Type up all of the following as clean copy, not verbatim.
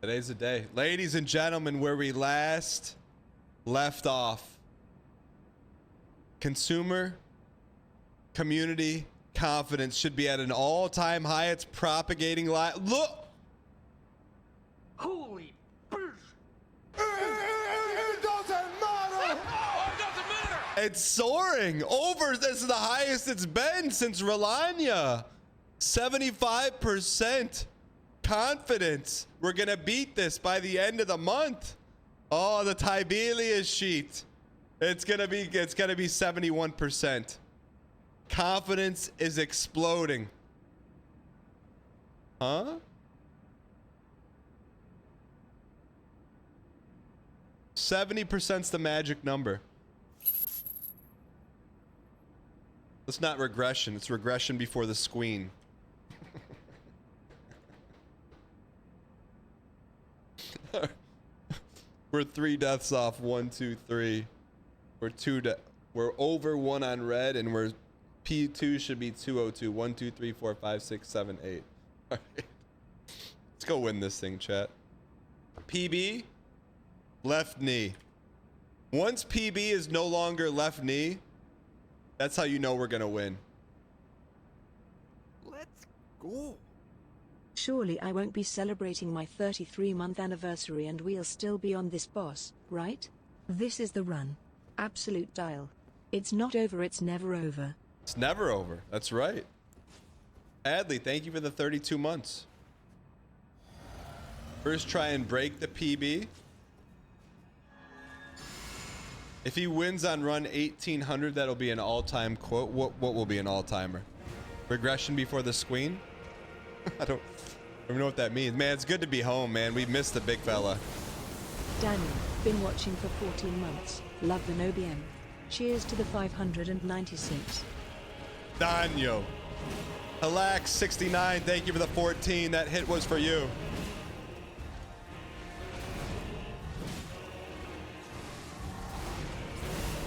Today's the day. Ladies and gentlemen, where we last left off. Consumer community confidence should be at an all-time high. It's propagating look. Holy It doesn't matter. Oh, it doesn't matter. It's soaring over. This is the highest it's been since Radahn. 75% confidence. We're gonna beat this by the end of the month. Oh, the Tiberius sheet. It's gonna be 71%. Confidence is exploding. Huh? %'s the magic number. It's not regression. It's regression before the squeen. We're 3 deaths off. 1, 2, 3. We're over 1 on red, and we're P2 should be 202. 1, 2, 3, 4, 5, 6, 7, 8. All right. Let's go win this thing, chat. PB, left knee. Once PB is no longer left knee, that's how you know we're gonna win. Let's go. Surely I won't be celebrating my 33-month anniversary and we'll still be on this boss, right? This is the run. Absolute dial. It's not over, it's never over. It's never over. That's right. Adley, thank you for the 32 months. First try and break the PB. If he wins on run 1800, that'll be an all-time quote. What will be an all-timer? Regression before the squeen? I don't even know what that means. Man, it's good to be home, man. We missed the big fella. Daniel, been watching for 14 months. Love the OBM. Cheers to the 596. Daniel. Halax 69, thank you for the 14. That hit was for you.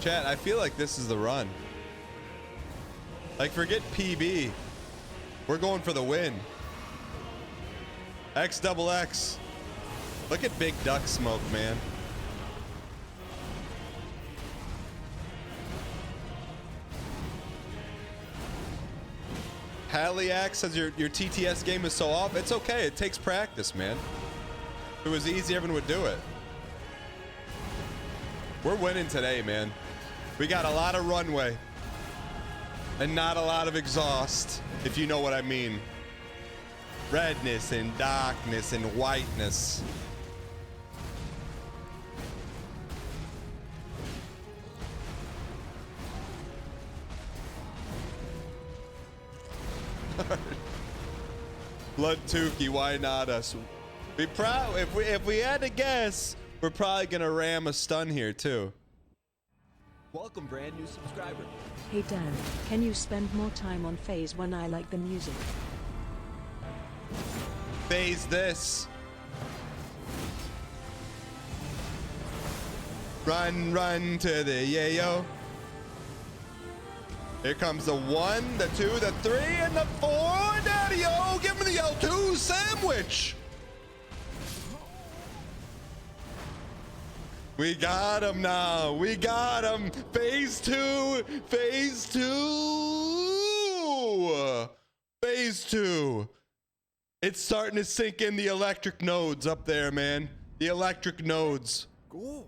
Chat, I feel like this is the run. Like, forget PB. We're going for the win. XXX. Look at Big Duck smoke, man. Haliax says your TTS game is so off. It's okay. It takes practice, man. If it was easy, everyone would do it. We're winning today, man. We got a lot of runway and not a lot of exhaust, if you know what I mean. Redness and darkness and whiteness. Blood Tukey, why not us? If we had to guess, we're probably gonna ram a stun here too. Welcome, brand new subscriber. Hey Dan, can you spend more time on phase 1? I like the music. Phase this. Run, run to the yayo. Here comes the 1, the 2, the 3, and the 4. Daddy-o, give me the L2 sandwich. We got him now. We got him. Phase 2. Phase 2. Phase 2. It's starting to sink in, the electric nodes up there, man. The electric nodes. Go.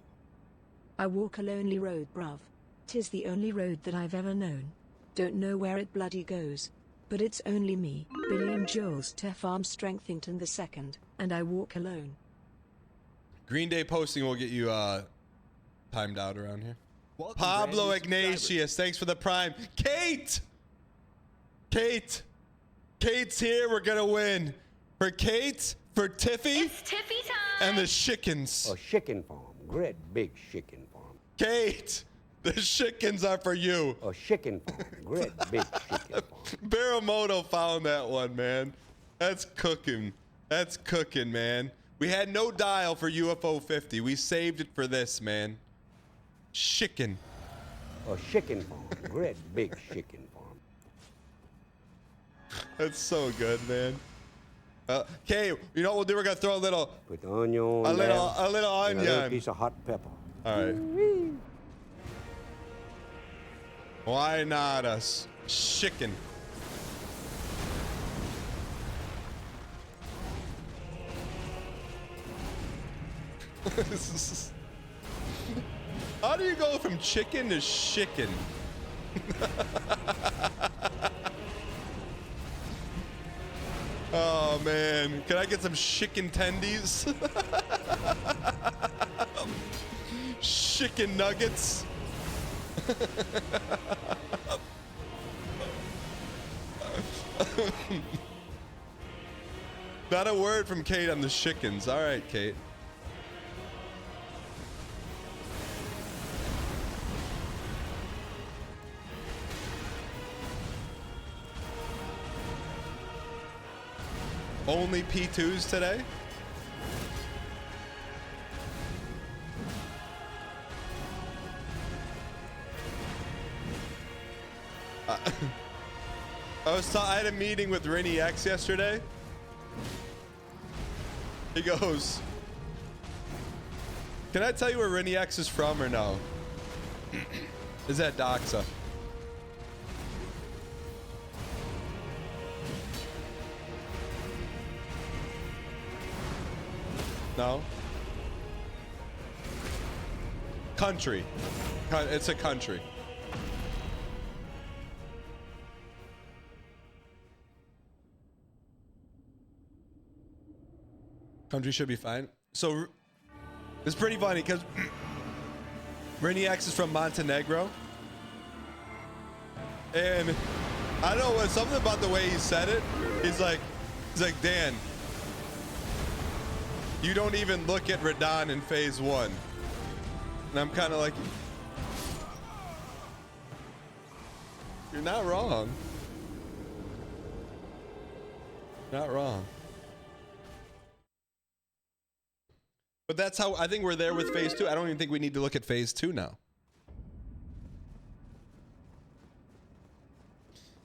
I walk a lonely road, bruv. 'Tis the only road that I've ever known. Don't know where it bloody goes. But it's only me, Billy and Jules Teffarm Strengthington II, and I walk alone. Green Day posting will get you timed out around here. Welcome, Pablo brand new Ignatius, thanks for the prime. Kate! Kate's here. We're gonna win. For Kate, for Tiffy, It's Tiffy time. and the chickens. A chicken farm, great big chicken farm. Kate, the chickens are for you. A chicken farm, great big chicken farm. Baramoto found that one, man. That's cooking. That's cooking, man. We had no dial for UFO 50. We saved it for this, man. Chicken. A chicken farm, great big chicken farm. That's so good, man. Okay, you know what we'll do? We're gonna throw a little Put the onion a there, little and a little onion. piece of hot pepper. All right. Why not us? Chicken. How do you go from chicken to chicken? Oh man, can I get some chicken tendies? Chicken nuggets. Not a word from Kate on the chickens. All right, Kate. Only P2s today? I had a meeting with Rini X yesterday. He goes, can I tell you where Rini X is from or no? Is that Doxa? No? Country. It's a country. Country should be fine. So it's pretty funny because Rini X is from Montenegro. And I don't know what, something about the way he said it. He's like, Dan, you don't even look at Radahn in phase 1. And I'm kind of like, you're not wrong. Not wrong. But that's how I think we're there with phase 2. I don't even think we need to look at phase 2 now.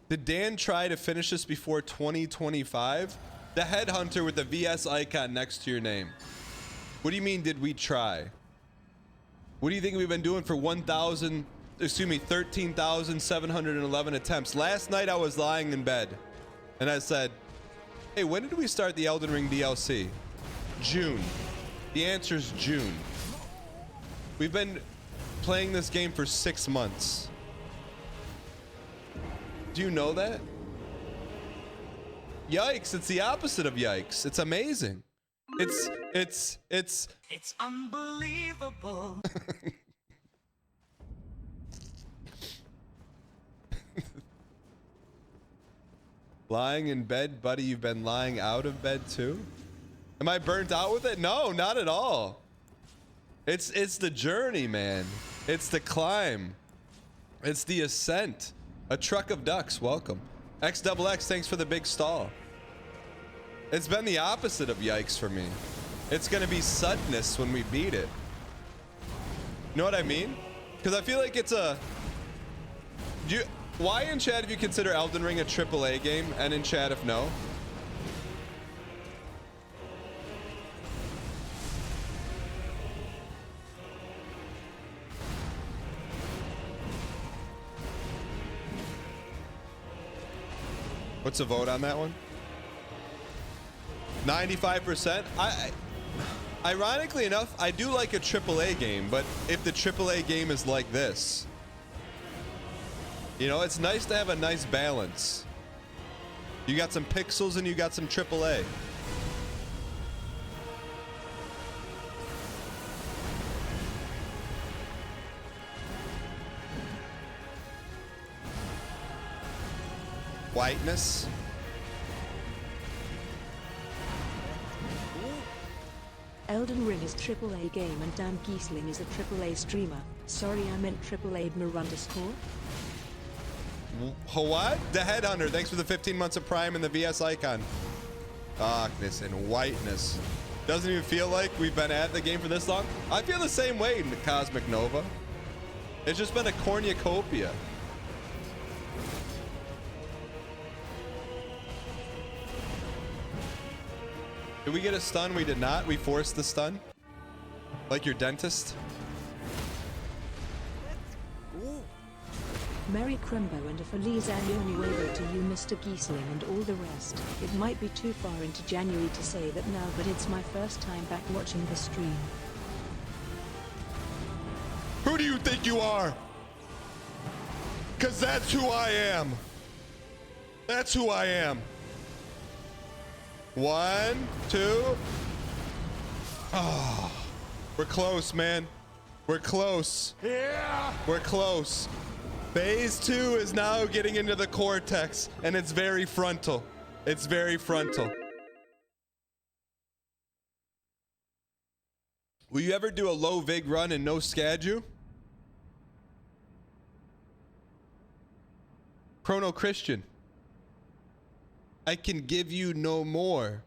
Did Dan try to finish this before 2025? The headhunter with the VS icon next to your name. What do you mean, did we try? What do you think we've been doing for 13,711 attempts? Last night I was lying in bed and I said, hey, when did we start the Elden Ring DLC? June. The answer is June. We've been playing this game for 6 months. Do you know that? Yikes, it's the opposite of yikes. It's amazing. It's unbelievable. Lying in bed, buddy, you've been lying out of bed too? Am I burnt out with it? No, not at all. It's the journey, man. It's the climb. It's the ascent. A truck of ducks, welcome. XXX, thanks for the big stall. It's been the opposite of yikes for me. It's gonna be suddenness when we beat it. You know what I mean? Because I feel like it's a... Why in chat if you consider Elden Ring a AAA game, and in chat if no? What's the vote on that one? 95%. Ironically enough, I do like a AAA game, but if the AAA game is like this, you know, it's nice to have a nice balance. You got some pixels and you got some AAA. Whiteness. Elden Ring is AAA game and Dan Giesling is a AAA streamer. Sorry, I meant AAA _. What? The Headhunter, thanks for the 15 months of Prime and the VS icon. Darkness and whiteness. Doesn't even feel like we've been at the game for this long. I feel the same way in the Cosmic Nova. It's just been a cornucopia. Did we get a stun? We did not. We forced the stun. Like your dentist. Merry Crimbo and a Feliz Año Nuevo to you, Mr. Giesling, and all the rest. It might be too far into January to say that now, but it's my first time back watching the stream. Who do you think you are? Because that's who I am. That's who I am. 1, 2. Oh, we're close, man. We're close. Yeah. We're close. Phase 2 is now getting into the cortex, and it's very frontal. It's very frontal. Will you ever do a low vig run and no scadu? Chrono Christian, I can give you no more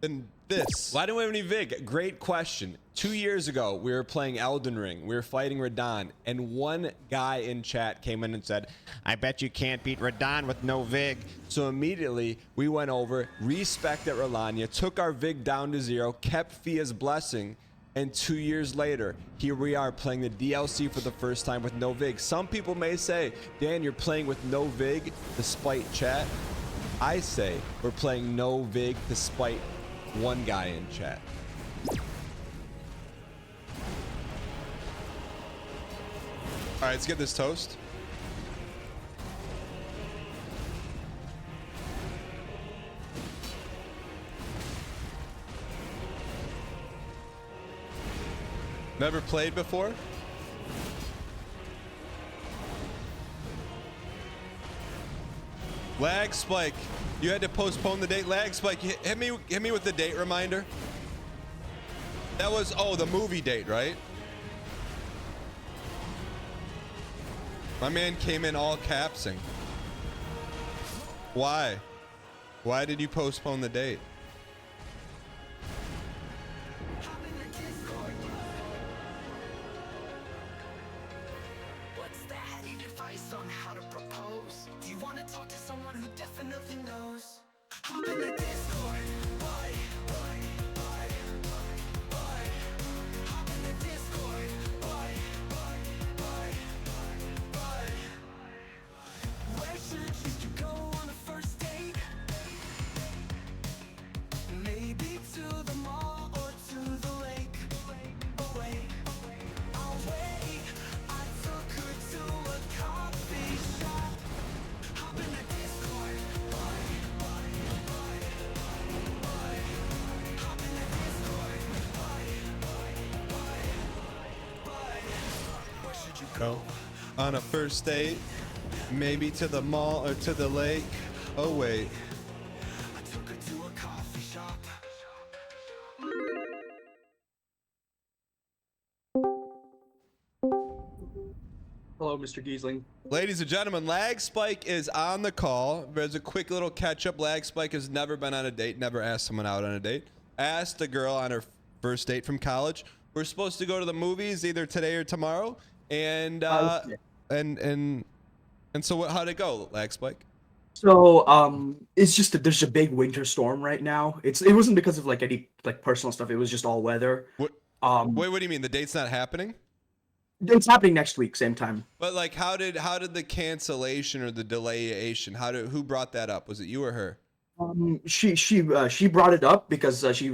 than this. Why don't we have any Vig? Great question. 2 years ago, we were playing Elden Ring. We were fighting Radahn, and one guy in chat came in and said, I bet you can't beat Radahn with no Vig. So immediately, we went over, respected Rolania, took our Vig down to 0, kept Fia's blessing, and 2 years later, here we are playing the DLC for the first time with no Vig. Some people may say, Dan, you're playing with no Vig despite chat. I say we're playing no Vig despite one guy in chat. All right, let's get this toast. Never played before? Lag spike. You had to postpone the date. Lag spike. Hit me with the date reminder. That was the movie date, right? My man came in all capsing. Why? Why did you postpone the date? What's that? Need advice on how to propose? Do you want to talk to someone who definitely knows? Hop in the Discord. Why? Hop in the Discord. Why? Where should you go on a first date? Maybe to the mall or to the lake. Oh wait, I'll wait. I took her to a coffee shop. Hop in the Discord. Hop in the Discord. Where should you go? On a first date, maybe to the mall or to the lake. Oh wait. I took her to a coffee shop. Hello, Mr. Giesling. Ladies and gentlemen, Lag Spike is on the call. There's a quick little catch up. Lag Spike has never been on a date, never asked someone out on a date. Asked a girl on her first date from college. We're supposed to go to the movies either today or tomorrow. And so how'd it go, Lag Spike? So, it's just that there's a big winter storm right now. It wasn't because of any personal stuff. It was just all weather. What? Wait, what do you mean? The date's not happening? It's happening next week, same time. But how did the cancellation or the delayation? Who brought that up? Was it you or her? She brought it up because she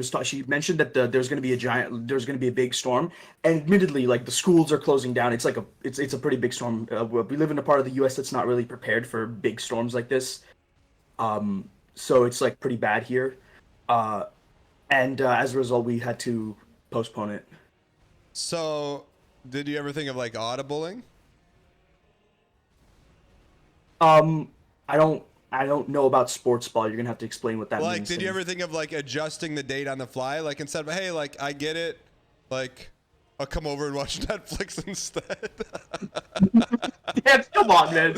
mentioned that there's going to be a big storm, and admittedly, the schools are closing down. It's a pretty big storm. We live in a part of the U.S. that's not really prepared for big storms like this, so it's pretty bad here, and as a result, we had to postpone it. So, did you ever think of audibling? I don't know about sports ball. You're gonna have to explain what that means. Did you ever think of adjusting the date on the fly? Instead of, hey, I get it. I'll come over and watch Netflix instead. Yeah, come on, man.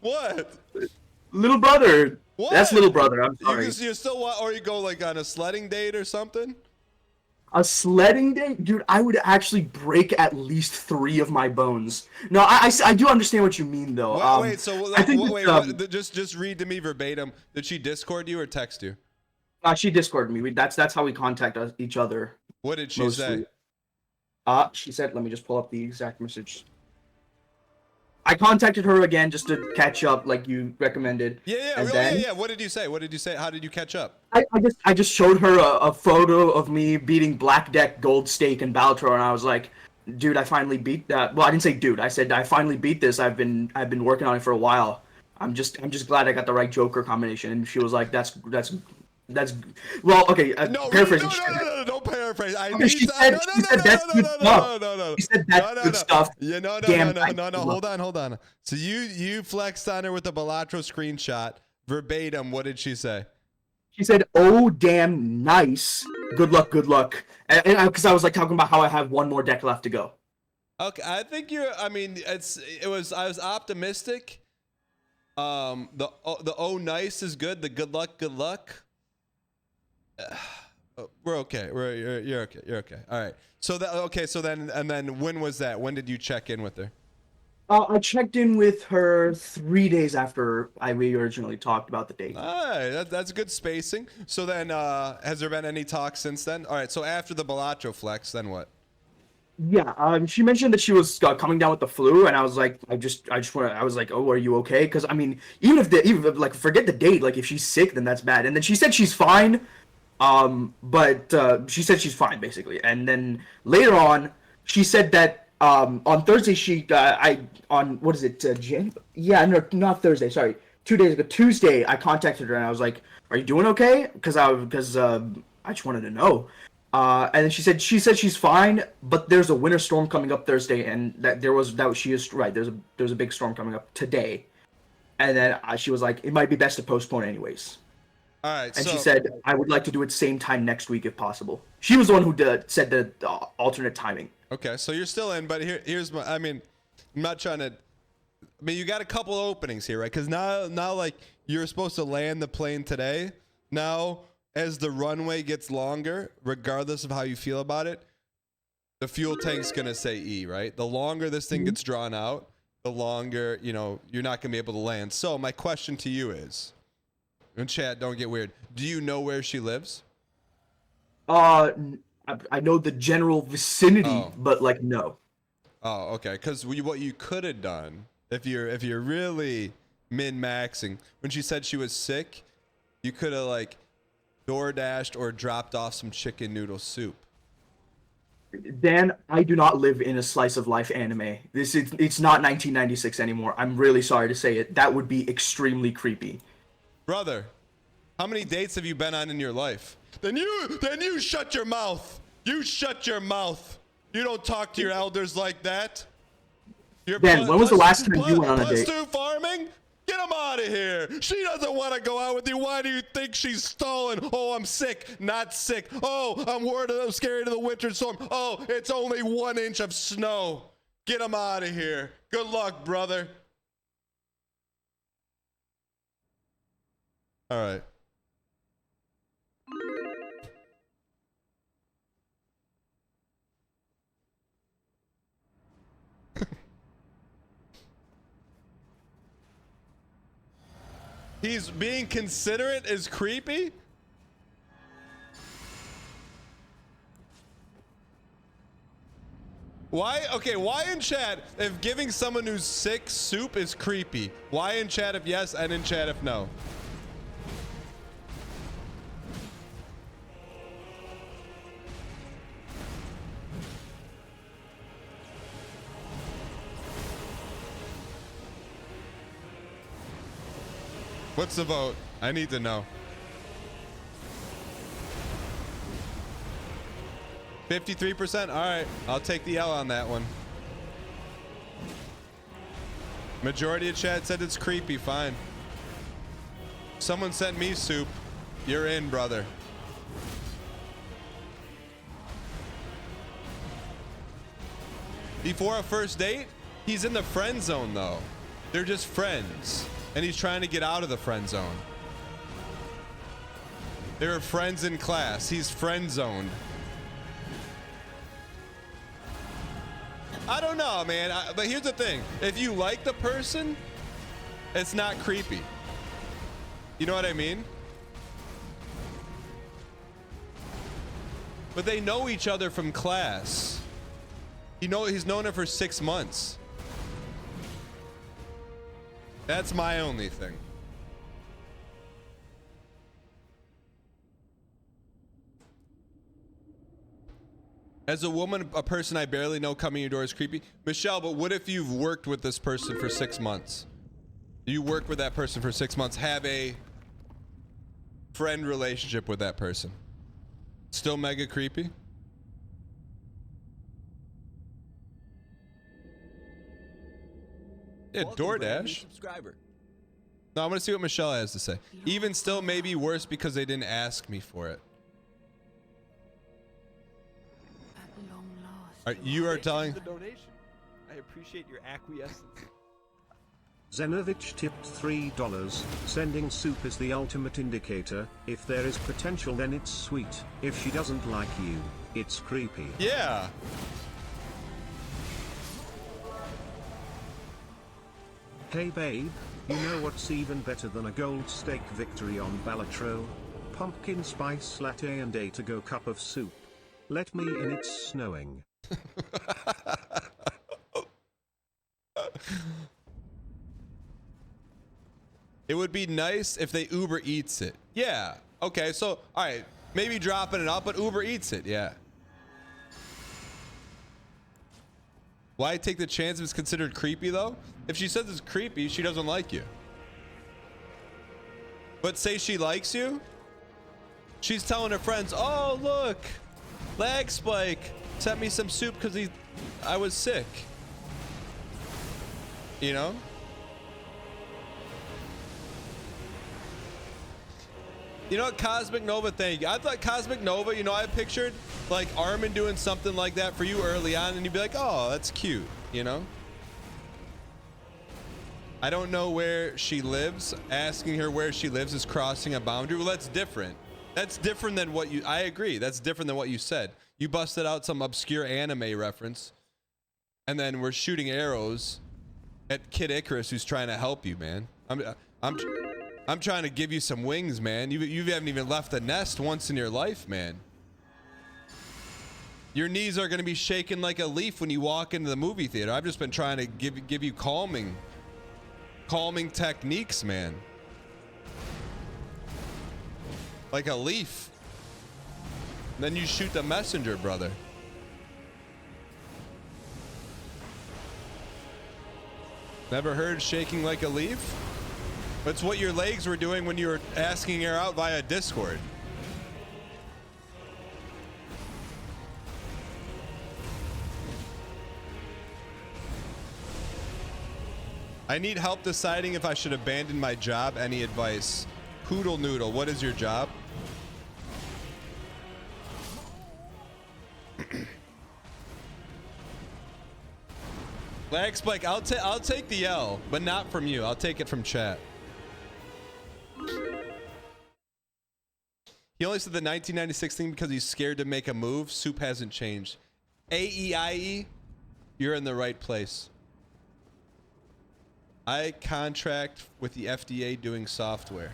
What? Little brother. What? That's little brother. I'm sorry. You still want, or you go on a sledding date or something? A sledding date? Dude, I would actually break at least 3 of my bones. No, I do understand what you mean, though. Wait, so I think just read to me verbatim. Did she Discord you or text you? She Discorded me. That's how we contact each other. What did she Mostly. say? She said, let me just pull up the exact message. I contacted her again just to catch up, like you recommended. Yeah. And then Yeah. What did you say? What did you say? How did you catch up? I just showed her a photo of me beating Black Deck, Gold Stake, and Balatro, and I was like, dude, I finally beat that. Well, I didn't say dude. I said I finally beat this. I've been working on it for a while. I'm just glad I got the right Joker combination. And she was like, that's well, okay. No, paraphrasing. no, don't paraphrase. She said that's good stuff. She said that's good stuff. Yeah, no. Hold on. So you flexed on her with the Balatro screenshot verbatim. What did she say? She said, "Oh, damn, nice. Good luck." And because I was like talking about how I have one more deck left to go. Okay, I think I was optimistic. The oh nice is good. The good luck. We're okay. You're okay. You're okay. All right. So then when was that? When did you check in with her? I checked in with her 3 days after we originally talked about the date. All right, that's good spacing. So then, has there been any talk since then? All right. So after the Balatro flex, then what? Yeah. She mentioned that she was coming down with the flu, and I was like, I was like, oh, are you okay? Because I mean, even like forget the date. Like if she's sick, then that's bad. And then she said she's fine. But she said she's fine basically. And then later on, she said that on Thursday not Thursday, sorry, 2 days ago, Tuesday, I contacted her and I was like, are you doing okay? Because I just wanted to know. And then she said she's fine, but there's a winter storm coming up Thursday, and she is right. There's a big storm coming up today, and then she was like, it might be best to postpone anyways. All right. And she said, I would like to do it same time next week if possible. She was the one who said the alternate timing. Okay, so you're still in, but here's my. I mean, I'm not trying to. I mean, you got a couple openings here, right? Because now, like you're supposed to land the plane today. Now, as the runway gets longer, regardless of how you feel about it, the fuel tank's gonna say E, right? The longer this thing gets drawn out, the longer you're not gonna be able to land. So my question to you is, and chat, don't get weird. Do you know where she lives? I know the general vicinity, but like no. Oh, okay. Because what you could have done, if you're really min-maxing, when she said she was sick, you could have like DoorDashed or dropped off some chicken noodle soup. Dan, I do not live in a slice of life anime. It's not 1996 anymore. I'm really sorry to say it. That would be extremely creepy. Brother, how many dates have you been on in your life? Then you shut your mouth. You shut your mouth. You don't talk to your elders like that. Dan, when was the last time you went on a date? +2 farming? Get him out of here. She doesn't want to go out with you. Why do you think she's stalling? Oh, I'm sick. Not sick. Oh, I'm scared of the winter storm. Oh, it's only 1 inch of snow. Get him out of here. Good luck, brother. All right. He's being considerate is creepy? Why in chat if giving someone who's sick soup is creepy? Why in chat if yes and in chat if no? What's the vote? I need to know. 53%? All right, I'll take the L on that one. Majority of chat said it's creepy, fine. Someone sent me soup. You're in, brother. Before a first date, he's in the friend zone though. They're just friends. And he's trying to get out of the friend zone. They were friends in class. He's friend zoned. I don't know, man. But here's the thing. If you like the person, it's not creepy. You know what I mean? But they know each other from class. He's known her for 6 months. That's my only thing. As a woman, a person I barely know coming to your door is creepy. Michelle, but what if you've worked with this person for 6 months? You work with that person for 6 months, have a friend relationship with that person. Still mega creepy? Yeah, DoorDash. Subscriber. No, I'm gonna see what Michelle has to say. Even still, maybe worse because they didn't ask me for it. At long last. You are telling. The donation. I appreciate your acquiescence. Zenovich tipped $3. Sending soup is the ultimate indicator. If there is potential, then it's sweet. If she doesn't like you, it's creepy. Yeah. Hey babe, you know what's even better than a gold steak victory on Balatro? Pumpkin spice latte and a to-go cup of soup. Let me in, it's snowing. It would be nice if they Uber Eats it. Yeah. Okay, so, all right. Maybe dropping it off, but Uber Eats it. Yeah. Why take the chance if it's considered creepy, though? If she says it's creepy, she doesn't like you. But say she likes you. She's telling her friends, oh, look. Lag Spike sent me some soup because I was sick. You know? You know what, Cosmic Nova, thank you. I thought Cosmic Nova, you know, I pictured like Armin doing something like that for you early on, and you'd be like, oh, that's cute, you know? I don't know where she lives. Asking her where she lives is crossing a boundary. Well, that's different. That's different than what you, I agree. That's different than what you said. You busted out some obscure anime reference, and then we're shooting arrows at Kid Icarus, who's trying to help you, man. I'm trying to give you some wings, man. You haven't even left the nest once in your life, man. Your knees are going to be shaking like a leaf when you walk into the movie theater. I've just been trying to give you calming techniques, man. Like a leaf. Then you shoot the messenger, brother. Never heard shaking like a leaf? That's what your legs were doing when you were asking her out via Discord. I need help deciding if I should abandon my job. Any advice? Poodle Noodle, what is your job? Lag Spike, I'll take the L, but not from you. I'll take it from chat. He only said the 1996 thing because he's scared to make a move. Soup hasn't changed. AEIE, you're in the right place. I contract with the FDA doing software.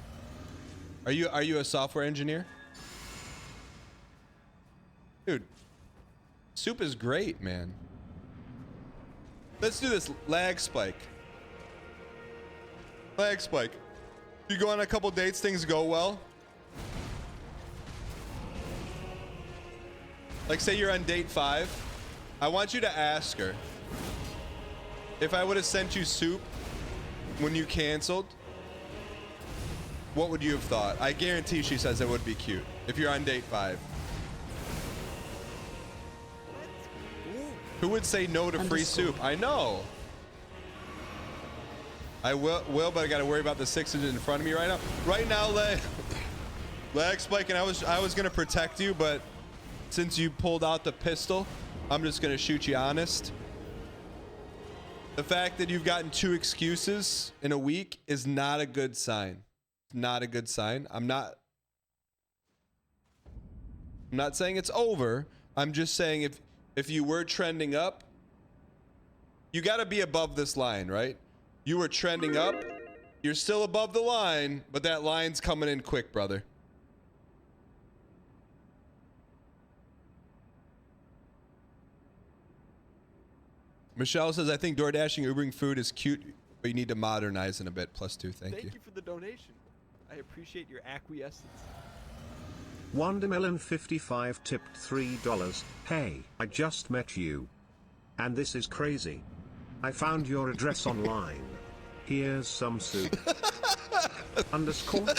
Are you a software engineer? Dude, Soup is great, man. Let's do this. Lag Spike. Lag Spike. You go on a couple dates, things go well. Like say you're on date 5. I want you to ask her, if I would have sent you soup when you canceled, what would you have thought? I guarantee she says it would be cute. If you're on date 5. Who would say no to free soup? I know. I will, but I got to worry about the 6s in front of me right now. Right now, Lag Spike, and I was gonna protect you, but since you pulled out the pistol, I'm just gonna shoot you honest. The fact that you've gotten 2 excuses in a week is not a good sign. Not a good sign. I'm not saying it's over. I'm just saying if you were trending up, you got to be above this line, right? You were trending up. You're still above the line, but that line's coming in quick, brother. Michelle says, I think door dashing, Ubering food is cute, but you need to modernize it a bit. +2, thank you. Thank you for the donation. I appreciate your acquiescence. WandaMelon55 tipped $3. Hey, I just met you. And this is crazy. I found your address online. Here's some soup. Underscore.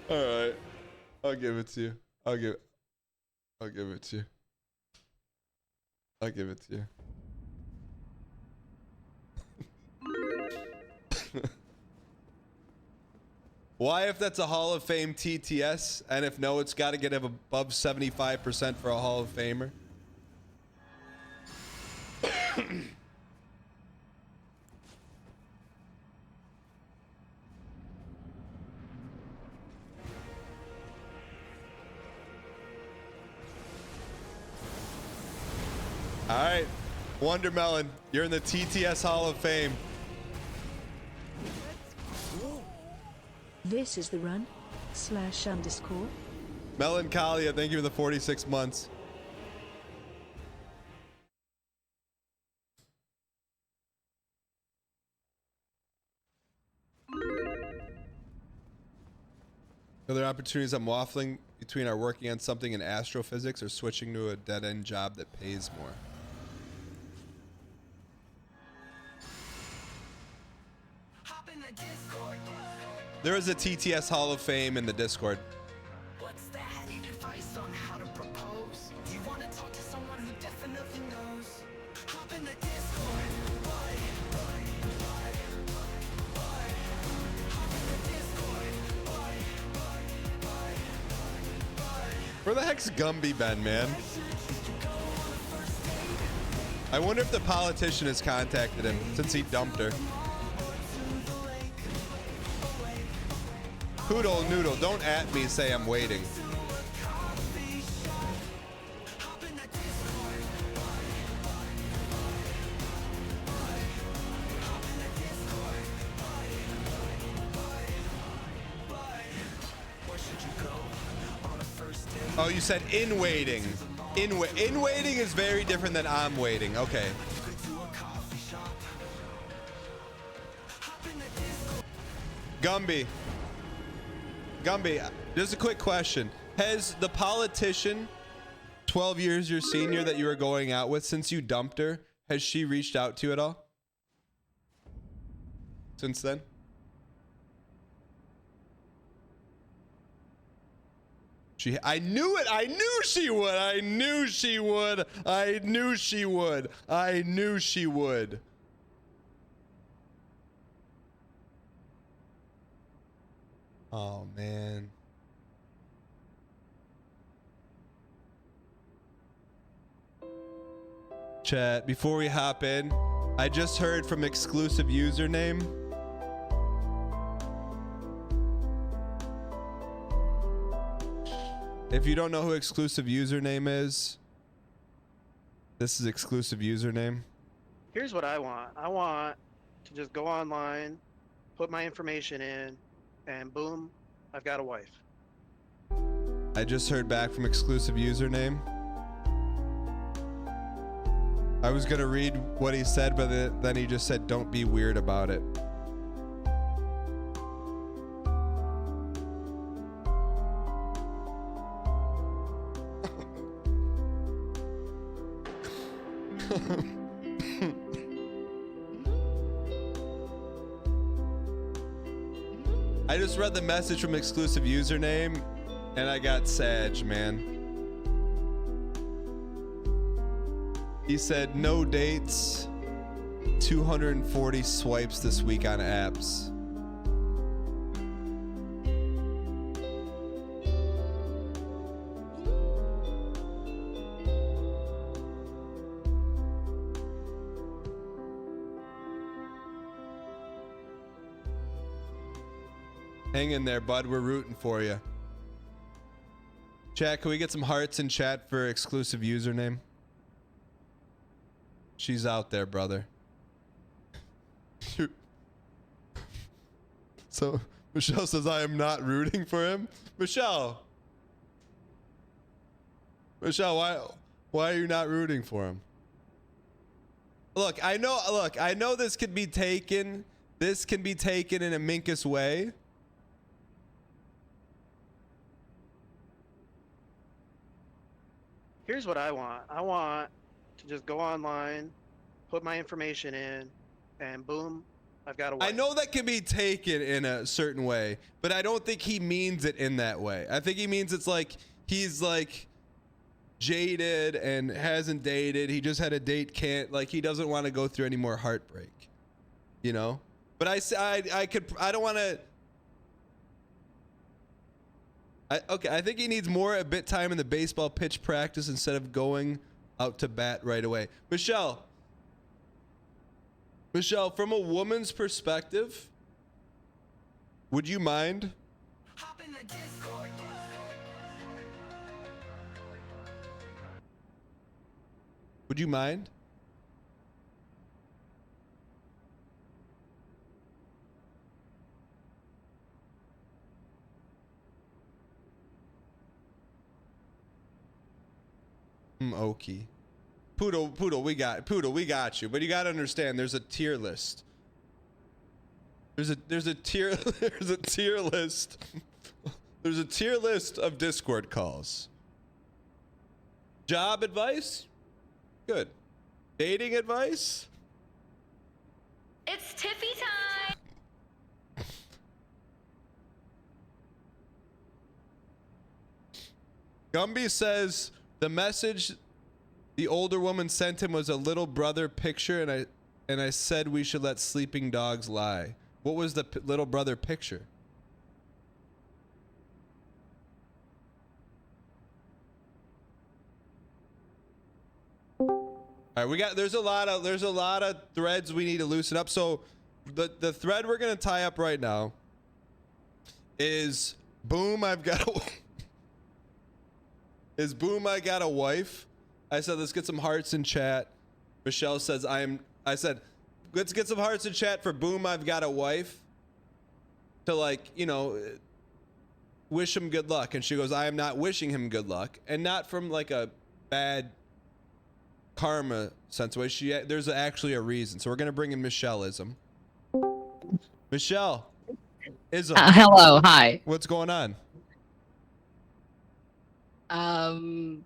All right, I'll give it to you. I'll give it to you. I'll give it to you. Why, if that's a Hall of Fame TTS, and if no, it's got to get above 75% for a Hall of Famer? All right, Wondermelon, you're in the TTS Hall of Fame. This is the run. /_. Melancholia, thank you for the 46 months. Are there opportunities I'm waffling between our working on something in astrophysics or switching to a dead-end job that pays more? There is a TTS Hall of Fame in the Discord. What's that? Need advice on how to propose? Do you want to talk to someone who definitely knows? Hop in the Discord. Hop in the Discord. Where the heck's Gumby been, man? I wonder if the politician has contacted him since he dumped her. Poodle Noodle, don't at me, say I'm waiting. Oh, you said in waiting. In waiting is very different than I'm waiting. Okay. Gumby, just a quick question. Has the politician, 12 years your senior that you were going out with, since you dumped her, has she reached out to you at all? Since then? I knew it. I knew she would. I knew she would. I knew she would. I knew she would. Oh, man. Chat, before we hop in, I just heard from exclusive username. If you don't know who exclusive username is, this is exclusive username. Here's what I want. I want to just go online, put my information in, and boom, I've got a wife. I just heard back from exclusive username. I was gonna read what he said, but then he just said, don't be weird about it. I just read the message from exclusive username and I got Sag, man. He said no dates, 240 swipes this week on apps. Hang in there, bud. We're rooting for you. Chat, can we get some hearts in chat for exclusive username? She's out there, brother. So Michelle says I am not rooting for him. Michelle, why are you not rooting for him? Look, I know this can be taken in a Minkus way. Here's what I want. I want to just go online, put my information in, and boom, I've got a wife. I know that can be taken in a certain way, but I don't think he means it in that way. I think he means it's like he's like jaded and hasn't dated. He just had a date, he doesn't want to go through any more heartbreak, you know? But I don't want to. I think he needs a bit time in the baseball pitch practice instead of going out to bat right away. Michelle, from a woman's perspective, would you mind? Hop in the Discord. Would you mind? Okay. Poodle, we got you. But you gotta understand, there's a tier list. There's a tier list. There's a tier list of Discord calls. Job advice? Good. Dating advice? It's Tiffy time! Gumby says the message the older woman sent him was a little brother picture, and I said we should let sleeping dogs lie. What was the little brother picture? All right, there's a lot of threads we need to loosen up. So the thread we're gonna tie up right now is boom, I got a wife. I said let's get some hearts in chat. Michelle says I said let's get some hearts in chat for boom, I've got a wife. To wish him good luck. And she goes, I am not wishing him good luck. And not from like a bad karma sense way. There's actually a reason. So we're gonna bring in Michelleism. Michelle ism. Hello, hi. What's going on?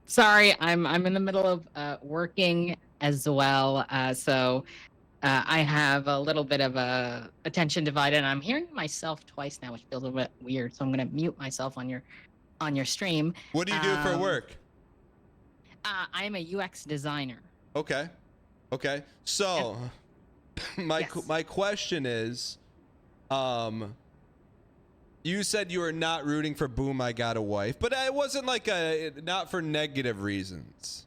Sorry, I'm in the middle of working as well. So I have a little bit of a attention divided, and I'm hearing myself twice now, which feels a bit weird. So I'm gonna mute myself on your stream. What do you do for work? I am a UX designer. Okay. So my question is, you said you were not rooting for boom, I got a wife, but it wasn't not for negative reasons.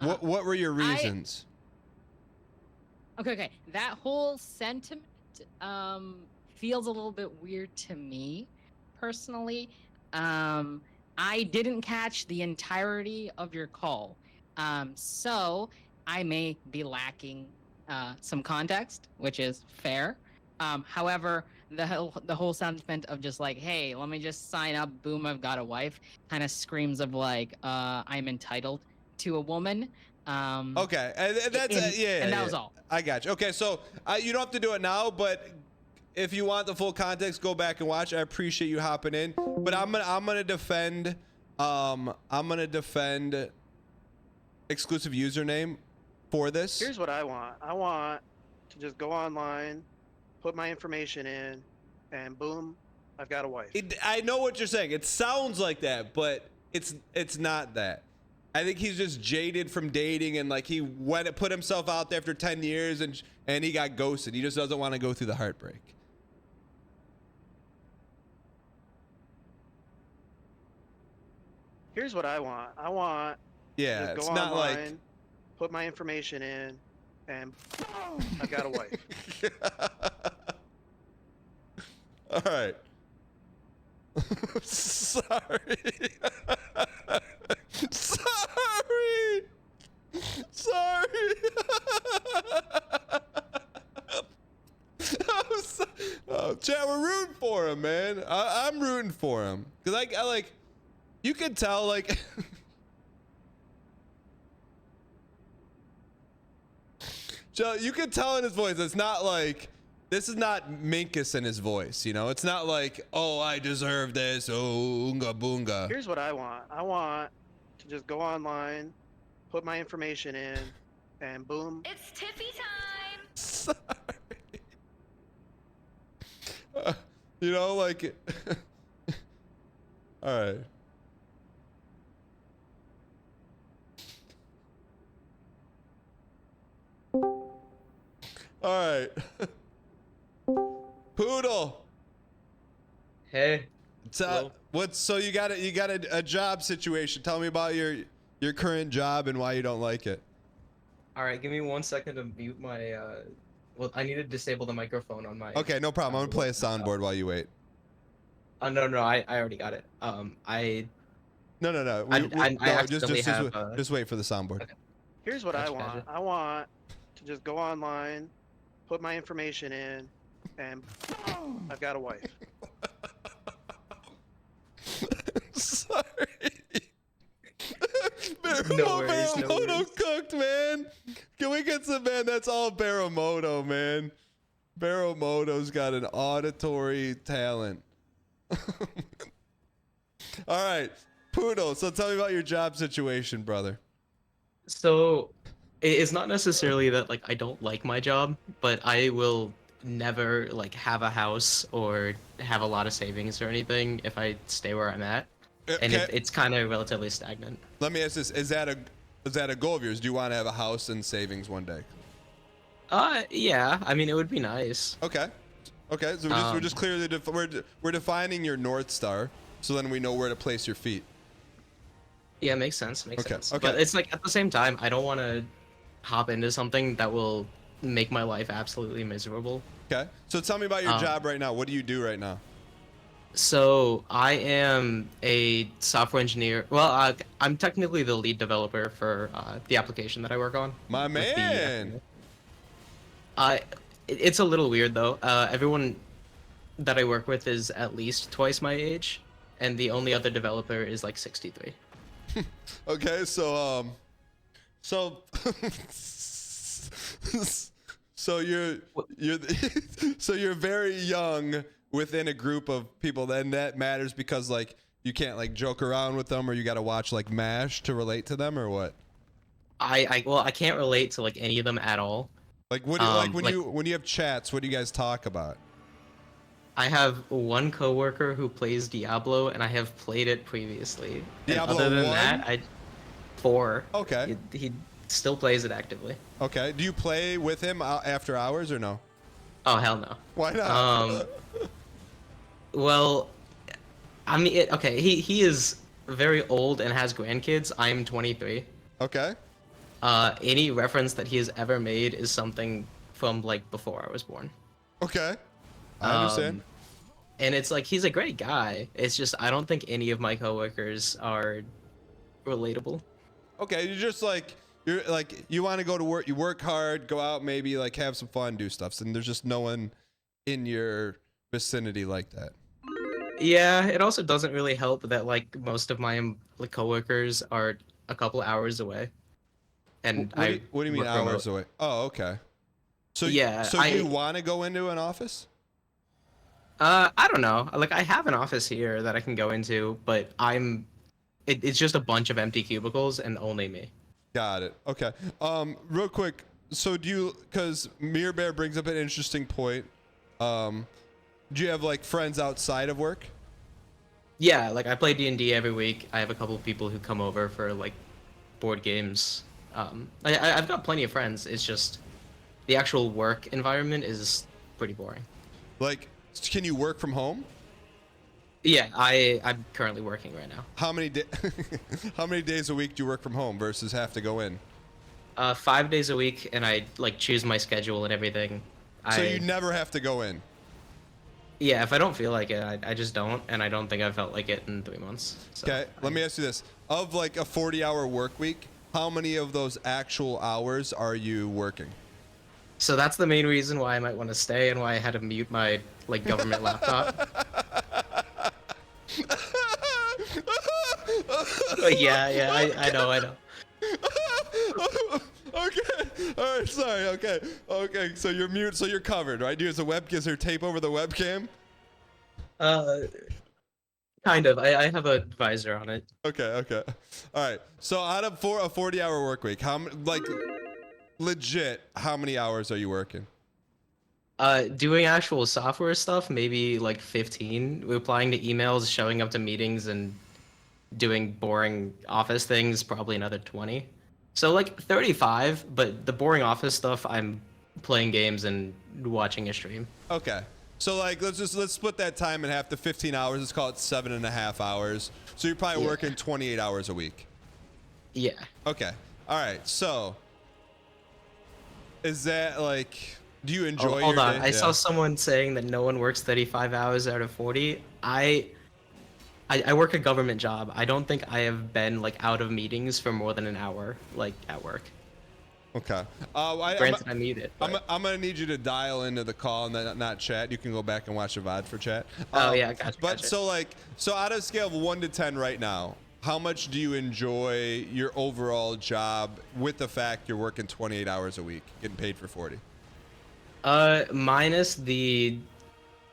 What were your reasons? Okay. That whole sentiment feels a little bit weird to me, personally. I didn't catch the entirety of your call, so I may be lacking some context, which is fair. However, the whole sentiment of just like, hey, let me just sign up, boom, I've got a wife, kind of screams of like, I'm entitled to a woman. Okay, and that's and that was all. I got you. Okay, so you don't have to do it now, but if you want the full context, go back and watch. I appreciate you hopping in, but I'm gonna defend exclusive username for this. Here's what I want. I want to just go online, put my information in, and boom, I've got a wife. I know what you're saying. It sounds like that, but it's not that. I think he's just jaded from dating, and like he put himself out there after 10 years and he got ghosted. He just doesn't want to go through the heartbreak. Here's what I want. I want to Yeah, just it's go not online, like put my information in, and boom, I've got a wife. All right. Sorry. Chat, we're rooting for him, man. I'm rooting for him because I like. You can tell, like. Joe, you can tell in his voice. It's not like this is not Minkus in his voice. You know, it's not like, oh, I deserve this. Oh, oonga boonga. Here's what I want. I want to just go online, put my information in, and boom. It's Tiffy time. Sorry. You know, like. All right. All right. Poodle. Hey. What's so you got a job situation. Tell me about your current job and why you don't like it. All right, give me 1 second to mute my well, I need to disable the microphone on my Okay, no problem. I'm gonna play a soundboard while you wait. No, I already got it. No. I Just wait for the soundboard. Okay. Here's what I want. Gotcha. I want to just go online, put my information in, and I've got a wife. Sorry. No worries, no Baramoto worries. cooked, man. Can we get some, man? That's all Baramoto, man. Baramoto's got an auditory talent. All right, Poodle. So tell me about your job situation, brother. So it's not necessarily that like I don't like my job, but I will never like have a house or have a lot of savings or anything if I stay where I'm at. And it's kind of relatively stagnant. Let me ask this: Is that a goal of yours? Do you want to have a house and savings one day? Yeah. I mean, it would be nice. Okay. So we're just clearly we're defining your North Star, so then we know where to place your feet. Yeah, makes sense. Makes sense. Okay. But it's like at the same time, I don't want to hop into something that will make my life absolutely miserable. Okay. So tell me about your job right now. What do you do right now? So I am a software engineer. Well, I'm technically the lead developer for the application that I work on. My man. It's a little weird though. Everyone that I work with is at least twice my age, and the only other developer is like 63. Okay, so so you're so you're very young within a group of people, then that matters because like you can't like joke around with them, or you got to watch like MASH to relate to them, or what? I can't relate to like any of them at all. Like what do you, when you have chats, what do you guys talk about? I have one coworker who plays Diablo, and I have played it previously. Diablo and other than 1? that, 4. Okay. He still plays it actively. Okay. Do you play with him after hours or no? Oh hell no. Why not? Well, I mean, okay, he is very old and has grandkids. I'm 23. Okay. Any reference that he has ever made is something from like before I was born. Okay. I understand. And it's like he's a great guy. It's just I don't think any of my coworkers are relatable. Okay, you're like you want to go to work, you work hard, go out, maybe like have some fun, do stuff, and there's just no one in your vicinity like that. Yeah, it also doesn't really help that like most of my like coworkers are a couple hours away. And what do you mean hours away? Oh, okay. So yeah, so you want to go into an office? I don't know. Like I have an office here that I can go into, but it's just a bunch of empty cubicles and only me. Got it. Okay. Real quick. So because Mirror Bear brings up an interesting point. Do you have like friends outside of work? Yeah, like I play D&D every week. I have a couple of people who come over for like board games. I've got plenty of friends. It's just the actual work environment is pretty boring. Like, can you work from home? Yeah, I'm currently working right now. How many days a week do you work from home versus have to go in? 5 days a week, and I like choose my schedule and everything. So you never have to go in? Yeah, if I don't feel like it, I just don't, and I don't think I felt like it in 3 months. So Okay, let me ask you this. Of like a 40-hour work week, how many of those actual hours are you working? So that's the main reason why I might want to stay and why I had to mute my like government laptop. Yeah, I know. Okay. All right. Sorry. Okay. So you're mute. So you're covered, right? Is there tape over the webcam? Kind of. I have a visor on it. Okay. All right. So out of a 40-hour work week, legit, how many hours are you working? Doing actual software stuff, maybe like 15. Replying to emails, showing up to meetings, and doing boring office things, probably another 20. So like 35, but the boring office stuff, I'm playing games and watching a stream. Okay. So like let's split that time in half to 15 hours. Let's call it 7.5 hours. So you're probably working 28 hours a week. Yeah. Okay. All right. So is that like, do you enjoy Hold your on. day? I saw someone saying that no one works 35 hours out of 40. I work a government job. I don't think I have been like out of meetings for more than an hour, like at work. Okay. Granted, I need it. I'm gonna need you to dial into the call and not chat. You can go back and watch the VOD for chat. Oh yeah, gotcha. But so out of a scale of 1 to 10 right now, how much do you enjoy your overall job with the fact you're working 28 hours a week, getting paid for 40? Minus the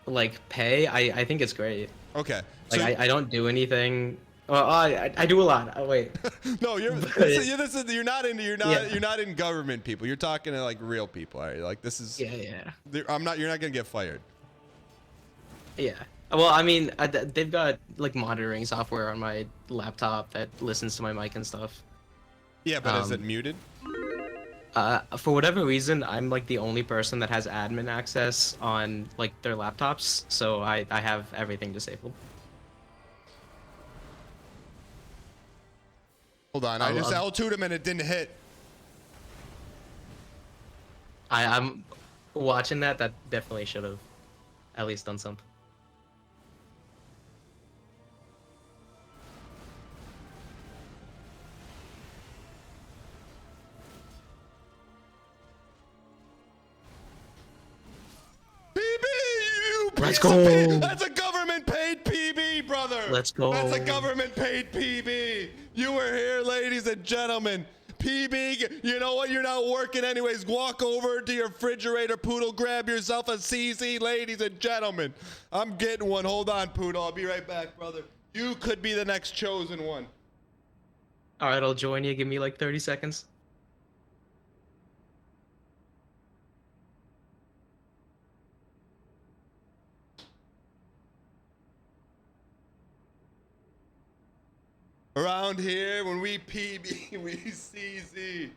like pay, I think it's great. Okay. Like So I don't do anything. Well, I do a lot. Oh, wait. no, you're not in government people. You're talking to like real people. All right? Like this is Yeah. You're not gonna get fired. Yeah. Well, I mean, they've got like monitoring software on my laptop that listens to my mic and stuff. Yeah, but is it muted? For whatever reason, I'm like the only person that has admin access on like their laptops, so I have everything disabled. Hold on, I just L2'd him and it didn't hit. I'm watching that. That definitely should have at least done something. Let's go. That's a government paid PB, brother. Let's go. That's a government paid PB. You were here, ladies and gentlemen. PB, you know what? You're not working anyways. Walk over to your refrigerator, Poodle. Grab yourself a CZ, ladies and gentlemen. I'm getting one. Hold on, Poodle. I'll be right back, brother. You could be the next chosen one. All right, I'll join you. Give me like 30 seconds. Around here, when we PB, we CZ.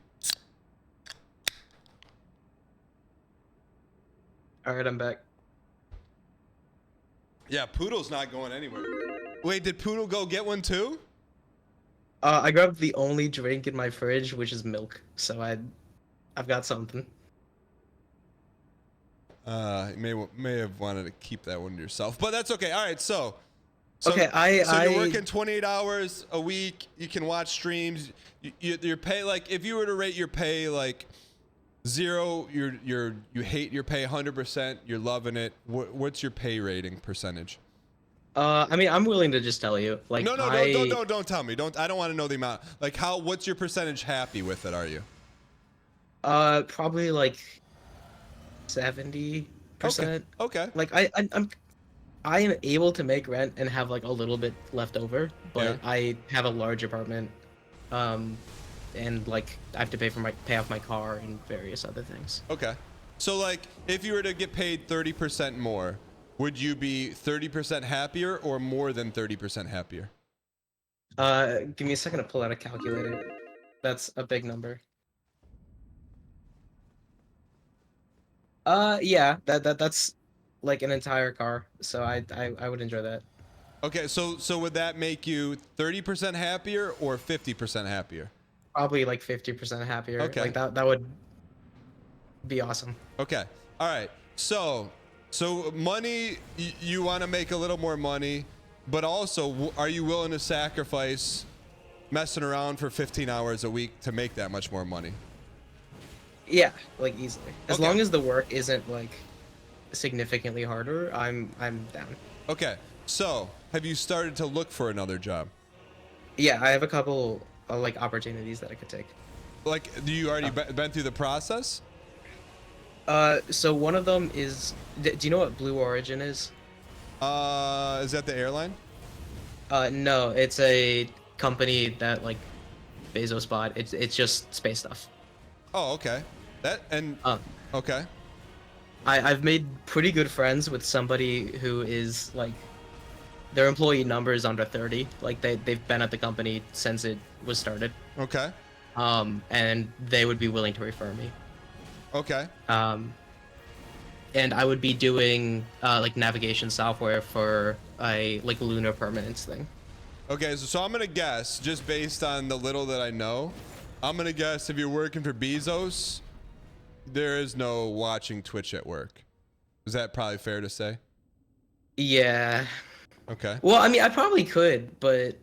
All right, I'm back. Yeah, Poodle's not going anywhere. Wait, did Poodle go get one too? I grabbed the only drink in my fridge, which is milk. So I've got something. You may have wanted to keep that one to yourself, but that's okay. All right, so okay, you're working 28 hours a week. You can watch streams. Your pay, like if you were to rate your pay like 0, you hate your pay 100%. You're loving it. What's your pay rating percentage? I mean, I'm willing to just tell you. Like, No, don't tell me. I don't want to know the amount. Like, what's your percentage happy with it? Are you? Probably like 70%. Okay. Like I am able to make rent and have like a little bit left over, but I have a large apartment, and like I have to pay off my car and various other things. Okay. So like, if you were to get paid 30% more, would you be 30% happier or more than 30% happier? Give me a second to pull out a calculator. That's a big number. Yeah, that's like an entire car, so I would enjoy that. Okay, so would that make you 30% happier or 50% happier? Probably like 50% happier. Okay. Like that would be awesome. Okay. All right. So money, you want to make a little more money, but also are you willing to sacrifice messing around for 15 hours a week to make that much more money? Yeah, like easily. As Okay. long as the work isn't like significantly harder, I'm down. Okay. So, have you started to look for another job? Yeah, I have a couple like opportunities that I could take. Like, do you already been through the process? So one of them is, do you know what Blue Origin is? Is that the airline? No, it's a company that like Bezos bought. It's just space stuff. Oh, okay. Okay. I've made pretty good friends with somebody who is like, their employee number is under 30. Like they've been at the company since it was started. Okay. And they would be willing to refer me. Okay. And I would be doing like navigation software for a like lunar permanence thing. Okay, so I'm gonna guess, just based on the little that I know, I'm gonna guess if you're working for Bezos, there is no watching Twitch at work. Is that probably fair to say? Yeah. Okay. Well, I mean, I probably could, but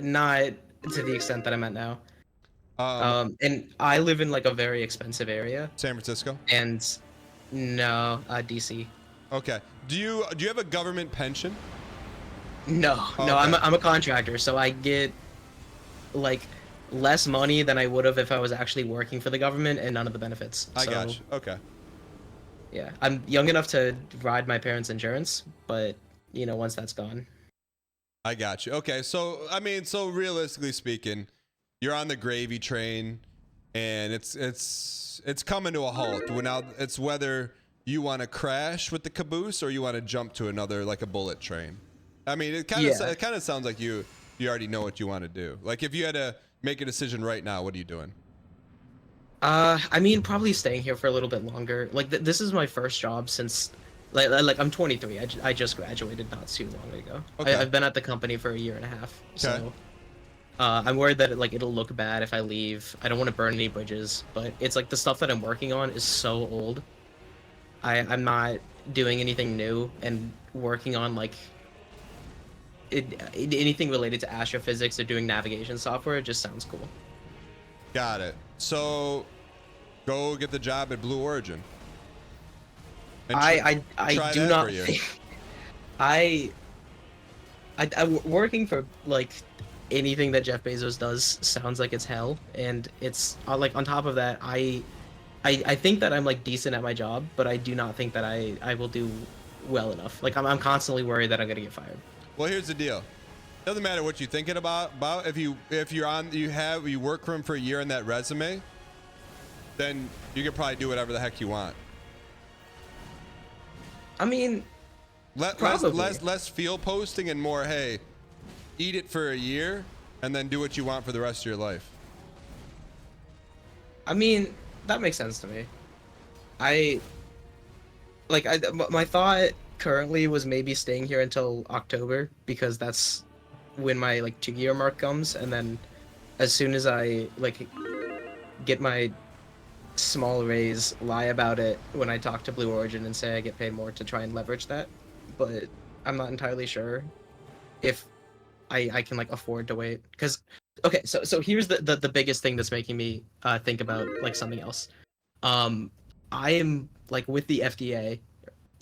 not to the extent that I'm at now. And I live in like a very expensive area. San Francisco? And no, DC. Okay. Do you have a government pension? No, no, I'm a contractor, so I get like less money than I would have if I was actually working for the government, and none of the benefits. I got you. Okay. Yeah, I'm young enough to ride my parents' insurance, but you know, once that's gone. I got you. Okay, so I mean, so realistically speaking, you're on the gravy train, and it's coming to a halt. Now it's whether you want to crash with the caboose or you want to jump to another, like a bullet train. I mean, it kind of sounds like you already know what you want to do. Like, if you had to make a decision right now, what are you doing? I mean, probably staying here for a little bit longer. Like, this is my first job since, like I'm 23. I just graduated not too long ago. Okay. I've been at the company for a year and a half. So, I'm worried that it'll look bad if I leave. I don't want to burn any bridges, but it's like the stuff that I'm working on is so old. I'm not doing anything new, and working on like anything related to astrophysics or doing navigation software, it just sounds cool. Got it. So, go get the job at Blue Origin. I do not think I working for like anything that Jeff Bezos does sounds like it's hell, and it's like on top of that, I think that I'm like decent at my job, but I do not think that I will do well enough. Like I'm constantly worried that I'm gonna get fired. Well, here's the deal. Doesn't matter what you're thinking about if you work for him for a year on that resume, then you can probably do whatever the heck you want. I mean, less field posting and more, hey, eat it for a year and then do what you want for the rest of your life. I mean, that makes sense to me. My thought currently was maybe staying here until October, because that's when my like 2-year mark comes, and then as soon as I like get my small raise, lie about it when I talk to Blue Origin and say I get paid more to try and leverage that. But I'm not entirely sure if I can like afford to wait, because okay, so here's the biggest thing that's making me think about like something else. I am like with the FDA,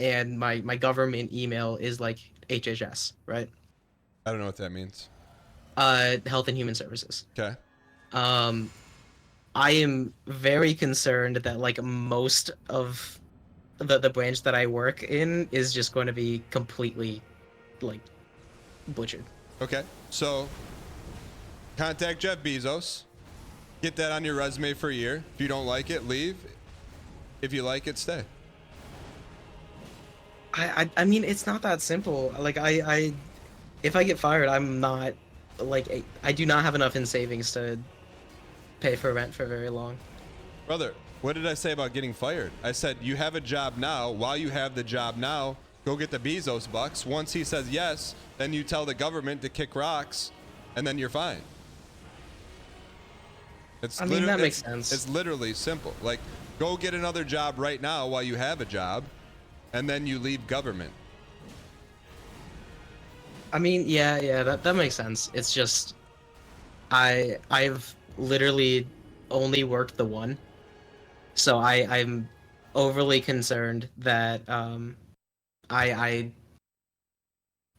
and my government email is like HHS, right? I don't know what that means. Health and Human Services. Okay. I am very concerned that like most of the branch that I work in is just going to be completely like butchered. Okay. So contact Jeff Bezos. Get that on your resume for a year. If you don't like it, leave. If you like it, stay. I mean, it's not that simple. Like if I get fired, I'm not like I do not have enough in savings to pay for rent for very long. Brother, what did I say about getting fired? I said you have a job now. While you have the job now, go get the Bezos bucks. Once he says yes, then you tell the government to kick rocks, and then you're fine. I mean, that makes sense. It's literally simple. Like, go get another job right now while you have a job, and then you leave government. I mean, yeah, that makes sense. It's just I've literally only worked the one. So I'm overly concerned that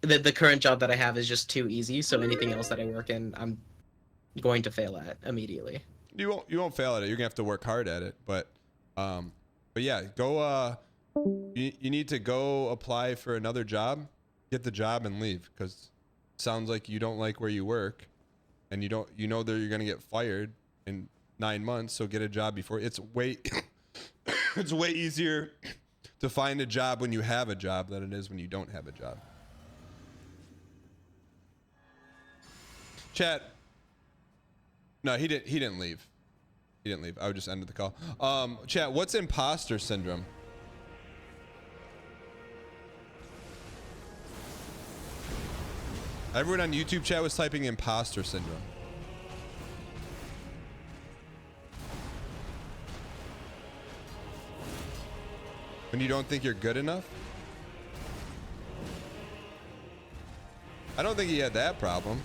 that the current job that I have is just too easy. So anything else that I work in, I'm going to fail at immediately. You won't fail at it. You're gonna have to work hard at it. But yeah, go. You need to go apply for another job, get the job, and leave. Because sounds like you don't like where you work, and you know that you're gonna get fired in 9 months. So get a job before. It's way it's way easier to find a job when you have a job than it is when you don't have a job. Chat. No, he didn't leave. He didn't leave. I would just ended the call. Chat, what's imposter syndrome? Everyone on YouTube chat was typing imposter syndrome. When you don't think you're good enough? I don't think he had that problem.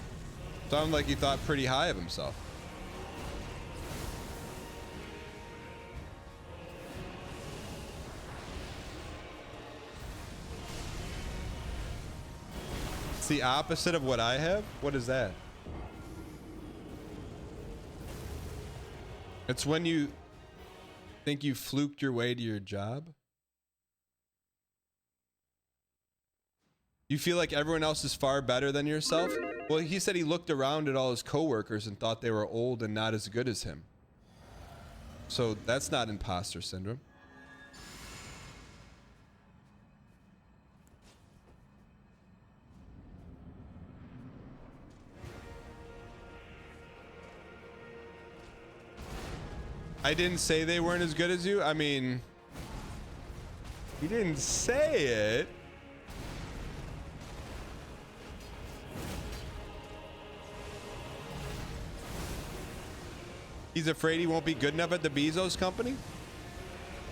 Sounded like he thought pretty high of himself. It's the opposite of what I have? What is that? It's when you think you fluked your way to your job? You feel like everyone else is far better than yourself? Well, he said he looked around at all his coworkers and thought they were old and not as good as him. So that's not imposter syndrome. I didn't say they weren't as good as you. I mean, he didn't say it. He's afraid he won't be good enough at the Bezos company?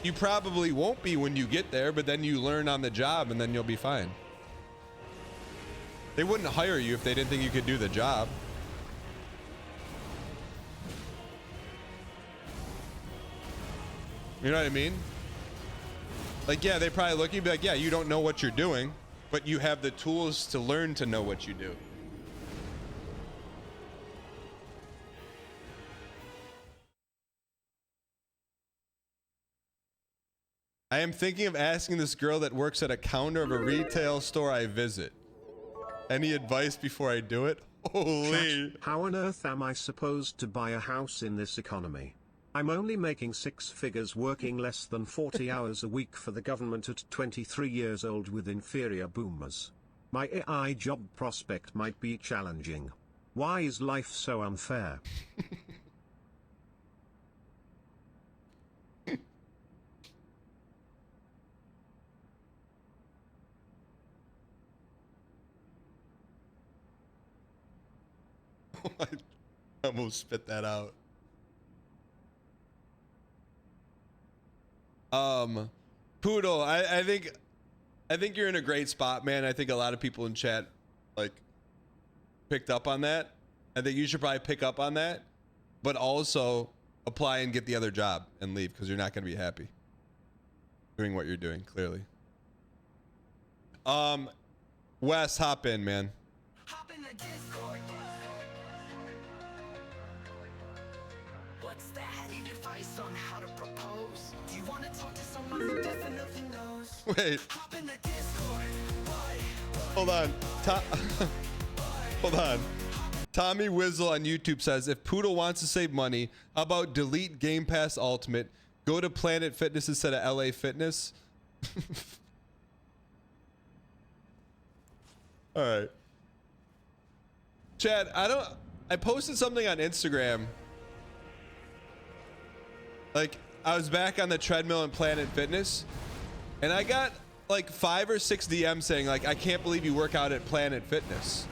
You probably won't be when you get there, but then you learn on the job and then you'll be fine. They wouldn't hire you if they didn't think you could do the job. You know what I mean? Like, yeah, they probably look at you and be like, yeah, you don't know what you're doing, but you have the tools to learn to know what you do. I am thinking of asking this girl that works at a counter of a retail store I visit. Any advice before I do it? Holy. Chat, how on earth am I supposed to buy a house in this economy? I'm only making 6 figures working less than 40 hours a week for the government at 23 years old with inferior boomers. My AI job prospect might be challenging. Why is life so unfair? I almost spit that out. Poodle, I think you're in a great spot, man. I think a lot of people in chat like picked up on that. I think you should probably pick up on that, but also apply and get the other job and leave because you're not going to be happy doing what you're doing, clearly. Wes, hop in, man. Hop in the Discord. What's that? Need advice on how to propose? Do you want to talk to someone who definitely knows? Wait. Hop in the Discord. Hold on. Hold on. Tommy Wizzle on YouTube says, if Poodle wants to save money, how about delete Game Pass Ultimate, go to Planet Fitness instead of LA Fitness? All right. Chad, I posted something on Instagram. Like, I was back on the treadmill in Planet Fitness, and I got like 5 or 6 DMs saying like, I can't believe you work out at Planet Fitness.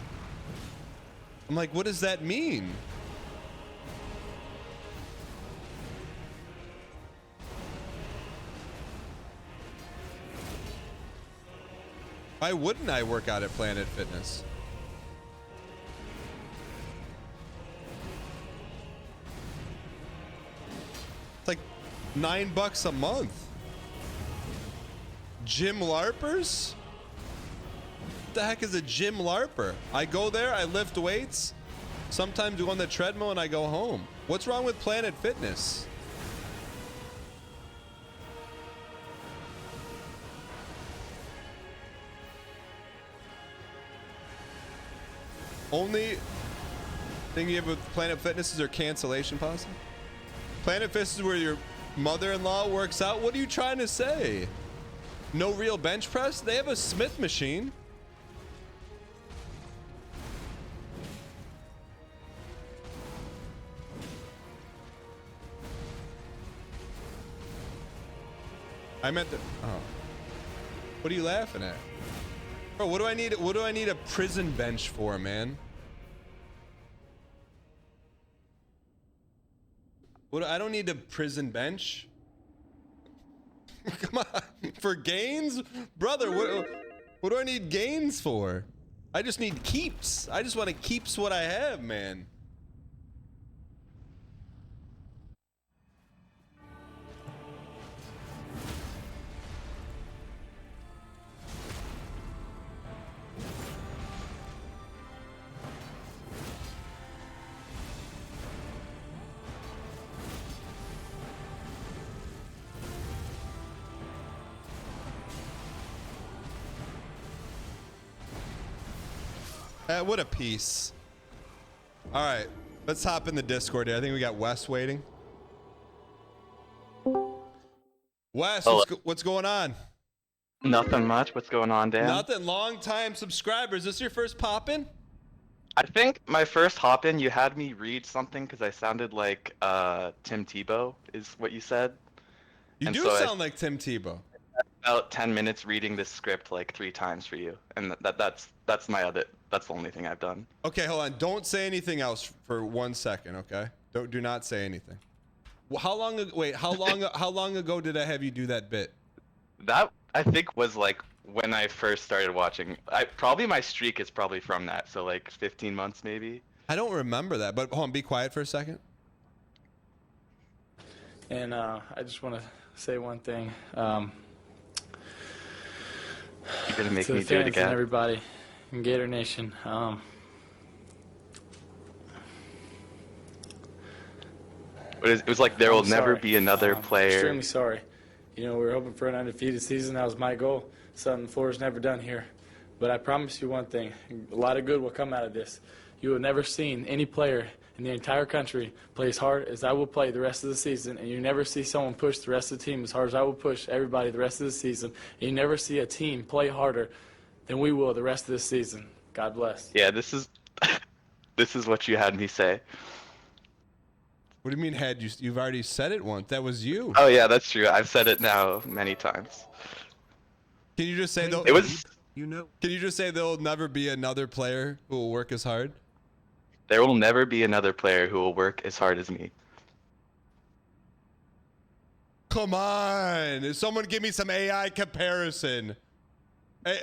I'm like, what does that mean? Why wouldn't I work out at Planet Fitness? It's like $9 a month. Gym LARPers? What the heck is a gym LARPer? I go there, I lift weights, sometimes go on the treadmill, and I go home. What's wrong with Planet Fitness? Only thing you have with Planet Fitness is their cancellation policy? Planet Fitness is where your mother-in-law works out? What are you trying to say? No real bench press? They have a Smith machine. I meant the. Oh. What are you laughing at? Bro, what do I need? What do I need a prison bench for, man? What? I don't need a prison bench. Come on, for gains, brother. What do I need gains for? I just need keeps. I just want to keeps what I have, man. What a piece. All right, let's hop in the Discord here. I think we got Wes waiting. Wes, what's going on? Nothing much. What's going on, Dan? Nothing. Long time subscriber. Is this your first pop-in? I think my first hop-in, you had me read something because I sounded like Tim Tebow, is what you said. You do sound like Tim Tebow. About 10 minutes reading this script like 3 times for you, and that's my other. That's the only thing I've done. Okay, hold on. Don't say anything else for 1 second, okay? Do not say anything. Well, how long ago? Wait, how long ago did I have you do that bit? That I think was like when I first started watching. Probably my streak is probably from that, so like 15 months maybe. I don't remember that, but hold on. Be quiet for a second. And I just want to say one thing. You're gonna make to me the do it fans again. and everybody in Gator Nation. It was like there will never be another player. Extremely sorry. You know, we were hoping for an undefeated season. That was my goal. Something the floor's never done here. But I promise you one thing. A lot of good will come out of this. You have never seen any player in the entire country play as hard as I will play the rest of the season, and you never see someone push the rest of the team as hard as I will push everybody the rest of the season. And you never see a team play harder than we will the rest of this season. God bless. Yeah, this is this is what you had me say. What do you mean had you? You've already said it once. That was you. Oh yeah, that's true. I've said it now many times. Can you just say though? It was. You know. Can you just say there'll never be another player who will work as hard? There will never be another player who will work as hard as me. Come on! Someone give me some AI comparison. Hey,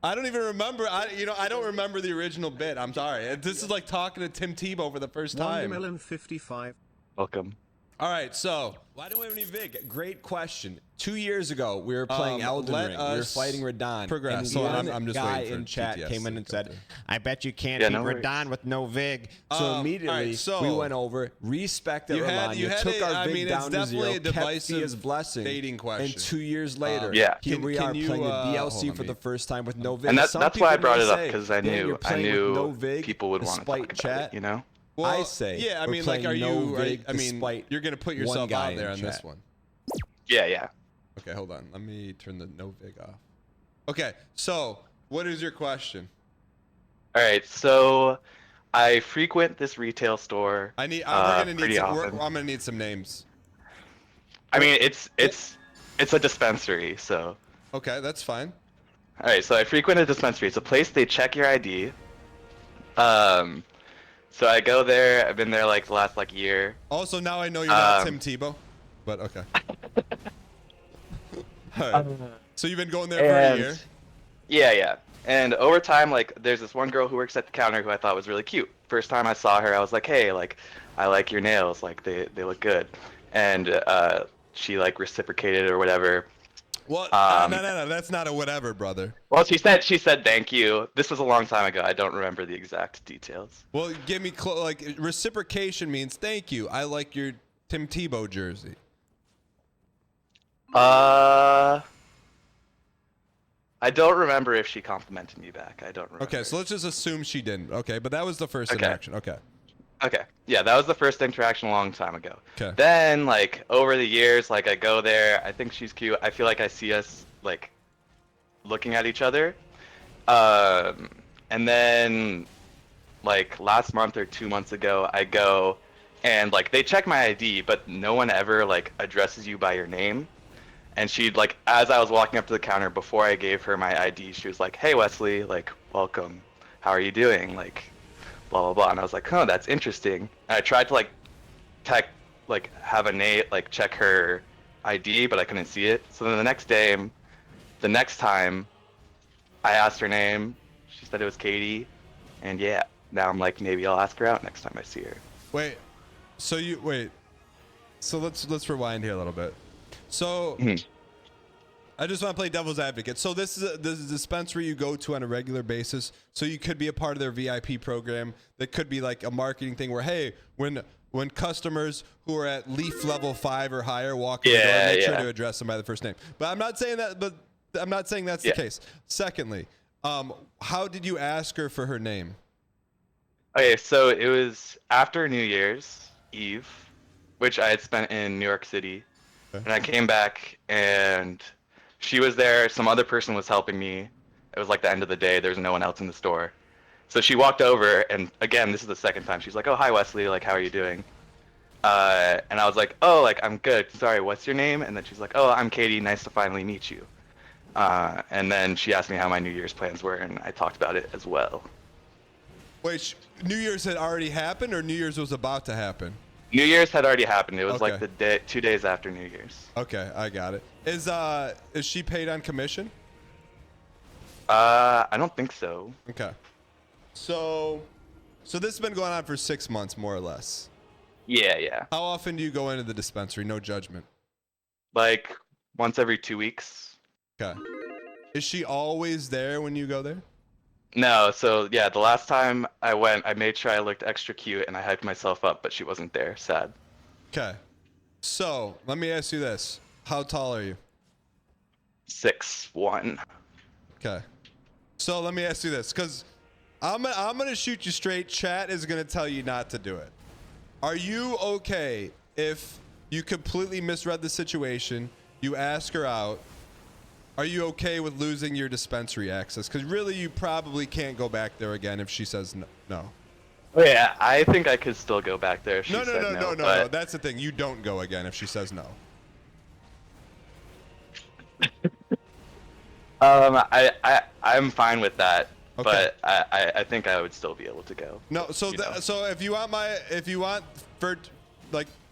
I don't even remember. I don't remember the original bit. I'm sorry. This is like talking to Tim Tebow for the first time. 1,055. Welcome. All right, so why don't we have any Vig? Great question. 2 years ago, we were playing Elden Ring. We were fighting Radahn. Progress. And So one I'm just guy waiting for in chat TTS came in to and come said, through. "I bet you can't Yeah, beat no worries. Radahn with no Vig." So all immediately right, so we went over, respected you had- Radahn. you had took a- our I Vig mean, it's down to definitely zero, a kept divisive his blessing. dating question. And 2 years later, Yeah. here we are Can you, playing a hold DLC on, for the mate. first time with no Vig. And Some that's why I people brought may it up say, because I "Dan, knew you're playing with no Vig people would want to despite talk chat." about it, you know. Well, I say, yeah. I we're mean, like, playing are no you? Vig I mean, despite you're gonna put one yourself guy out there in on this chat. one. Yeah. Okay, hold on. Let me turn the no Vig off. Okay, so what is your question? All right. So I frequent this retail store. We're gonna need pretty some, often. I'm gonna need some names. I mean, it's a dispensary, so. Okay, that's fine. All right, so I frequent a dispensary. It's a place they check your ID. So I go there. I've been there like the last like year. Also, now I know you're not Tim Tebow, but okay. All right. So you've been going there for a year. Yeah. And over time, like, there's this one girl who works at the counter who I thought was really cute. First time I saw her, I was like, hey, like, I like your nails. Like, they look good. and she like reciprocated or whatever. Well, no, that's not a whatever, brother. Well, she said thank you. This was a long time ago. I don't remember the exact details. Well, give me like reciprocation means thank you. I like your Tim Tebow jersey. I don't remember if she complimented me back. I don't remember. Okay, so let's just assume she didn't. Okay, but that was the first interaction. Okay. Okay. Yeah, that was the first interaction a long time ago. Okay. Then, like, over the years, like, I go there. I think she's cute. I feel like I see us, like, looking at each other. And then, like, last month or 2 months ago, I go and, like, they check my ID, but no one ever, like, addresses you by your name. And she'd, like, as I was walking up to the counter, before I gave her my ID, she was like, "Hey, Wesley, like, welcome. How are you doing?" Like, blah blah blah. And I was like, "Oh, that's interesting." And I tried to have a Nate like check her ID, but I couldn't see it. So then the next time I asked her name, she said it was Katie, and yeah, now I'm like, maybe I'll ask her out next time I see her. Wait, so let's rewind here a little bit. So I just want to play devil's advocate. So this is a dispensary you go to on a regular basis. So you could be a part of their VIP program. That could be like a marketing thing where, hey, when customers who are at leaf level 5 or higher walk in the door, make sure to address them by the first name. But I'm not saying that. But I'm not saying that's the case. Secondly, how did you ask her for her name? Okay, so it was after New Year's Eve, which I had spent in New York City, and I came back and she was there. Some other person was helping me. It was like the end of the day. There's no one else in the store. So she walked over, and again, this is the second time. She's like, "Oh, hi, Wesley. Like, how are you doing?" And I was like, "Oh, like, I'm good. Sorry, what's your name?" And then she's like, "Oh, I'm Katie. Nice to finally meet you." And then she asked me how my New Year's plans were, and I talked about it as well. Wait, New Year's had already happened, or New Year's was about to happen? New Year's had already happened. It was like the day, 2 days after New Year's. Okay, I got it. Is she paid on commission? I don't think so. Okay. So this has been going on for 6 months, more or less. Yeah. How often do you go into the dispensary? No judgment. Like once every 2 weeks. Okay. Is she always there when you go there? No, so yeah, the last time I went, I made sure I looked extra cute and I hyped myself up, but she wasn't there. Sad. Okay. So let me ask you this: how tall are you? 6'1". Okay. So let me ask you this, because I'm gonna shoot you straight. Chat is gonna tell you not to do it. Are you okay if you completely misread the situation? You ask her out. Are you okay with losing your dispensary access? Because really, you probably can't go back there again if she says no. Oh yeah, I think I could still go back there if she said no. No. That's the thing. You don't go again if she says no. I'm fine with that, Okay. but I think I would still be able to go. No. So if you want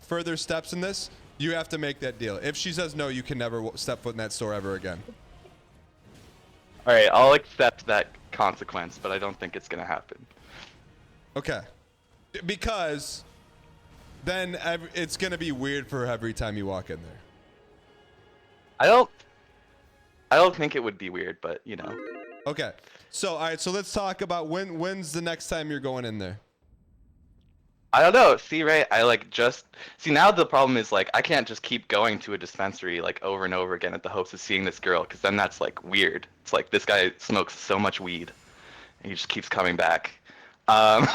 further steps in this, you have to make that deal. If she says no, you can never step foot in that store ever again. All right, I'll accept that consequence, but I don't think it's gonna happen. Okay. Because then it's gonna be weird for every time you walk in there. I don't think it would be weird, but you know. Okay. So all right. So let's talk about when's the next time you're going in there. I don't know. See, Ray, now the problem is like I can't just keep going to a dispensary like over and over again at the hopes of seeing this girl, because then that's like weird. It's like this guy smokes so much weed, and he just keeps coming back. But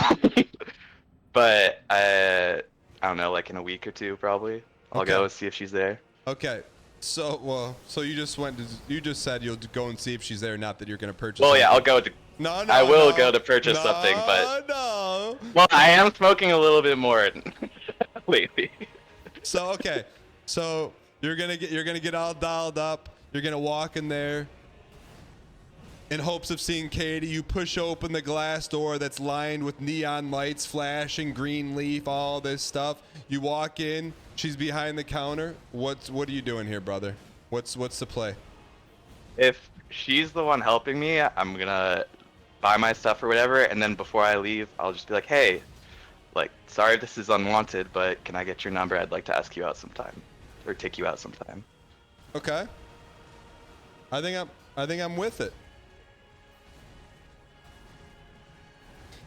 I don't know, like in a week or two probably. I'll go see if she's there. Okay. So you just said you'll go and see if she's there, not that you're gonna purchase. Well, yeah, I'll go to. I will go to purchase No, something, but no. well, I am smoking a little bit more lately. So okay, so you're gonna get all dialed up. You're gonna walk in there in hopes of seeing Katie. You push open the glass door that's lined with neon lights, flashing green leaf, all this stuff. You walk in. She's behind the counter. What are you doing here, brother? What's the play? If she's the one helping me, I'm gonna buy my stuff or whatever, and then before I leave, I'll just be like, "Hey, like, sorry if this is unwanted, but can I get your number? I'd like to ask you out sometime, or take you out sometime. Okay. I think I'm with it.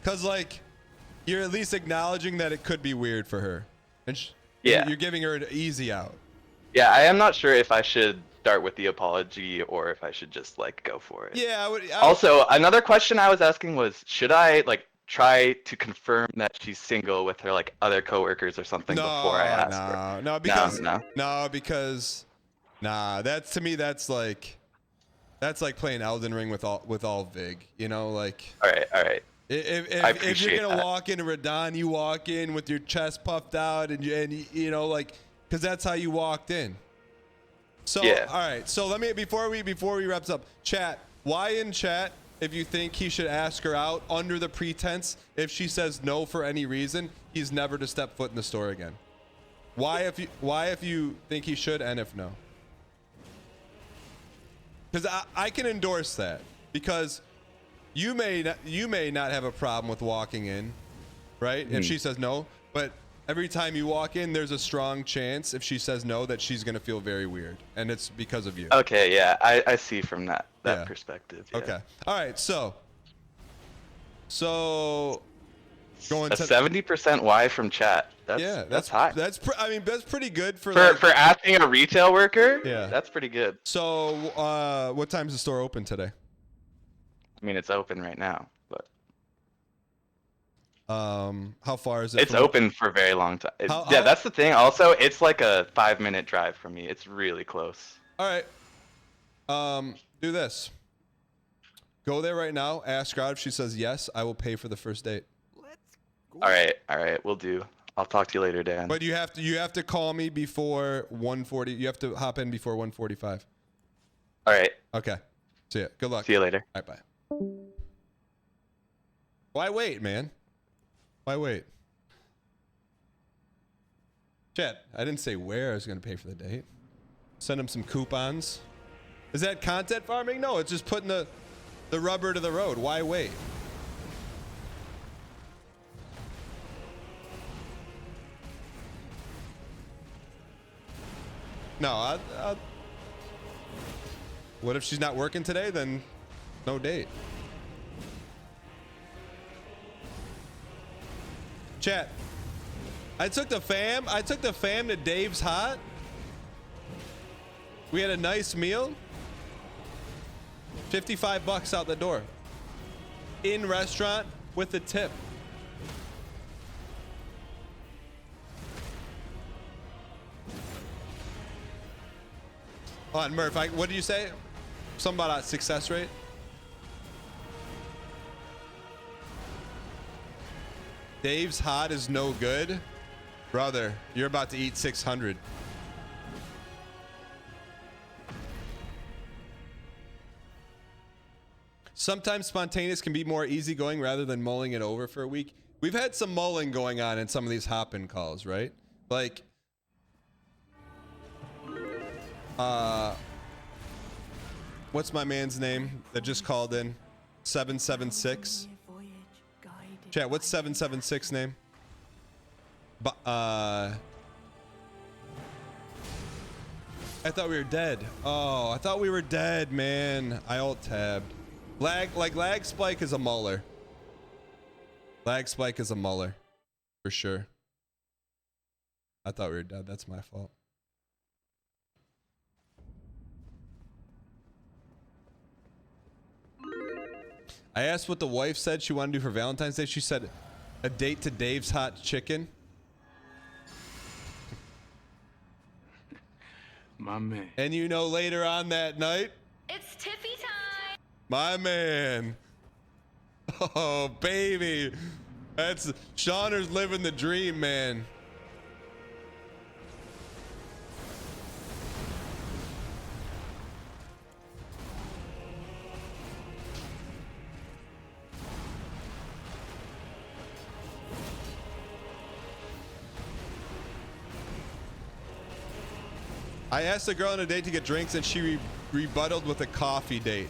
Cause like, you're at least acknowledging that it could be weird for her, and Yeah. you're giving her an easy out. Yeah, I am not sure if I should start with the apology or if I should just like go for it. Yeah, I would. Also, another question I was asking was, should I like try to confirm that she's single with her like other coworkers or something before I ask her? No, because that's to me that's like playing Elden Ring with all Vig, you know, like. All right. If you're gonna walk into Radahn, you walk in with your chest puffed out and you know, like, because that's how you walked in. So yeah. All right, so let me before we wraps up, chat. Why in chat if you think he should ask her out under the pretense if she says no for any reason, he's never to step foot in the store again. Why if you think he should and if no? Because I can endorse that because. You may not have a problem with walking in, right? If she says no, but every time you walk in, there's a strong chance if she says no that she's gonna feel very weird, and it's because of you. Okay, yeah, I see from that perspective. Yeah. Okay, all right, so going a 70% Y from chat. That's high. That's pretty good for asking a retail worker. Yeah, that's pretty good. So, what time's the store open today? I mean, it's open right now, but how far is it? It's open for a very long time. Yeah, that's the thing. Also, it's like a 5-minute drive from me. It's really close. All right. Do this. Go there right now. Ask her out. If she says yes, I will pay for the first date. All right, we'll do. I'll talk to you later, Dan. But you have to call me before 1:40. You have to hop in before 1:45. All right. Okay. See ya. Good luck. See you later. All right, bye. Why wait, man? Why wait? Chat, I didn't say where I was going to pay for the date. Send him some coupons. Is that content farming? No, it's just putting the rubber to the road. Why wait? No, what if she's not working today? Then no date. Chat. I took the fam to Dave's Hot. We had a nice meal. $55 out the door. In restaurant with a tip. Hold on, Murph, what did you say? Something about a success rate? Dave's Hot is no good. Brother, you're about to eat 600. Sometimes spontaneous can be more easygoing rather than mulling it over for a week. We've had some mulling going on in some of these hop-in calls, right? Like, what's my man's name that just called in? 776. Chat, what's 776 name? I thought we were dead. Oh, I thought we were dead, man. I alt-tabbed. Lag spike is a muller. Lag spike is a muller. For sure. I thought we were dead. That's my fault. I asked what the wife said she wanted to do for Valentine's Day. She said a date to Dave's Hot Chicken. My man. And you know, later on that night, It's Tiffy time. my man. Oh, baby. That's Shauner's living the dream, man. I asked a girl on a date to get drinks and she rebutted with a coffee date.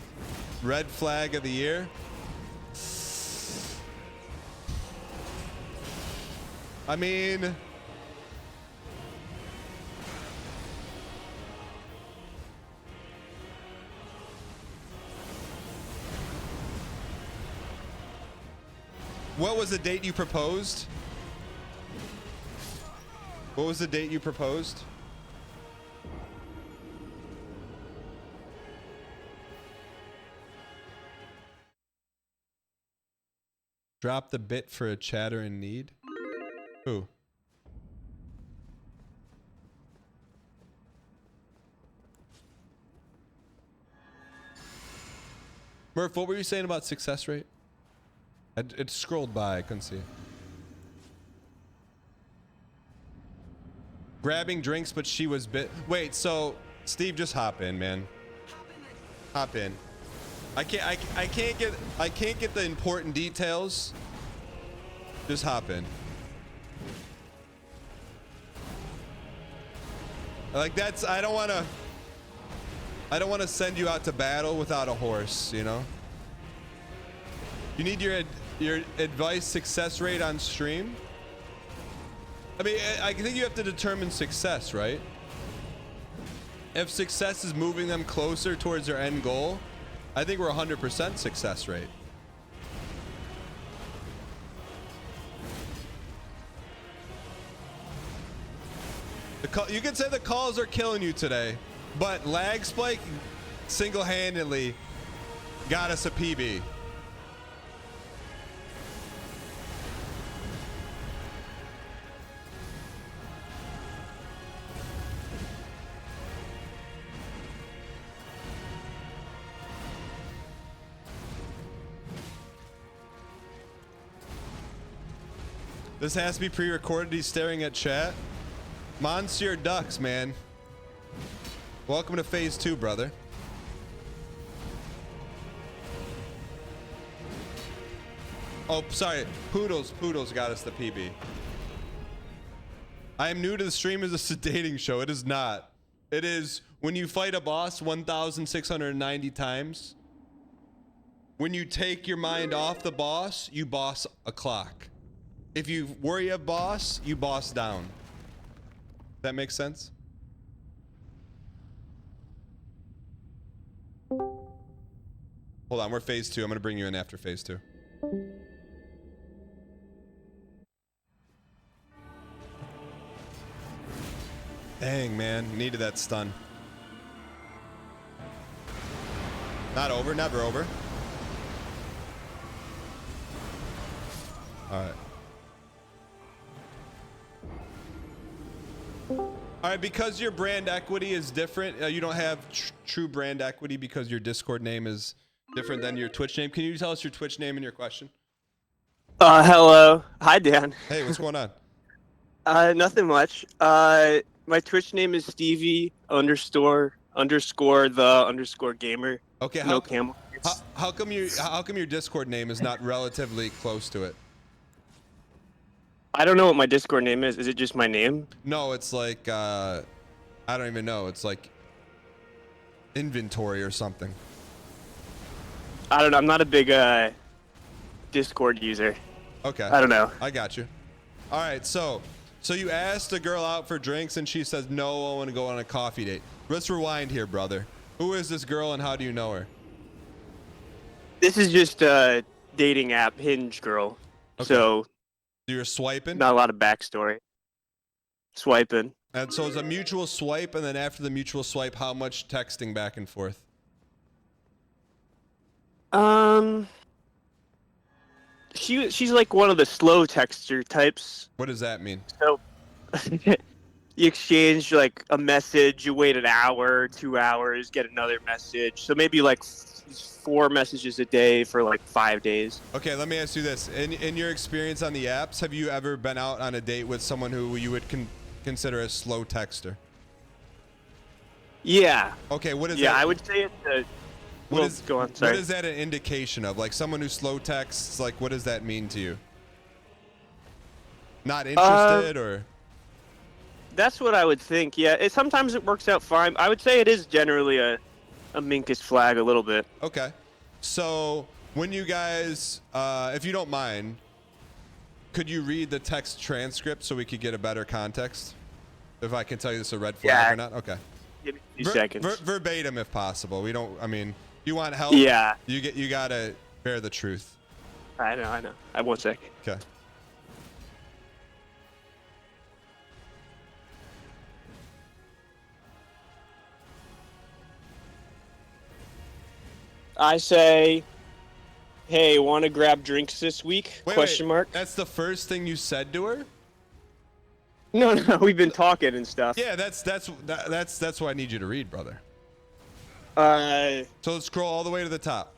Red flag of the year. I mean, what was the date you proposed? What was the date you proposed? Drop the bit for a chatter in need? Who? Murph, what were you saying about success rate? It scrolled by, I couldn't see it. Grabbing drinks, but she was bit. Wait, so Steve, just hop in, man. Hop in. I can't get the important details. Just hop in. Like that's I don't want to send you out to battle without a horse, you know? You need your advice success rate on stream? I mean, I think you have to determine success, right? If success is moving them closer towards their end goal, I think we're 100% success rate. You can say the calls are killing you today, but lag spike single-handedly got us a PB. This has to be pre-recorded. He's staring at chat. Monsieur Ducks, man. Welcome to phase 2, brother. Oh, sorry. Poodles got us the PB. I am new to the stream as a dating show. It is not. It is when you fight a boss 1,690 times. When you take your mind off the boss, you boss a clock. If you worry a boss, you boss down. That makes sense? Hold on, we're phase 2. I'm gonna bring you in after phase 2. Dang, man, needed that stun. Not over, never over. All right. All right, because your brand equity is different, you don't have true brand equity because your Discord name is different than your Twitch name. Can you tell us your Twitch name and your question? Hello. Hi, Dan. Hey, what's going on? Nothing much. My Twitch name is Stevie _the gamer. Okay, no camel. How come your Discord name is not relatively close to it? I don't know what my Discord name is. Is it just my name? No, it's like I don't even know. It's like inventory or something. I don't know. I'm not a big Discord user. Okay. I don't know. I got you. All right, so you asked a girl out for drinks and she says no, I want to go on a coffee date. Let's rewind here, brother. Who is this girl and how do you know her? This is just a dating app, Hinge girl. Okay. So you're swiping? Not a lot of backstory. Swiping. And so it's a mutual swipe, and then after the mutual swipe, how much texting back and forth? She's like one of the slow texter types. What does that mean? So you exchange like a message, you wait an hour, 2 hours, get another message. So maybe like 4 messages a day for like 5 days. Okay, let me ask you this. In your experience on the apps, have you ever been out on a date with someone who you would consider a slow texter? Yeah. Okay, what is that? Yeah, I would say it's go on, sorry. What is that an indication of? Like someone who slow texts, like what does that mean to you? Not interested or? That's what I would think, yeah. Sometimes it works out fine. I would say it is generally a Minkus flag a little bit. Okay. So when you guys, if you don't mind, could you read the text transcript so we could get a better context? If I can tell you this is a red flag or not? Okay. Give me a few seconds. Verbatim if possible. We don't. I mean, you want help? Yeah. You gotta bear the truth. I know. I have 1 second. Okay. I say, hey, want to grab drinks this week? Question mark. That's the first thing you said to her? No, we've been talking and stuff. Yeah, that's what I need you to read, brother. So let's scroll all the way to the top.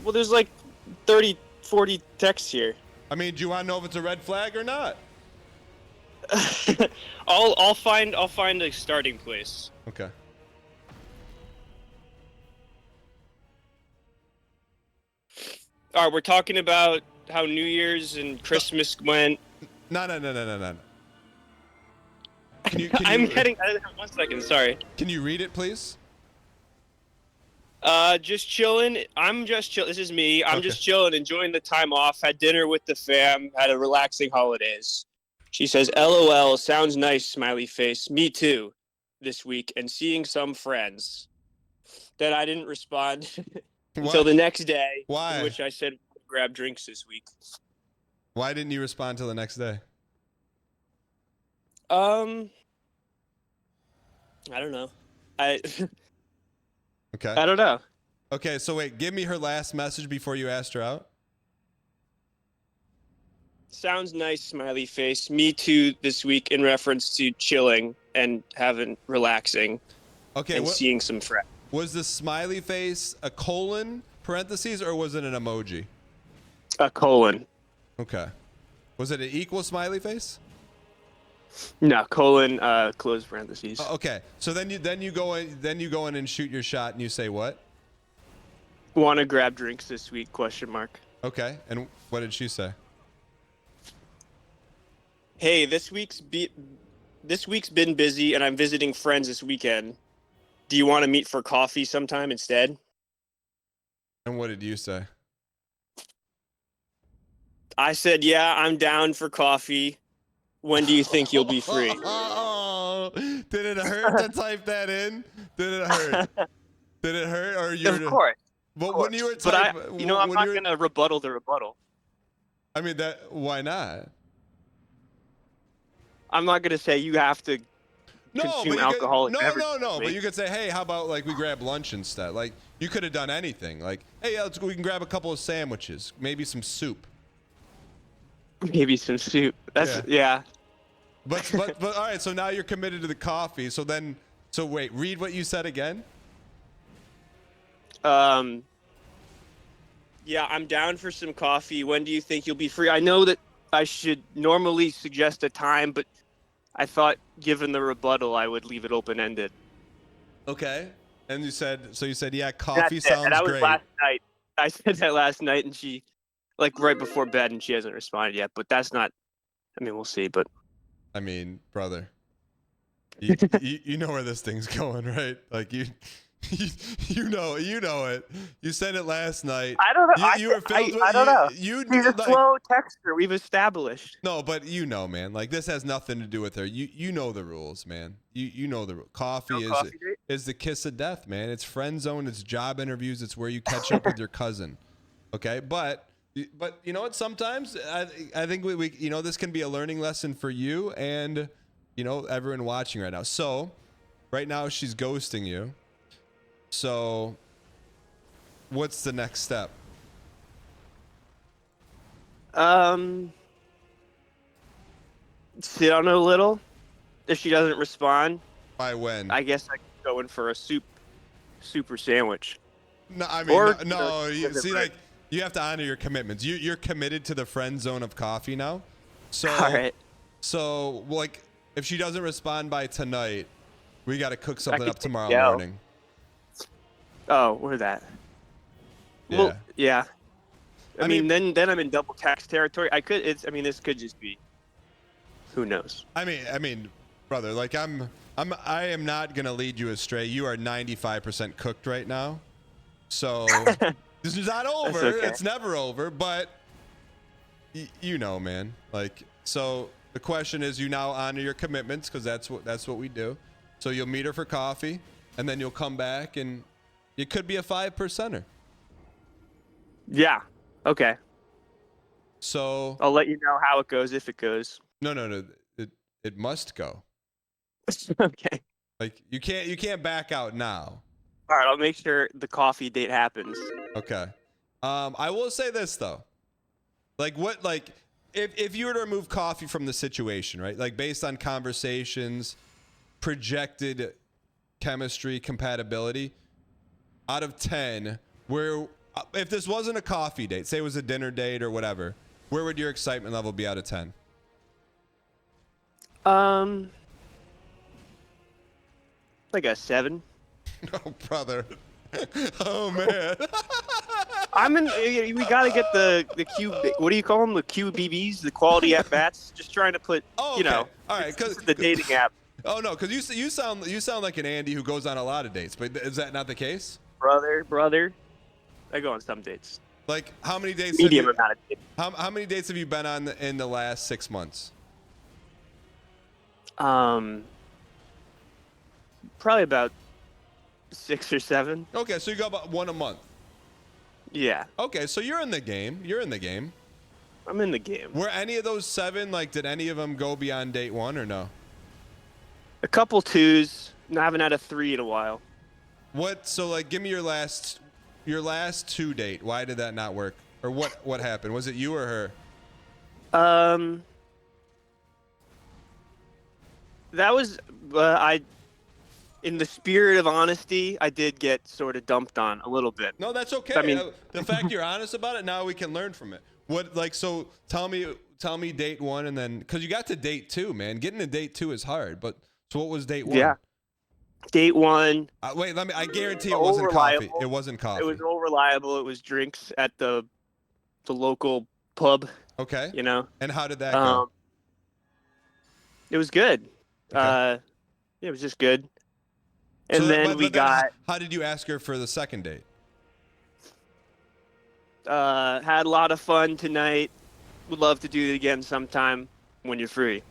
Well, there's like 30, 40 texts here. I mean, do you want to know if it's a red flag or not? I'll find a starting place. Okay. All right, we're talking about how New Year's and Christmas went. No. Can you, I'm heading. 1 second. Sorry. Can you read it, please? Just chilling. I'm just chill. This is me. I'm just chilling, enjoying the time off. Had dinner with the fam. Had a relaxing holidays. She says, "LOL, sounds nice." Smiley face. Me too. This week, and seeing some friends. Then I didn't respond until the next day. Why? In which I said, grab drinks this week. Why didn't you respond till the next day? I don't know. Okay. I don't know. Okay, so wait, give me her last message before you asked her out. Sounds nice, smiley face. Me too this week in reference to chilling and having relaxing. Okay, and seeing some friends. Was the smiley face a colon, parentheses, or was it an emoji? A colon. Okay. Was it an equal smiley face? No, colon, close parentheses. Okay. So then you go in and shoot your shot and you say what? Want to grab drinks this week? Question mark. Okay. And what did she say? Hey, this week's been busy and I'm visiting friends this weekend. Do you want to meet for coffee sometime instead? And what did you say? I said, yeah, I'm down for coffee. When do you think you'll be free? Oh, did it hurt to type that in? Did it hurt? Did it hurt? Or you're? Of course. But when you were typing, I'm not gonna rebuttal the rebuttal. I mean that. Why not? I'm not gonna say you have to consume alcoholic beverages. No. But you could say, hey, how about like we grab lunch instead? Like you could have done anything. Like, hey, we can grab a couple of sandwiches, maybe some soup. Maybe some soup. That's yeah. But all right. So now you're committed to the coffee. So wait. Read what you said again. Yeah, I'm down for some coffee. When do you think you'll be free? I know that I should normally suggest a time, but I thought given the rebuttal, I would leave it open-ended. Okay. And you said yeah, coffee sounds and that was great. Last night. I said that last night, and she, like right before bed, and she hasn't responded yet. But that's not. I mean, we'll see. But I mean, brother, you know where this thing's going, right? Like you know it. You said it last night. I don't know. I don't know. He's a slow texter. We've established. No, but you know, man. Like this has nothing to do with her. You know the rules, man. You know the rules. Coffee is the kiss of death, man. It's friend zone. It's job interviews. It's where you catch up with your cousin. Okay, but you know what? Sometimes I think we this can be a learning lesson for you and everyone watching right now. So right now she's ghosting you. So, what's the next step? Sit on a little. If she doesn't respond, by when? I guess I could go in for a super sandwich. No, I mean, no. You see, like you have to honor your commitments. You're committed to the friend zone of coffee now. So, all right. So, like, if she doesn't respond by tonight, we got to cook something up tomorrow morning. Oh, where's that? Yeah. Well, yeah. I mean, then I'm in double tax territory. This could just be. Who knows? I mean, brother, like I am not gonna lead you astray. You are 95% cooked right now, so this is not over. Okay. It's never over. But you know, man. Like, so the question is, you now honor your commitments because that's what we do. So you'll meet her for coffee, and then you'll come back, and it could be a 5%er. Yeah. Okay. So I'll let you know how it goes if it goes. no. It must go. Okay. Like you can't back out now. All right. I'll make sure the coffee date happens. Okay. I will say this though. Like if you were to remove coffee from the situation, right? Like based on conversations, projected chemistry, compatibility, out of 10, where if this wasn't a coffee date, say it was a dinner date or whatever, where would your excitement level be out of 10? Like a 7. Oh, brother. Oh man. I'm in. We gotta get the Q. What do you call them? The QBBs, the quality at bats. Just trying to put. Oh, You know. okay. All right, this is the dating app. Oh no, because you sound like an Andy who goes on a lot of dates, but is that not the case? Brother. I go on some dates. Like how many dates? Medium amount of dates. How many dates have you been on in the last 6 months? Probably about 6 or 7. Okay, so you go about 1 a month. Yeah. Okay, so you're in the game. I'm in the game. Were any of those 7, like, did any of them go beyond date 1 or no? A couple 2s. I haven't had a 3 in a while. What? So like, give me your last 2 date. Why did that not work? Or what happened? Was it you or her? That was in the spirit of honesty, I did get sort of dumped on a little bit. No, that's okay. I mean, the fact you're honest about it, now we can learn from it. So tell me date 1 and then, because you got to date 2, man. Getting to date 2 is hard, but so what was date 1? Yeah. Date 1. Wait, I guarantee it wasn't coffee. It wasn't coffee. It was all reliable. It was drinks at the local pub. Okay. You know. And how did that go? It was good. Okay. It was just good. And then we got. How did you ask her for the second date? Had a lot of fun tonight. Would love to do it again sometime when you're free.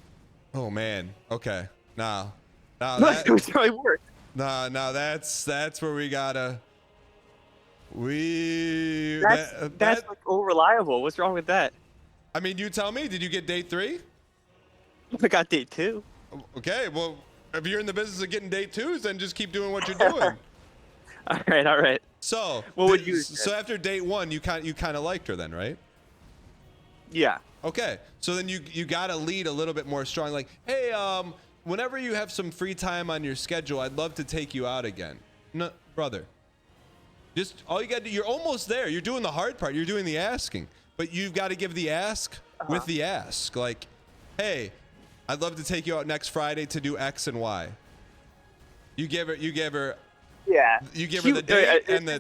Oh man. Okay. Now That was how it worked. Nah, that's where we gotta. That's like all reliable. What's wrong with that? I mean, you tell me. Did you get date 3? I got date 2. Okay. Well, if you're in the business of getting date 2s, then just keep doing what you're doing. All right. So, what would you? So after date 1, you kind of liked her then, right? Yeah. Okay. So then you gotta lead a little bit more strong. Like, hey, whenever you have some free time on your schedule, I'd love to take you out again. No, brother. Just all you got to do. You're almost there. You're doing the hard part. You're doing the asking, but you've got to give the ask with the ask. Like, hey, I'd love to take you out next Friday to do X and Y. You give her. Yeah. You give her the day and the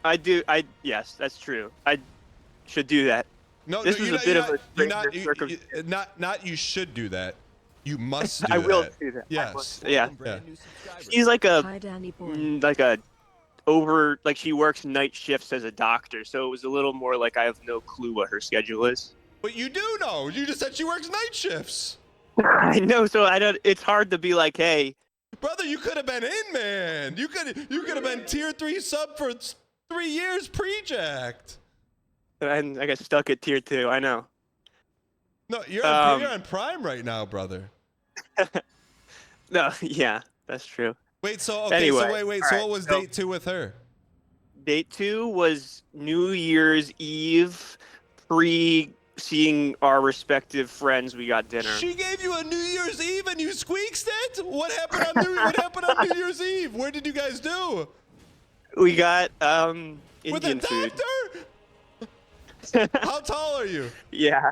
day. Yes, that's true. I should do that. No, this was a bit of a not you should do that. You must do that. I will do that. Yes. Yeah. She's like she works night shifts as a doctor, so it was a little more like I have no clue what her schedule is. But you do know. You just said she works night shifts. I know, so I don't. It's hard to be like, hey, brother, you could have been in, man. You could have been tier 3 sub for 3 years pre-jacked. And I got stuck at tier 2. I know. No, you're on Prime right now, brother. No, yeah, that's true. Wait, so okay, anyway, wait. So what was date 2 with her? Date 2 was New Year's Eve, seeing our respective friends. We got dinner. She gave you a New Year's Eve and you squeaked it? What happened on New Year's Eve? Where did you guys do? We got Indian with a food. doctor? How tall are you? Yeah.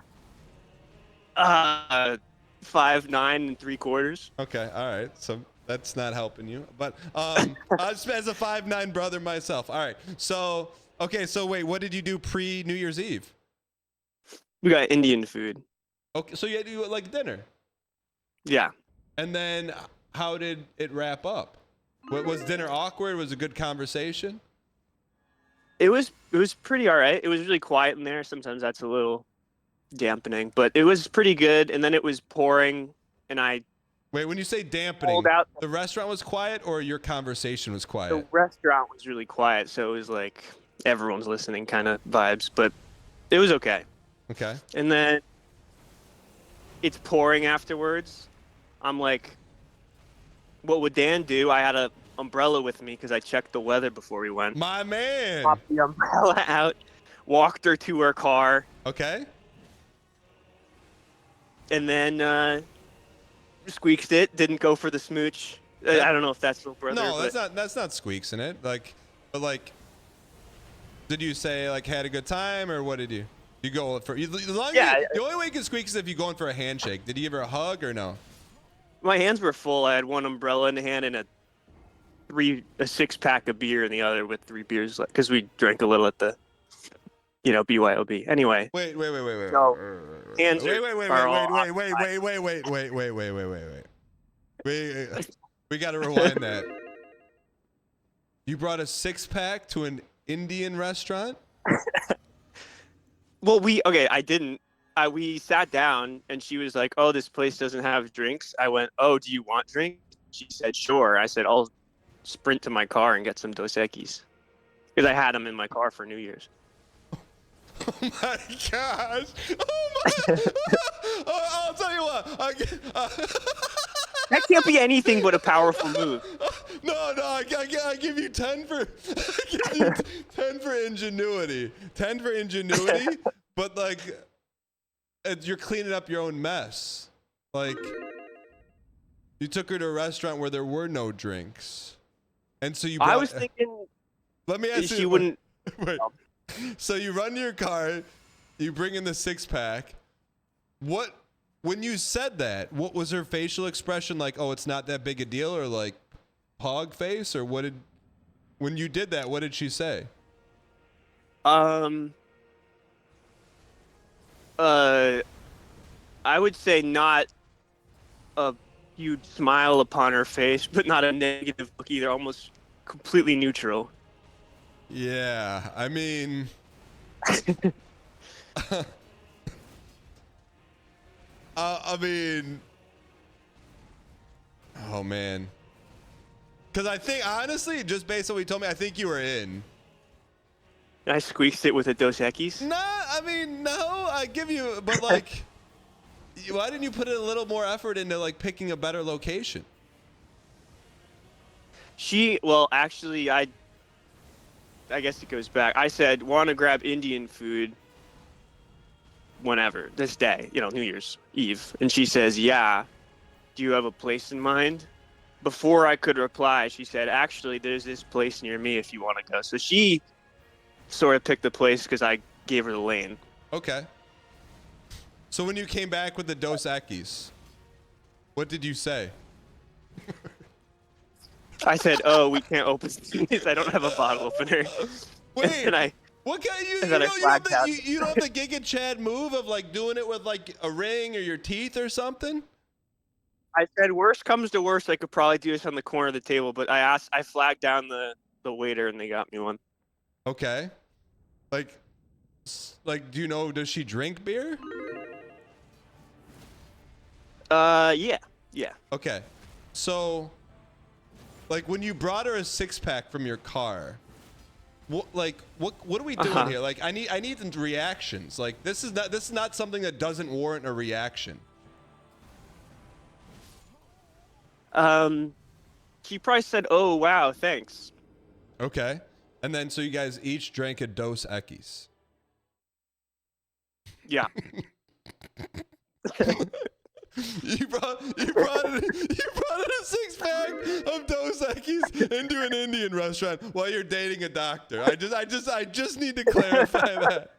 5'9"3/4. Okay, all right. So that's not helping you. But just as a 5'9" brother myself. All right. So wait, what did you do pre New Year's Eve? We got Indian food. Okay, so you had to do it like dinner. Yeah. And then how did it wrap up? Was dinner awkward? Was it a good conversation? It was pretty all right. It was really quiet in there. Sometimes that's a little dampening, but it was pretty good. And then it was pouring, and I Wait, when you say dampening, out. the restaurant was quiet or your conversation was The quiet? restaurant was really quiet, so it was like everyone's listening kind of vibes, but it was okay. Okay. And then it's pouring afterwards. I'm like, what would Dan do? I had a umbrella with me because I checked the weather before we went. My man. Popped the umbrella out, walked her to her car. Okay. And then squeaked it. Didn't go for the smooch. I don't know if that's little brother. No, but that's not squeaks in it. Like, but like, did you say like had a good time or what did you? You go for as long as the only way you can squeak is if you're going for a handshake. Did you give her a hug or no? My hands were full. I had one umbrella in the hand and a 6-pack of beer in the other with 3 beers because we drank a little at the, BYOB. Anyway. Wait. So, hands Wait. We got to rewind that. You brought a 6-pack to an Indian restaurant? Well, I didn't. We sat down and she was like, "Oh, this place doesn't have drinks." I went, "Oh, do you want drinks?" She said, "Sure." I said, "I'll sprint to my car and get some Dos Equis." Because I had them in my car for New Year's. Oh my gosh! Oh my! I'll tell you what. That can't be anything but a powerful move. No, I give you 10 for. I give you 10 for ingenuity. 10 for ingenuity, but like, you're cleaning up your own mess. Like, you took her to a restaurant where there were no drinks, and so you. I was thinking. Let me ask you. She wouldn't. Wait. So you run to your car, you bring in the 6-pack. When you said that, what was her facial expression like? Oh, it's not that big a deal, or like hog face, or when you did that, what did she say? I would say not a huge smile upon her face, but not a negative look either. Almost completely neutral. Yeah, I mean, oh man, because I think honestly, just based on what you told me, I think you were in. I squeaked it with a Dos Equis. No, I give you, but like, why didn't you put a little more effort into like picking a better location? Actually, I guess it goes back. I said, want to grab Indian food whenever, this day, New Year's Eve. And she says, yeah. Do you have a place in mind? Before I could reply, she said, actually, there's this place near me if you want to go. So she sort of picked the place because I gave her the lane. Okay. So when you came back with the Dos Equis, what did you say? I said, "Oh, we can't open these. I don't have a bottle opener." Wait, and what kind of you don't have the Giga Chad move of like doing it with like a ring or your teeth or something? I said, "Worst comes to worst, I could probably do this on the corner of the table." But I flagged down the waiter, and they got me one. Okay, like, do you know? Does she drink beer? Yeah. Okay, so. Like when you brought her a 6-pack from your car, what are we doing here? Like I need the reactions. Like this is not something that doesn't warrant a reaction. She probably said, "Oh wow, thanks." Okay, and then so you guys each drank a Dos Equis. Yeah. You brought in a 6-pack of Dos Equis into an Indian restaurant while you're dating a doctor. I just need to clarify that.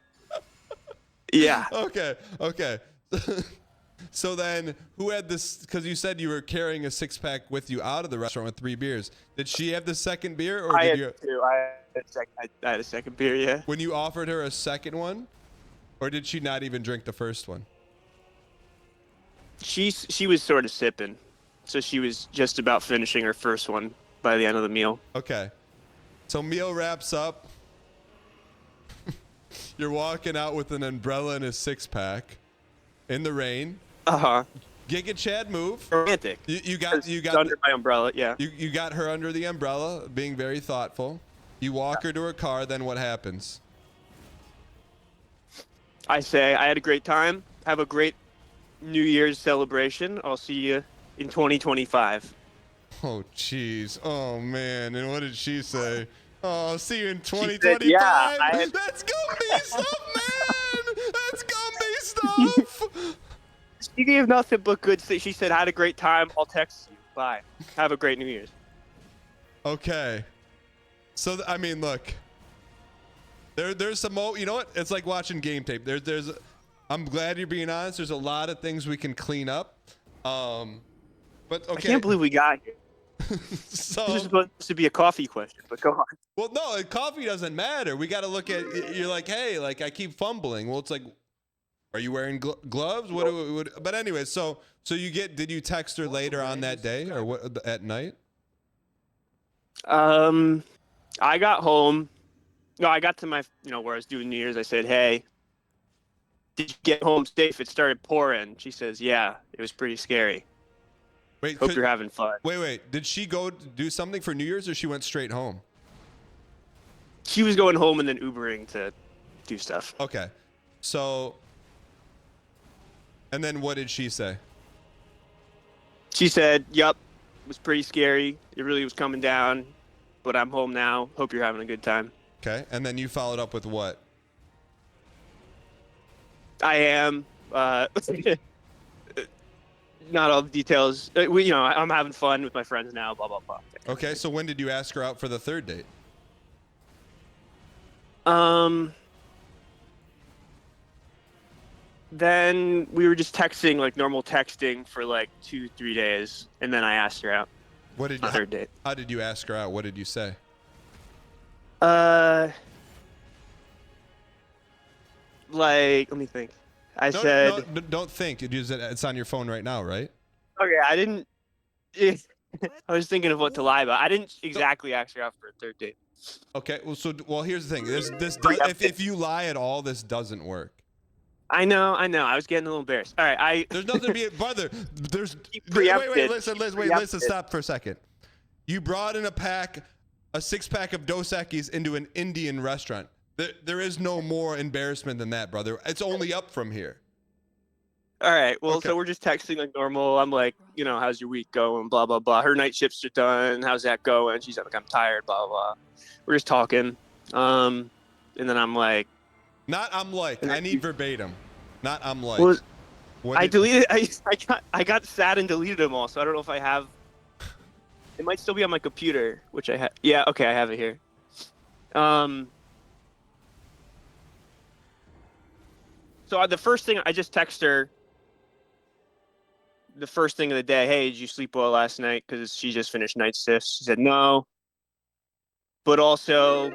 Yeah. Okay. So then, who had this? Because you said you were carrying a 6-pack with you out of the restaurant with 3 beers. Did she have the second beer, or did you? I had a second beer. Yeah. When you offered her a second one, or did she not even drink the first one? She was sort of sipping, so she was just about finishing her first one by the end of the meal. Okay, so meal wraps up. You're walking out with an umbrella and a 6-pack in the rain. Uh-huh. Giga Chad move. Romantic. You got under my umbrella, yeah. You got her under the umbrella, being very thoughtful. You walk her to her car, then what happens? I say I had a great time. Have a great New Year's celebration. I'll see you in 2025. Oh, jeez. Oh, man. And what did she say? Oh, I'll see you in 2025. Said, yeah, That's Gumby stuff, man. That's Gumby stuff. She gave nothing but good. She said, "Had a great time. I'll text you. Bye. Have a great New Year's." Okay. So I mean, look. There's some you know what? It's like watching game tape. I'm glad you're being honest. There's a lot of things we can clean up. But okay. I can't believe we got here. So this is supposed to be a coffee question, but go on. Well, no, coffee doesn't matter. We got to look at. You're like, hey, like I keep fumbling. Well, it's like, are you wearing gloves? What? But anyway, so did you text her later on that day or what at night? I got home. No, I got to my, where I was doing New Year's. I said, "Hey, did you get home safe? It started pouring." She says, "Yeah, it was pretty scary. Wait, hope you're having fun." Wait. Did she go do something for New Year's or she went straight home? She was going home and then Ubering to do stuff. Okay. So, and then what did she say? She said, "Yup, it was pretty scary. It really was coming down, but I'm home now. Hope you're having a good time." Okay. And then you followed up with what? I am. Not all the details. I'm having fun with my friends now. Blah blah blah. Okay. So when did you ask her out for the third date? Then we were just texting, like normal texting, for like 2-3 days, and then I asked her out. What did on third date? How did you ask her out? What did you say? Like, let me think. I No, said. no, don't think. It's on your phone right now, right? Okay, I didn't. I was thinking of what to lie about. I didn't exactly ask her out for a third date. Okay. Well, here's the thing. If you lie at all, this doesn't work. I know. I was getting a little embarrassed. All right, There's nothing to be, brother. Preempted. Wait, listen. Stop for a second. You brought in a 6-pack of Dos Equis into an Indian restaurant. There is no more embarrassment than that, brother. It's only up from here. All right. Well, so we're just texting like normal. I'm like, how's your week going? Blah blah blah. Her night shifts are done. How's that going? She's like, I'm tired. Blah blah. We're just talking. And then I'm like. I need verbatim. Not I'm like. Well, I deleted. I got sad and deleted them all. So I don't know if I have. It might still be on my computer, which I have. Yeah. Okay, I have it here. So the first thing I just text her. The first thing of the day, "Hey, did you sleep well last night?" Because she just finished night shifts. She said no. But also.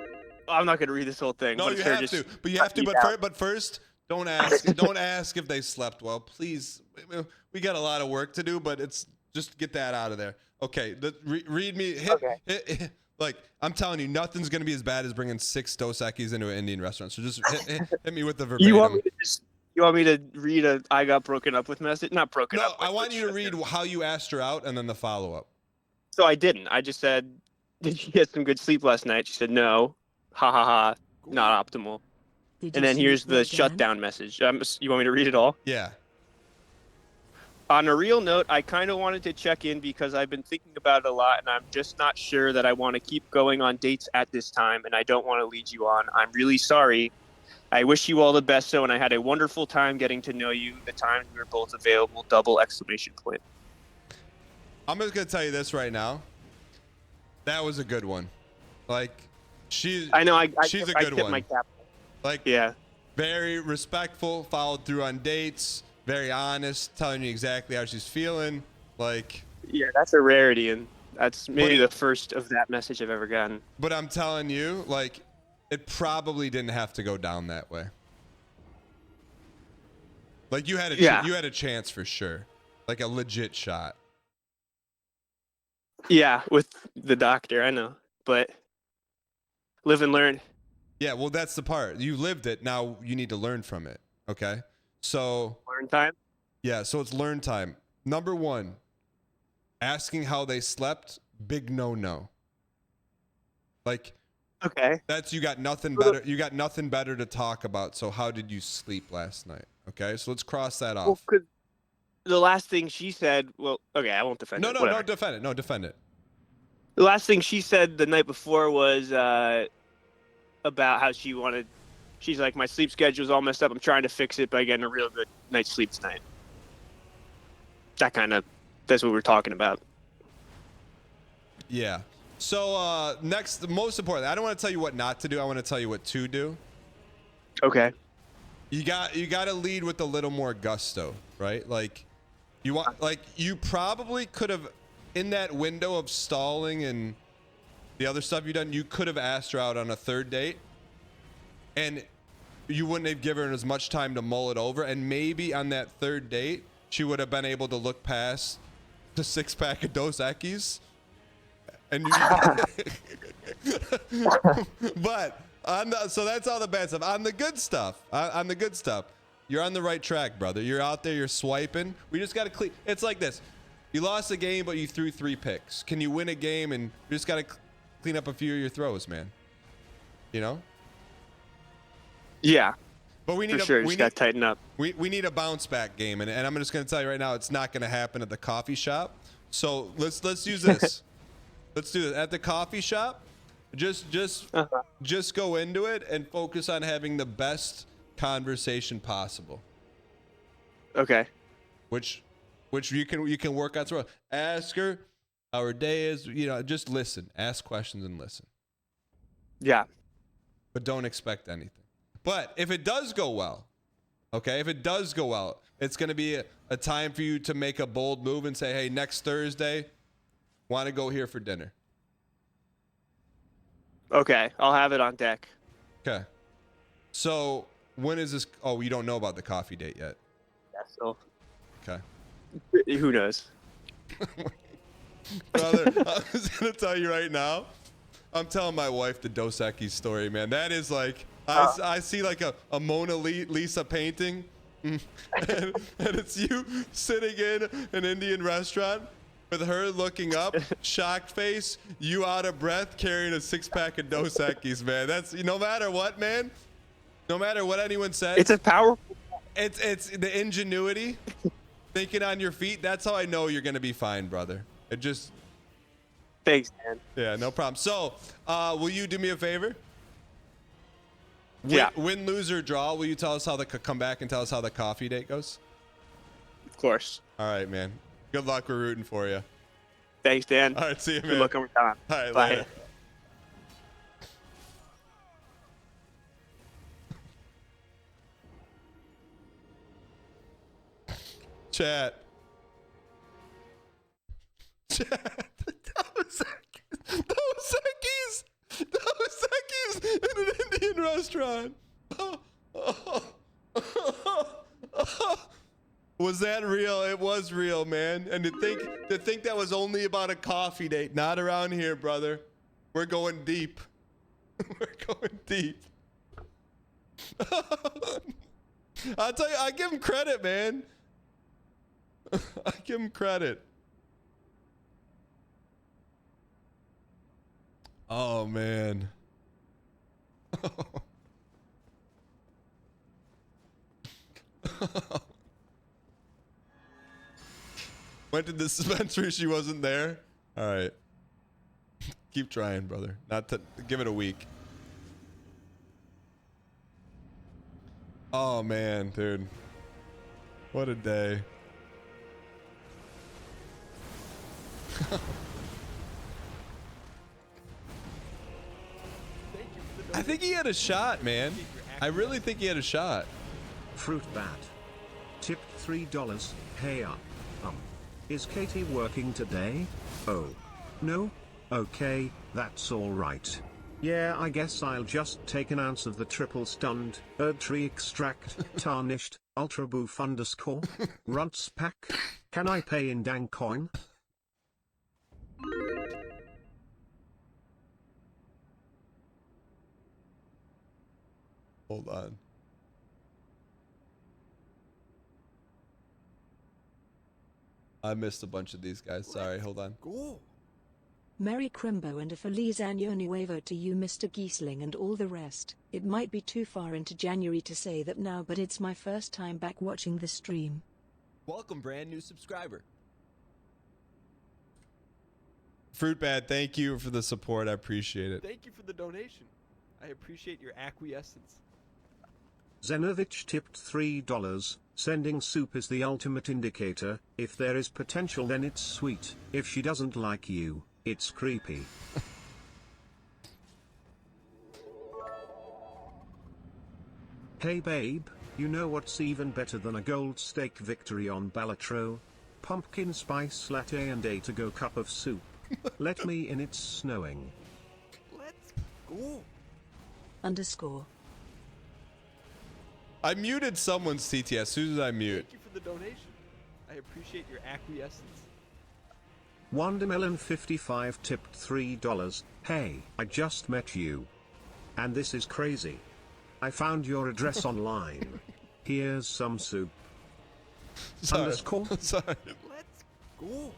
I'm not gonna read this whole thing. No, you have to. But you have to. But first, don't ask. Don't ask if they slept well, please. We got a lot of work to do, but it's just get that out of there. Okay. Read me. Like I'm telling you, nothing's gonna be as bad as bringing 6 Dos Equis into an Indian restaurant. So just hit me with the verbatim. You want me to read a "I got broken up with" message? Not broken up. No, I want you to read how you asked her out and then the follow up. So I didn't. I just said, "Did you get some good sleep last night?" She said no. Ha ha ha, not optimal. And then here's the shutdown message. You want me to read it all? Yeah. On a real note, I kind of wanted to check in because I've been thinking about it a lot, and I'm just not sure that I want to keep going on dates at this time, and I don't want to lead you on. I'm really sorry. I wish you all the best, and I had a wonderful time getting to know you. The times we were both available, ! I'm just gonna tell you this right now. That was a good one. Like. I know. She's a good one. My cap. Like, yeah, very respectful, followed through on dates, very honest, telling you exactly how she's feeling. Like, yeah, that's a rarity, and that's maybe the first of that message I've ever gotten. But I'm telling you, like, it probably didn't have to go down that way. Like, you had a chance for sure, like a legit shot. Yeah, with the doctor, I know, but. Live and learn. Yeah, well, that's the part. You lived it. Now you need to learn from it. Okay. So Learn time. yeah, so it's learn time. Number one, asking how they slept, big no. Like, Okay. that's you got nothing better. You got nothing better to talk about. So how did you sleep last night? Okay, so let's cross that Well, off. 'cause the last thing she said. Well, okay, I won't defend it. No, Whatever. defend it. No, defend it. The last thing she said the night before was about how she wanted. She's like, my sleep schedule's all messed up. I'm trying to fix it by getting a real good night's sleep tonight. That's what we're talking about. Yeah. So next, most important, I don't want to tell you what not to do. I want to tell you what to do. Okay. You got to lead with a little more gusto, right? Like you probably could have, in that window of stalling and the other stuff you done, you could have asked her out on a third date, and you wouldn't have given her as much time to mull it over, and maybe on that third date she would have been able to look past the 6-pack of Dos Equis. And but so that's all the bad stuff. On the good stuff, you're on the right track, brother. You're out there, you're swiping. We just got to clean. It's like this. You lost a game, but you threw 3 picks. Can you win a game? And you just got to clean up a few of your throws, man. You know? Yeah. But we need For sure, just got to tighten up. We need a bounce back game, and I'm just going to tell you right now, it's not going to happen at the coffee shop. So let's use this. Let's do it at the coffee shop. Just go into it and focus on having the best conversation possible. Okay. Which you can work out through. Ask her how her day is. Just listen. Ask questions and listen. Yeah. But don't expect anything. But if it does go well, okay, it's going to be a time for you to make a bold move and say, hey, next Thursday, want to go here for dinner. Okay, I'll have it on deck. Okay. So when is this? Oh, you don't know about the coffee date yet. Yeah, so. Okay. Who knows? Brother, I was going to tell you right now, I'm telling my wife the Dos Equis story, man. That is like, I see like a Mona Lisa painting, and it's you sitting in an Indian restaurant with her looking up, shocked face, you out of breath, carrying a 6-pack of Dos Equis, man. That's, no matter what, man. No matter what anyone says. It's a powerful. It's the ingenuity, thinking on your feet. That's how I know you're gonna be fine, brother. It just. Thanks, man. Yeah, no problem. So, will you do me a favor? Yeah. Win, lose, or draw. Will you tell us come back and tell us how the coffee date goes? Of course. All right, man. Good luck. We're rooting for you. Thanks, Dan. All right, see you, man. Good luck on time. All right, Bye. later. Chat. Dos Equis in an Indian restaurant. Was that real? It was real, man. And to think that was only about a coffee date, not around here, brother. We're going deep. We're going deep. I'll tell you, I give him credit, man. I give him credit. Oh, man. Went to the dispensary, she wasn't there. All right. Keep trying, brother. Give it a week. Oh, man, dude. What a day. I think he had a shot, man. I really think he had a shot. Fruit bat. Tip $3. Hey up. Is Katie working today? Oh. No? Okay, that's alright. Yeah, I guess I'll just take an ounce of the triple stunned, Erdtree extract, tarnished, ultra boof _ runts pack. Can I pay in dang coin? Hold on. I missed a bunch of these guys. Sorry, hold on. Go. Merry Crimbo and a Feliz Año Nuevo to you, Mr. Giesling, and all the rest. It might be too far into January to say that now, but it's my first time back watching the stream. Welcome, brand new subscriber. Fruitbad, thank you for the support. I appreciate it. Thank you for the donation. I appreciate your acquiescence. Zenovich tipped $3. Sending soup is the ultimate indicator. If there is potential, then it's sweet. If she doesn't like you, it's creepy. Hey babe, you know what's even better than a gold steak victory on Balatro? Pumpkin spice latte and a to-go cup of soup. Let me in, it's snowing. Let's go. _ I muted someone's CTS. Who did I mute? Thank you for the donation. I appreciate your acquiescence. Wandamelon55 tipped $3. Hey, I just met you. And this is crazy. I found your address online. Here's some soup. Sorry. _ Sorry. Let's go.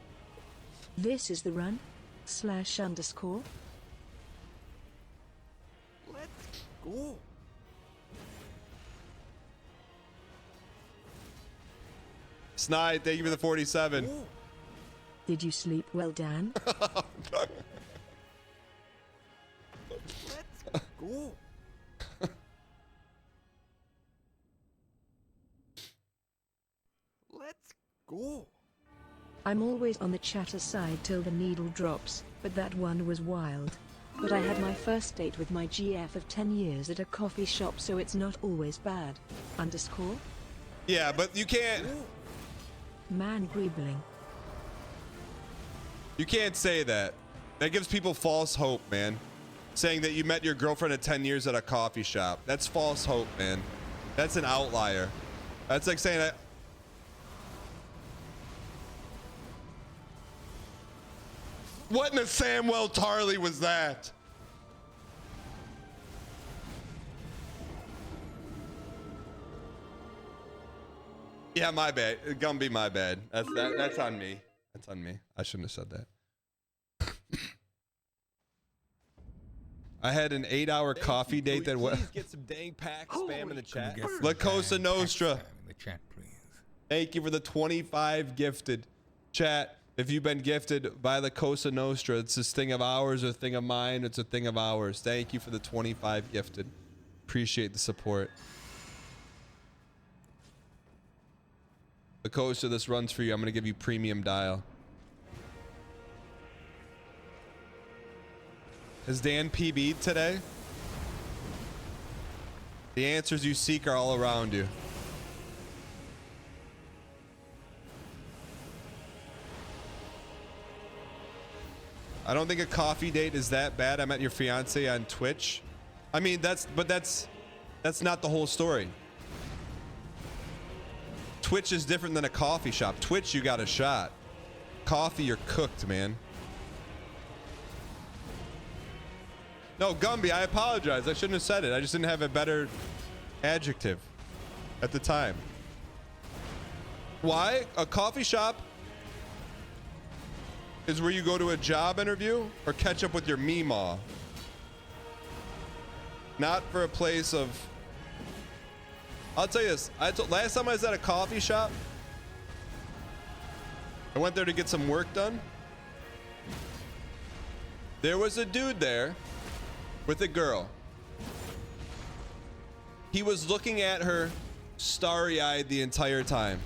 This is the run / _. Let's go. Snide, thank you for the 47. Did you sleep well, Dan? Let's go. Let's go. I'm always on the chatter side till the needle drops, but that one was wild. But I had my first date with my GF of 10 years at a coffee shop, so it's not always bad. _ Yeah, but you can't. Man greebling. You can't say that. That gives people false hope, man. Saying that you met your girlfriend of 10 years at a coffee shop. That's false hope, man. That's an outlier. That's like saying that. What in a Samwell Tarley was that? Yeah, my bad. Gumby, my bad. That's on me. That's on me. I shouldn't have said that. I had an 8-hour coffee date that was. Please get some dang packs spam in the chat. La Cosa Nostra. In the chat, please. Thank you for the 25 gifted. Chat, if you've been gifted by La Cosa Nostra, it's this thing of ours or a thing of mine. It's a thing of ours. Thank you for the 25 gifted. Appreciate the support. La Cosa, this runs for you. I'm going to give you premium dial. Has Dan PB'd today? The answers you seek are all around you. I don't think a coffee date is that bad. I met your fiance on Twitch. I mean, that's not the whole story. Twitch is different than a coffee shop. Twitch, you got a shot. Coffee, you're cooked, man. No, Gumby, I apologize. I shouldn't have said it. I just didn't have a better adjective at the time. Why? A coffee shop is where you go to a job interview or catch up with your meemaw. Not for a place of... I'll tell you this. Last time I was at a coffee shop, I went there to get some work done. There was a dude there with a girl. He was looking at her starry-eyed the entire time.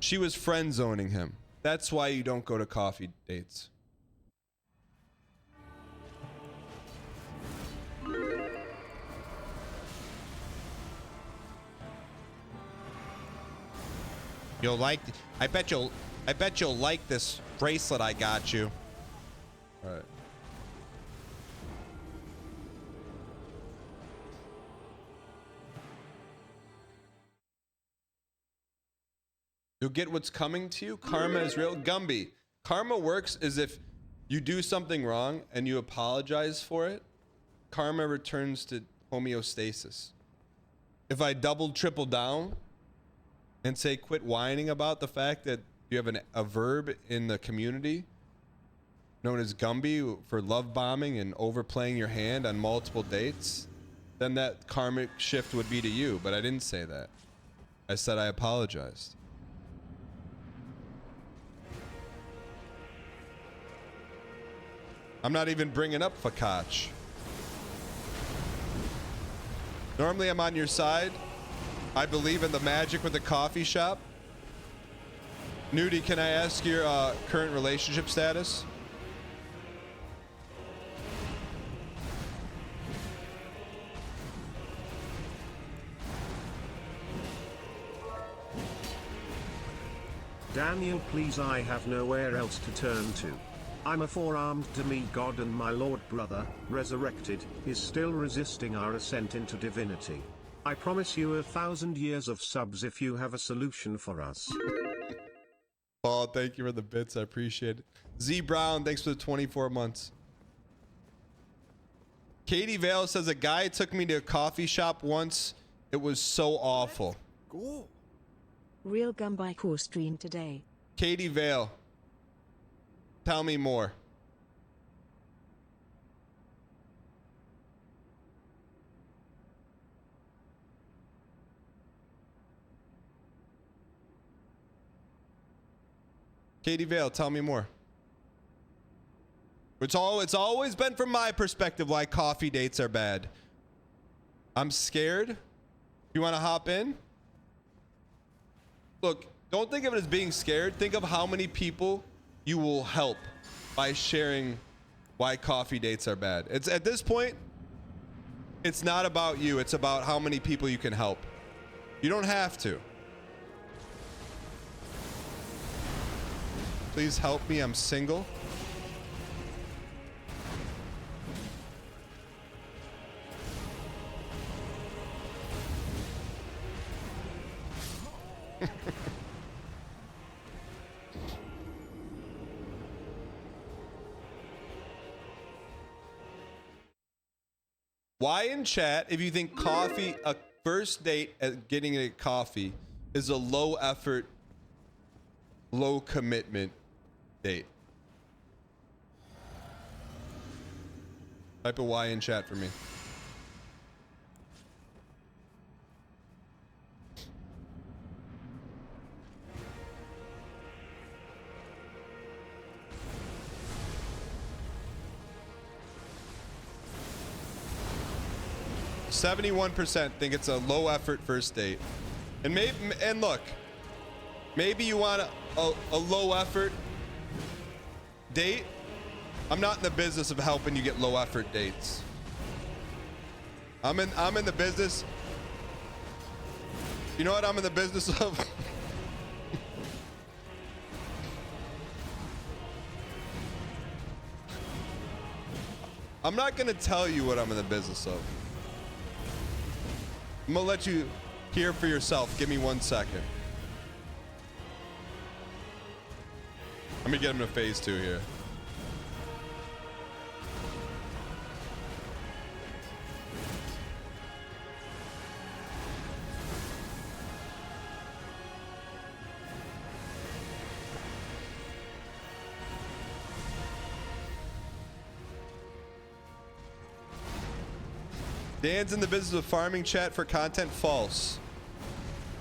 She was friend-zoning him. That's why you don't go to coffee dates. You'll like. I bet you'll like this bracelet I got you. All right. You'll get what's coming to you. Karma is real. Gumby. Karma works as if you do something wrong and you apologize for it. Karma returns to homeostasis. if I double triple down and say quit whining about the fact that you have a verb in the community known as Gumby for love bombing and overplaying your hand on multiple dates, then that karmic shift would be to you. But I didn't say that. I said I apologized. I'm not even bringing up Fakach. Normally I'm on your side. I believe in the magic with the coffee shop. Nudie, can I ask your current relationship status? Daniel, please, I have nowhere else to turn to. I'm a four-armed demigod, and my lord brother, resurrected, is still resisting our ascent into divinity. I promise you 1,000 years of subs if you have a solution for us. Paul, thank you for the bits. I appreciate it. Z Brown, thanks for the 24 months. Katie Vale says a guy took me to a coffee shop once. It was so awful. Go. Real Gumby core stream today. Katie Vale, tell me more. Katie Vale, tell me more. It's always been from my perspective why coffee dates are bad. I'm scared. You want to hop in? Look, don't think of it as being scared. Think of how many people you will help by sharing why coffee dates are bad. It's at this point, it's not about you. It's about how many people you can help. You don't have to. Please help me. I'm single. Why in chat, if you think coffee, a first date at getting a coffee is a low effort, low commitment date? Type a Y in chat for me. %71% think it's a low effort first date. And look, maybe you want a low effort date. I'm not in the business of helping you get low effort dates. I'm in the business. You know what I'm in the business of? I'm not gonna tell you what I'm in the business of. I'm gonna let you hear for yourself. Give me 1 second. Let me get him to phase 2 here. Dan's in the business of farming chat for content. False.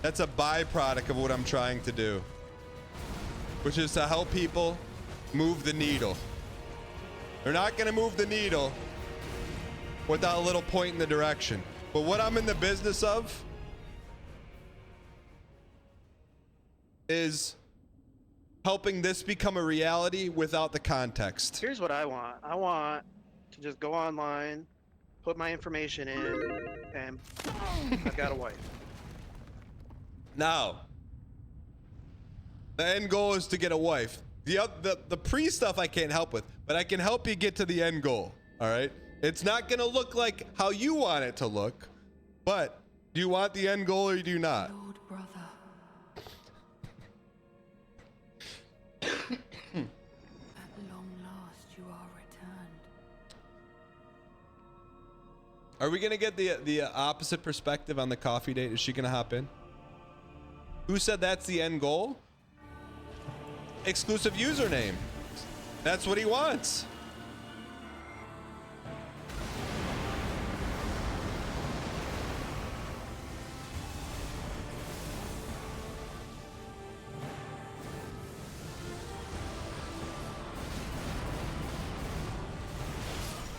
That's a byproduct of what I'm trying to do, which is to help people move the needle. They're not going to move the needle without a little point in the direction. But what I'm in the business of is helping this become a reality without the context. Here's what I want. I want to just go online, put my information in, and I've got a wife. Now, the end goal is to get a wife. The pre stuff I can't help with, but I can help you get to the end goal. All right. It's not going to look like how you want it to look, but do you want the end goal or do you not? Lord brother. At long last you are returned. Are we gonna get the opposite perspective on the coffee date? Is she gonna hop in? Who said that's the end goal? Exclusive username. That's what he wants.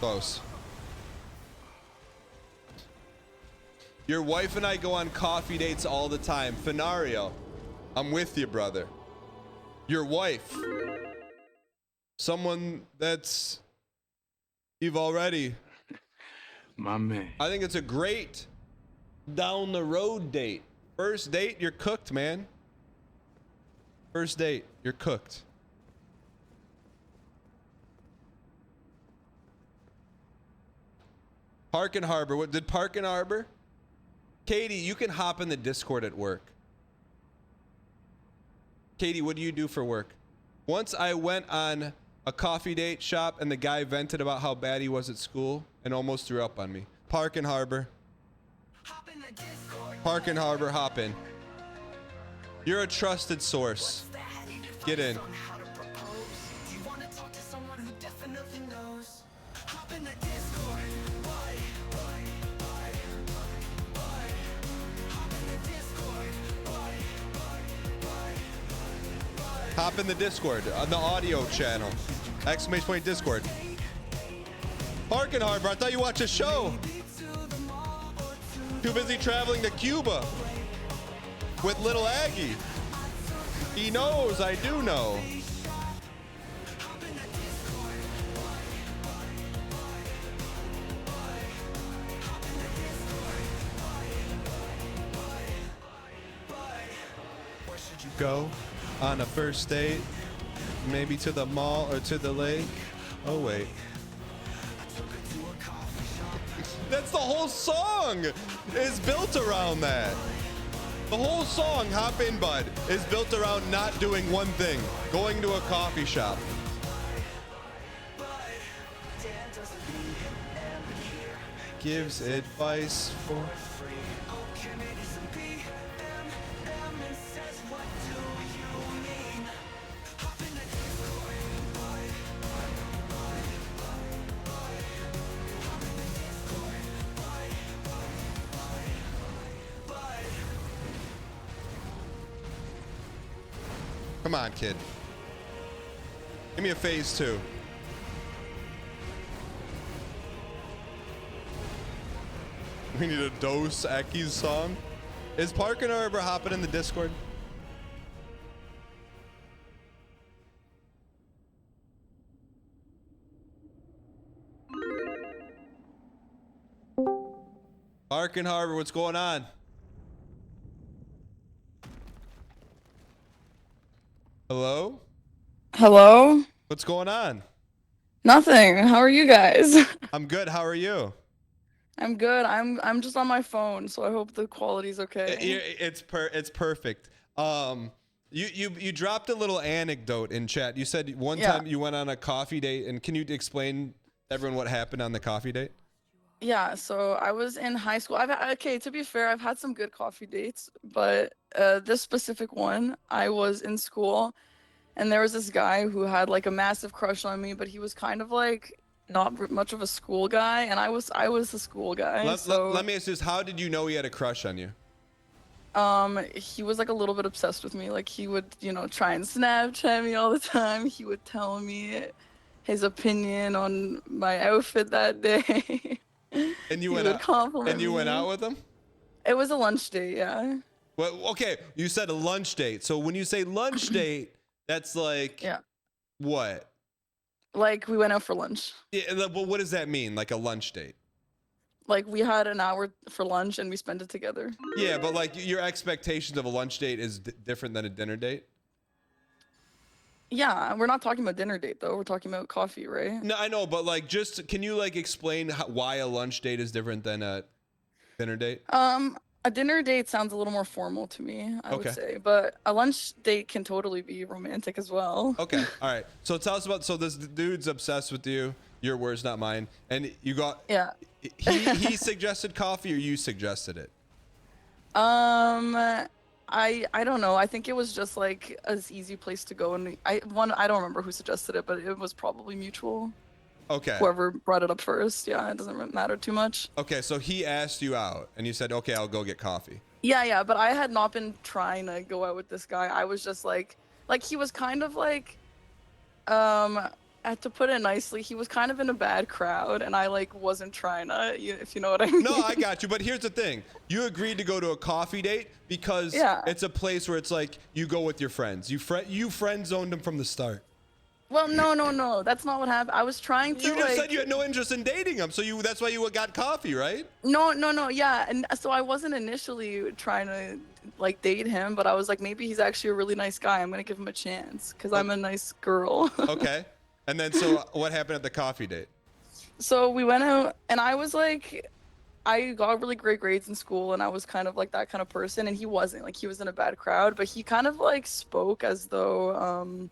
Close. Your wife and I go on coffee dates all the time. Fenario, I'm with you, brother. Your wife. Someone that's you've already. My man. I think it's a great down the road date. First date, you're cooked, man. First date, you're cooked. Park and Harbor. What did Park and Harbor? Katie, you can hop in the Discord at work. Katie, what do you do for work? Once I went on a coffee date shop and the guy vented about how bad he was at school and almost threw up on me. Park and Harbor. Park and Harbor, hop in. You're a trusted source. Get in. Hop in the Discord on the audio channel. Exclamation point Discord. Park and Harbor, I thought you watched a show. Too busy traveling to Cuba with little Aggie. He knows, I do know. Go on a first date, maybe to the mall or to the lake. Oh wait. That's the whole song is built around that. The whole song, Hop In Bud, is built around not doing one thing, going to a coffee shop. Gives advice for Come on, kid. Give me a phase 2. We need a Dos Equis song. Is Park and Harbor hopping in the Discord? Park and Harbor, what's going on? Hello? Hello? What's going on? Nothing. How are you guys? I'm good. How are you? I'm good. I'm just on my phone, so I hope the quality's okay. It's perfect. You dropped a little anecdote in chat. You said one time you went on a coffee date, and can you explain everyone what happened on the coffee date? Yeah, so I was in high school. Okay, to be fair, I've had some good coffee dates, but this specific one, I was in school, and there was this guy who had like a massive crush on me, but he was kind of like not much of a school guy, and I was the school guy. Let me ask this: how did you know he had a crush on you? He was like a little bit obsessed with me. Like he would, try and Snapchat me all the time. He would tell me his opinion on my outfit that day. And you went out with him? It was a lunch date, yeah. Well, okay, you said a lunch date. So when you say lunch date, that's like what? Like we went out for lunch. Yeah, well, what does that mean? Like a lunch date? Like we had an hour for lunch and we spent it together. Yeah, but like your expectations of a lunch date is different than a dinner date? Yeah, we're not talking about dinner date though. We're talking about coffee, right? No, I know, but like, can you like explain why a lunch date is different than a dinner date? A dinner date sounds a little more formal to me, I would say, but a lunch date can totally be romantic as well. Okay, all right. So tell us about. So this dude's obsessed with you. Your words, not mine. And you got. Yeah. he suggested coffee or you suggested it? I don't know. I think it was just like an easy place to go, and I don't remember who suggested it, but it was probably mutual. Okay. Whoever brought it up first. Yeah, it doesn't matter too much. Okay, so he asked you out, and you said, "Okay, I'll go get coffee." Yeah, but I had not been trying to go out with this guy. I was just like he was kind of like, to put it nicely, he was kind of in a bad crowd, and I like wasn't trying to, if you know what I mean. No, I got you. But here's the thing: you agreed to go to a coffee date because it's a place where it's like you go with your friends. You friend zoned him from the start. Well, no, that's not what happened. I was trying to. You just said you had no interest in dating him, so that's why you got coffee, right? No, yeah, and so I wasn't initially trying to like date him, but I was like, maybe he's actually a really nice guy. I'm gonna give him a chance because I'm a nice girl. Okay, and then so what happened at the coffee date? So we went out, and I was like, I got really great grades in school, and I was kind of like that kind of person, and he wasn't. Like, he was in a bad crowd, but he kind of like spoke as though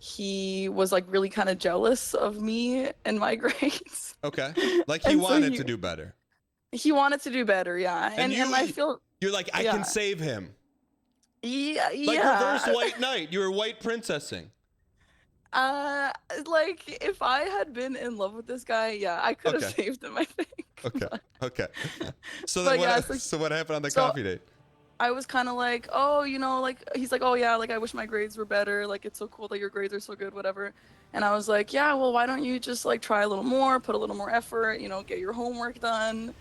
he was like really kind of jealous of me and my grades. Okay, like he wanted to do better. He wanted to do better, yeah. And I feel you're like, I can save him. Yeah. Like reverse white knight. You were white princessing. Like if I had been in love with this guy, yeah, I could have saved him, I think. Okay. So then what happened on the coffee date? I was kind of like, oh, like he's like, oh yeah, like I wish my grades were better. Like it's so cool that your grades are so good, whatever. And I was like, yeah, well, why don't you just like try a little more, put a little more effort, get your homework done.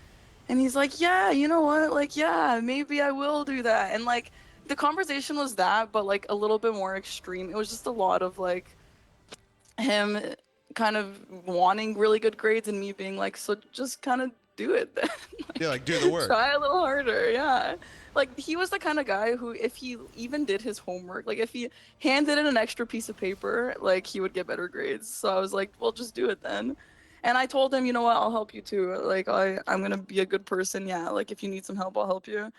And he's like, yeah, you know what? Like, yeah, maybe I will do that. And like the conversation was that, but like a little bit more extreme. It was just a lot of like him kind of wanting really good grades and me being like, so just kind of do it then. Like do the work. Try a little harder, yeah. Like he was the kind of guy who, if he even did his homework, like if he handed in an extra piece of paper, like he would get better grades. So I was like, well, just do it then. And I told him, you know what, I'll help you too. Like I'm gonna be a good person. Yeah, like if you need some help, I'll help you.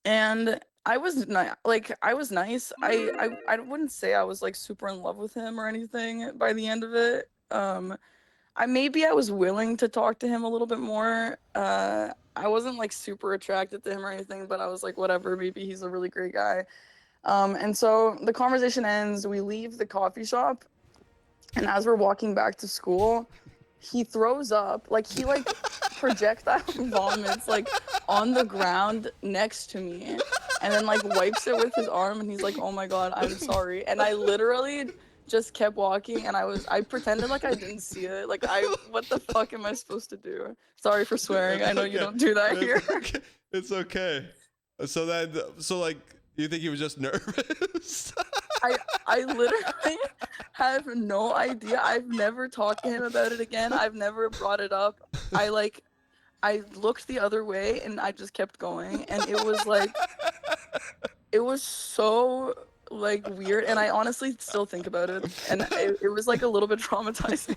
And I was I was nice. I wouldn't say I was like super in love with him or anything by the end of it. Maybe I was willing to talk to him a little bit more. I wasn't like super attracted to him or anything, but I was like, whatever, maybe he's a really great guy. And so the conversation ends, we leave the coffee shop, and as we're walking back to school, he throws up, like he like projectile vomits like on the ground next to me, and then like wipes it with his arm, and he's like, oh my God, I'm sorry. And I literally just kept walking, and I pretended like I didn't see it. Like what the fuck am I supposed to do? Sorry for swearing. I know you don't do that here. It's okay. So like, you think he was just nervous? I literally have no idea. I've never talked to him about it again. I've never brought it up. I looked the other way and I just kept going, and it was like, it was so like weird, and I honestly still think about it, and it was like a little bit traumatizing.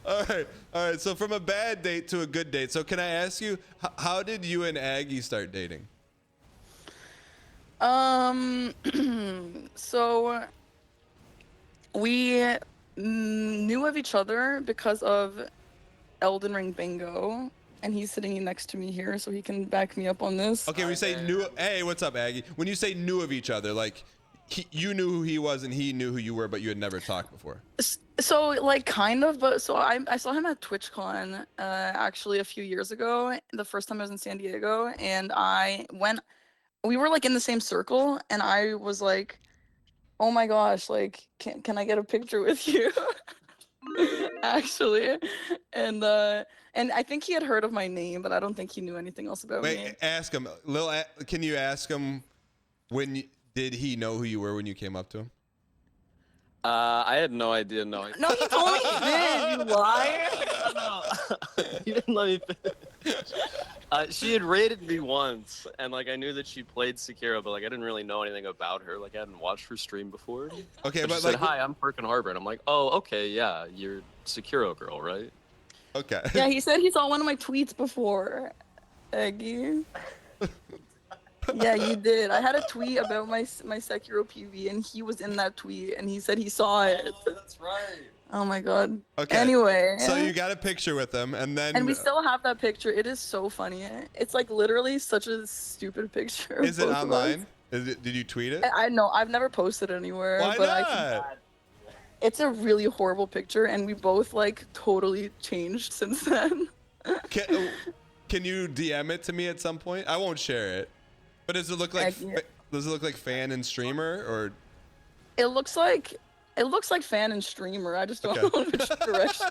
All right. So from a bad date to a good date. So can I ask you, how did you and Aggie start dating? So we knew of each other because of Elden Ring bingo, and he's sitting next to me here, so he can back me up on this. Okay, we say knew. Hey, what's up, Aggie? When you say knew of each other, like you knew who he was and he knew who you were, but you had never talked before. So like kind of, but so I saw him at TwitchCon actually a few years ago, the first time I was in San Diego, and we were like in the same circle, and I was like, oh my gosh, like can I get a picture with you? Actually, and I think he had heard of my name, but I don't think he knew anything else about me. Wait, ask him. Can you ask him did he know who you were when you came up to him? I had no idea. No, he told me he did. You liar! No. He didn't let me finish. She had rated me once, and like I knew that she played Sekiro, but like I didn't really know anything about her. Like I hadn't watched her stream before. Okay, but she said, "Hi, I'm Perkin Harbor," and I'm like, "Oh, okay, yeah, you're Sekiro girl, right?" Okay. Yeah, he said he saw one of my tweets before, Aggie. Yeah, you did. I had a tweet about my Sekiro PV, and he was in that tweet, and he said he saw it. That's right. Oh my god. Okay. Anyway. So you got a picture with him, and then And we still have that picture. It is so funny. It's like literally such a stupid picture. Of is it both of us. online? Is it? Did you tweet it? I know I've never posted it anywhere. Why but not? It's a really horrible picture, and we both like totally changed since then. Can you DM it to me at some point? I won't share it. But does it look like fan and streamer or? It looks like fan and streamer. I just don't know which direction.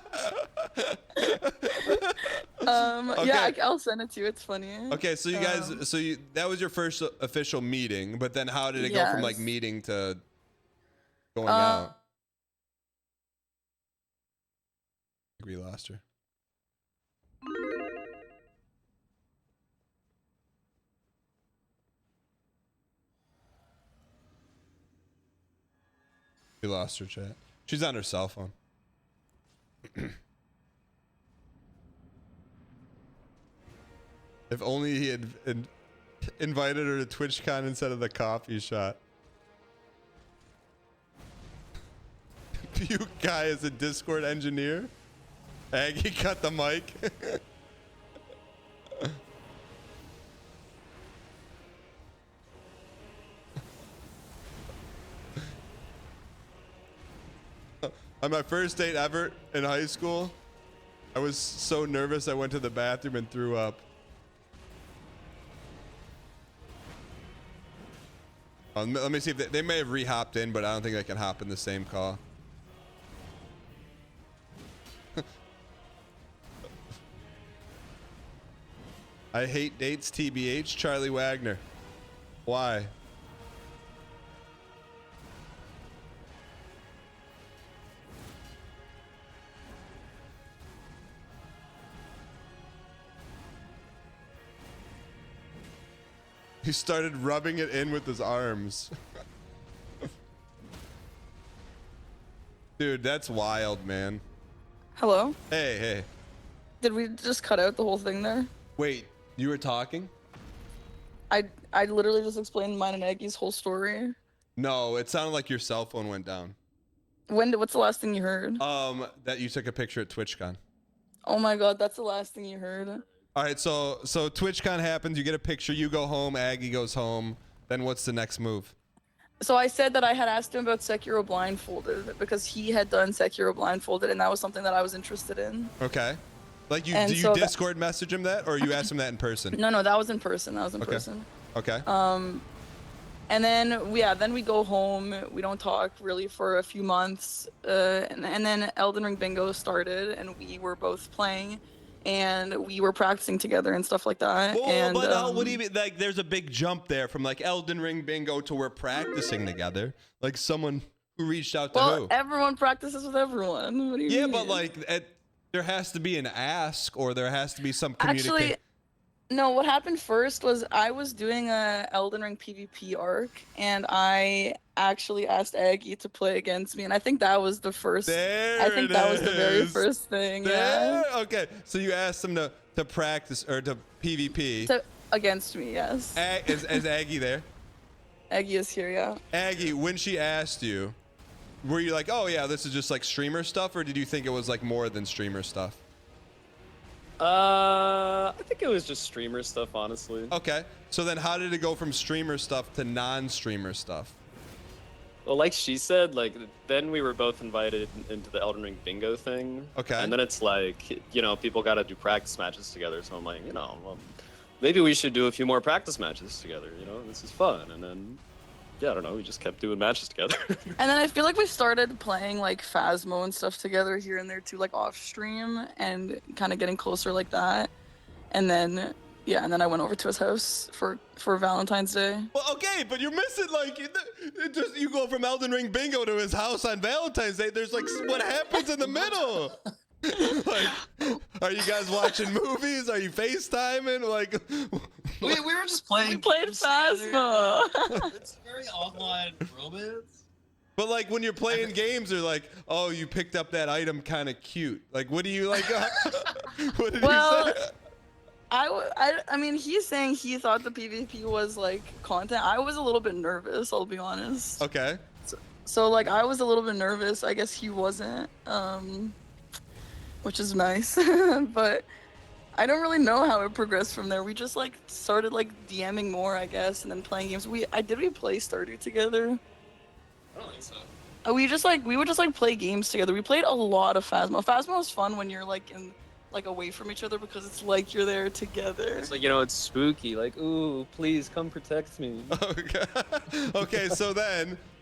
Yeah, I'll send it to you. It's funny. Okay, so you guys, that was your first official meeting, but then how did it go from like meeting to going out? I think we lost her. We lost her, chat. She's on her cell phone. If only he had invited her to TwitchCon instead of the coffee shop. Puke guy is a Discord engineer. Aggie cut the mic. On my first date ever in high school, I was so nervous I went to the bathroom and threw up. Let me see if they may have re-hopped in, but I don't think they can hop in the same call. I hate dates, TBH, Charlie Wagner. Why? He started rubbing it in with his arms. Dude, that's wild, man. Hello? Hey. Did we just cut out the whole thing there? Wait, you were talking? I literally just explained mine and Aggie's whole story. No, it sounded like your cell phone went down. What's the last thing you heard? That you took a picture at TwitchCon. Oh my god, that's the last thing you heard. All right, so TwitchCon happens, you get a picture, you go home, Aggie goes home. Then what's the next move? So I said that I had asked him about Sekiro Blindfolded because he had done Sekiro Blindfolded, and that was something that I was interested in. Okay. Like do you so Discord message him that, or you asked him that in person? No, that was in person. That was in person. Okay. And then we go home. We don't talk really for a few months, and then Elden Ring Bingo started, and we were both playing, and we were practicing together and stuff like that. What do you mean? Like, there's a big jump there from like Elden Ring Bingo to we're practicing together. Like someone who reached out to who? Everyone practices with everyone. What do you mean? But like, there has to be an ask, or there has to be some communication. Actually, no. What happened first was I was doing a Elden Ring PvP arc, and I actually asked Aggie to play against me, and I think that was the first. I think that was the very first thing. Yeah. Okay, so you asked him to practice or to PvP. Against me, yes. Is Aggie there? Aggie is here, yeah. Aggie, when she asked you, were you like, oh yeah, this is just like streamer stuff, or did you think it was like more than streamer stuff? I think it was just streamer stuff, honestly. Okay, so then how did it go from streamer stuff to non-streamer stuff? Well, like she said, like then we were both invited into the Elden Ring Bingo thing. Okay. And then it's like, people got to do practice matches together. So I'm like, well, maybe we should do a few more practice matches together. This is fun. And then, I don't know, we just kept doing matches together. And then I feel like we started playing like Phasmo and stuff together here and there too, like off stream, and kind of getting closer like that. And then I went over to his house for Valentine's Day. Well, okay, but you're missing like you go from Elden Ring Bingo to his house on Valentine's Day. There's like what happens in the middle. Like, are you guys watching movies? Are you FaceTiming? Like, we were just playing. We played Phasmo. It's a very online romance. But like when you're playing games, they're like, oh, you picked up that item, kind of cute. Like, what do you like? What did he say? I mean, he's saying he thought the PvP was like content. I was a little bit nervous, I'll be honest. Okay. So like I was a little bit nervous. I guess he wasn't. Which is nice. But I don't really know how it progressed from there. We just like started like DMing more, I guess, and then playing games. We play Stardew together? I don't think so. We would just like play games together. We played a lot of Phasmo. Phasmo is fun when you're like in like away from each other because it's like you're there together. It's like, you know, it's spooky. Like, ooh, please come protect me. Okay. Okay.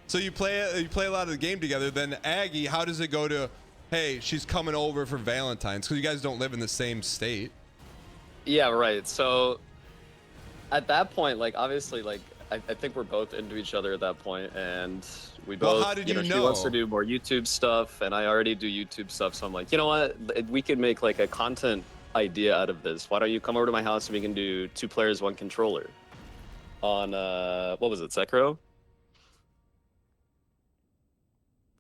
So you play a lot of the game together. Then Aggie, how does it go to? Hey, she's coming over for Valentine's because you guys don't live in the same state. Yeah, right. So at that point, like, obviously, like, I think we're both into each other at that point, and we both. Well, how did you She know? wants to do more YouTube stuff, and I already do YouTube stuff. So I'm like, you know what? We could make like a content idea out of this. Why don't you come over to my house and we can do 2 players, 1 controller on what was it, Sekiro?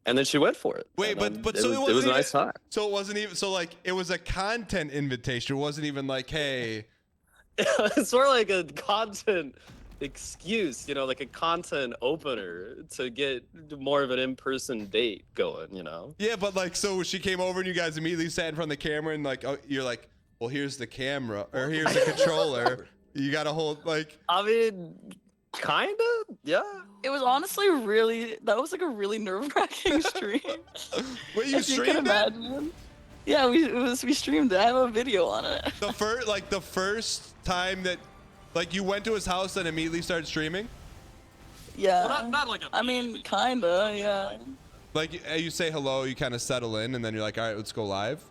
And then she went for it. Wait, and, but it so was, it was a nice time. So it wasn't even like it was a content invitation. It wasn't even like, hey. It's sort of like a content excuse, you know, like a content opener to get more of an in-person date going, you know? Yeah, but like, so she came over and you guys immediately sat in front of the camera and like, oh, you're like, well, here's the camera or here's the controller. You gotta hold like. I mean, kinda, yeah. It was honestly that was like a really nerve-wracking stream. Wait, you If you can streamed it? imagine. Yeah, we streamed it. I have a video on it. The first time that, like, you went to his house and immediately started streaming. Yeah. Well, not like I mean, kinda, yeah. Like you say hello, you kind of settle in, and then you're like, all right, let's go live.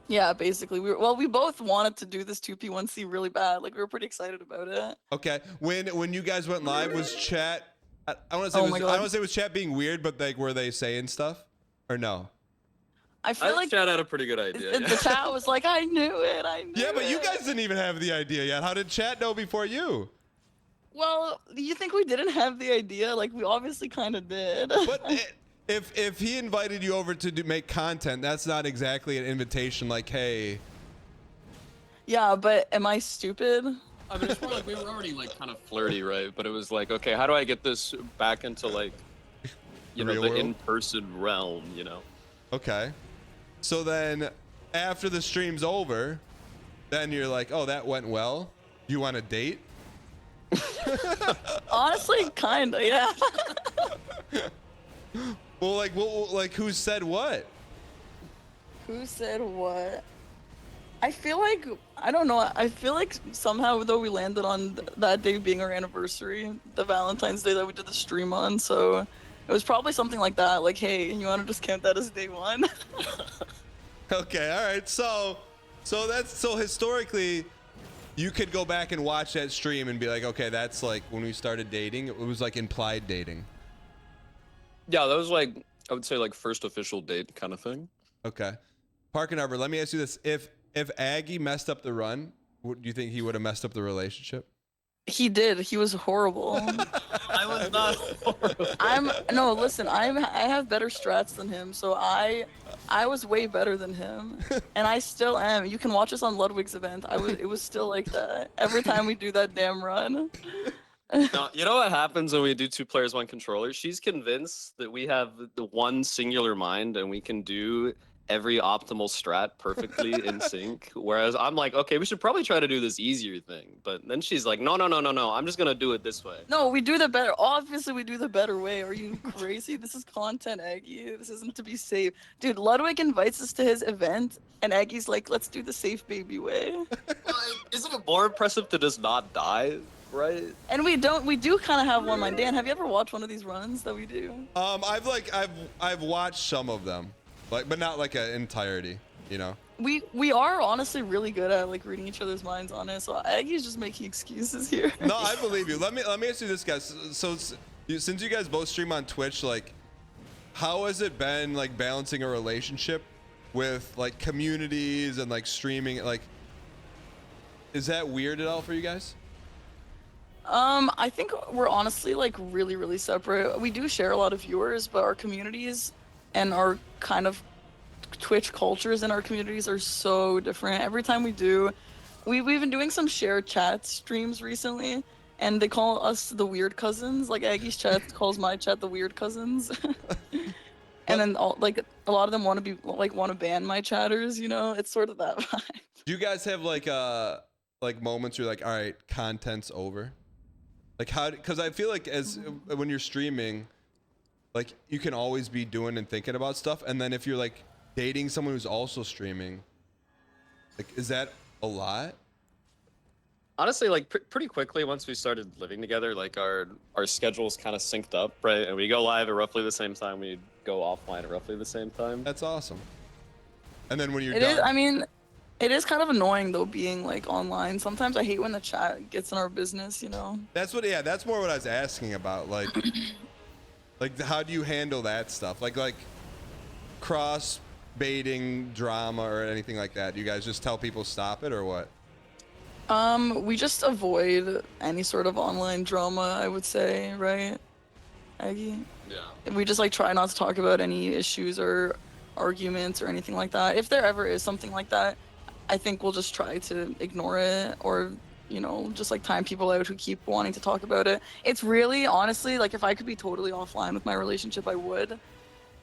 Yeah, basically. We both wanted to do this 2P1C really bad. Like we were pretty excited about it. Okay. When you guys went live, was chat? I want to say Oh was, my I God. want to say was chat being weird, but like were they saying stuff or no? I feel like Chad had a pretty good idea. the chat was like, I knew it. I knew Yeah, but you it." guys didn't even have the idea yet. How did chat know before you? Well, you think we didn't have the idea? Like we obviously kind of did. But if he invited you over to make content, that's not exactly an invitation. Like, hey. Yeah, but am I stupid? I mean, it's more like we were already like kind of flirty, right? But it was like, okay, how do I get this back into like, you know, Real the world? in-person realm, you know? Okay. So then, after the stream's over, then you're like, oh, that went well. You want a date? Honestly, kinda, yeah. Well, like who said what? Who said what? I feel like I don't know. I feel like somehow though we landed on that day being our anniversary, the Valentine's Day that we did the stream on. So it was probably something like that. Like, hey, you want to just count that as day 1? Okay, all right. So historically, you could go back and watch that stream and be like, okay, that's like when we started dating. It was like implied dating. Yeah, that was like, I would say like first official date kind of thing. Okay. Park and Arbor, let me ask you this: If Aggie messed up the run, do you think he would have messed up the relationship? He did. He was horrible. I was not horrible. No, listen. I have better strats than him, so I was way better than him, and I still am. You can watch us on Ludwig's event. It was still like that every time we do that damn run. No, you know what happens when we do 2 players, 1 controller? She's convinced that we have the one singular mind and we can do every optimal strat perfectly in sync. Whereas I'm like, okay, we should probably try to do this easier thing. But then she's like, no, I'm just gonna do it this way. No, we do the better. Obviously, we do the better way. Are you crazy? This is content, Aggie. This isn't to be safe. Dude, Ludwig invites us to his event, and Aggie's like, let's do the safe baby way. Isn't it more impressive to just not die? Right. And we do kind of have one mind. Dan, have you ever watched one of these runs that we do? I've watched some of them, like, but not like an entirety, you know. We are honestly really good at like reading each other's minds on it. So Aggie's just making excuses here. No, I believe you. Let me ask you this, guys. So since you guys both stream on Twitch, like, how has it been like balancing a relationship with like communities and like streaming? Like, is that weird at all for you guys? I think we're honestly like really, really separate. We do share a lot of viewers, but our communities and our kind of Twitch cultures in our communities are so different. Every time we've been doing some shared chat streams recently, and they call us the weird cousins. Like Aggie's chat calls my chat the weird cousins. And then like a lot of them want to ban my chatters, you know? It's sort of that vibe. Do you guys have like moments where you're like, all right, content's over? Like how? Because I feel like when you're streaming, like you can always be doing and thinking about stuff, and then if you're like dating someone who's also streaming, like is that a lot? Honestly, like pretty quickly once we started living together, like our schedules kind of synced up, right? And we go live at roughly the same time. We go offline at roughly the same time. That's awesome. And then when you're It done, is. I mean, it is kind of annoying though being like online. Sometimes I hate when the chat gets in our business, you know. that's what. Yeah, that's more what I was asking about. Like, like how do you handle that stuff? Like cross baiting drama or anything like that? Do you guys just tell people stop it or what? We just avoid any sort of online drama, I would say, right, Aggie? Yeah. We just like try not to talk about any issues or arguments or anything like that. If there ever is something like that, I think we'll just try to ignore it or, you know, just like time people out who keep wanting to talk about it. It's really, honestly, like if I could be totally offline with my relationship, I would.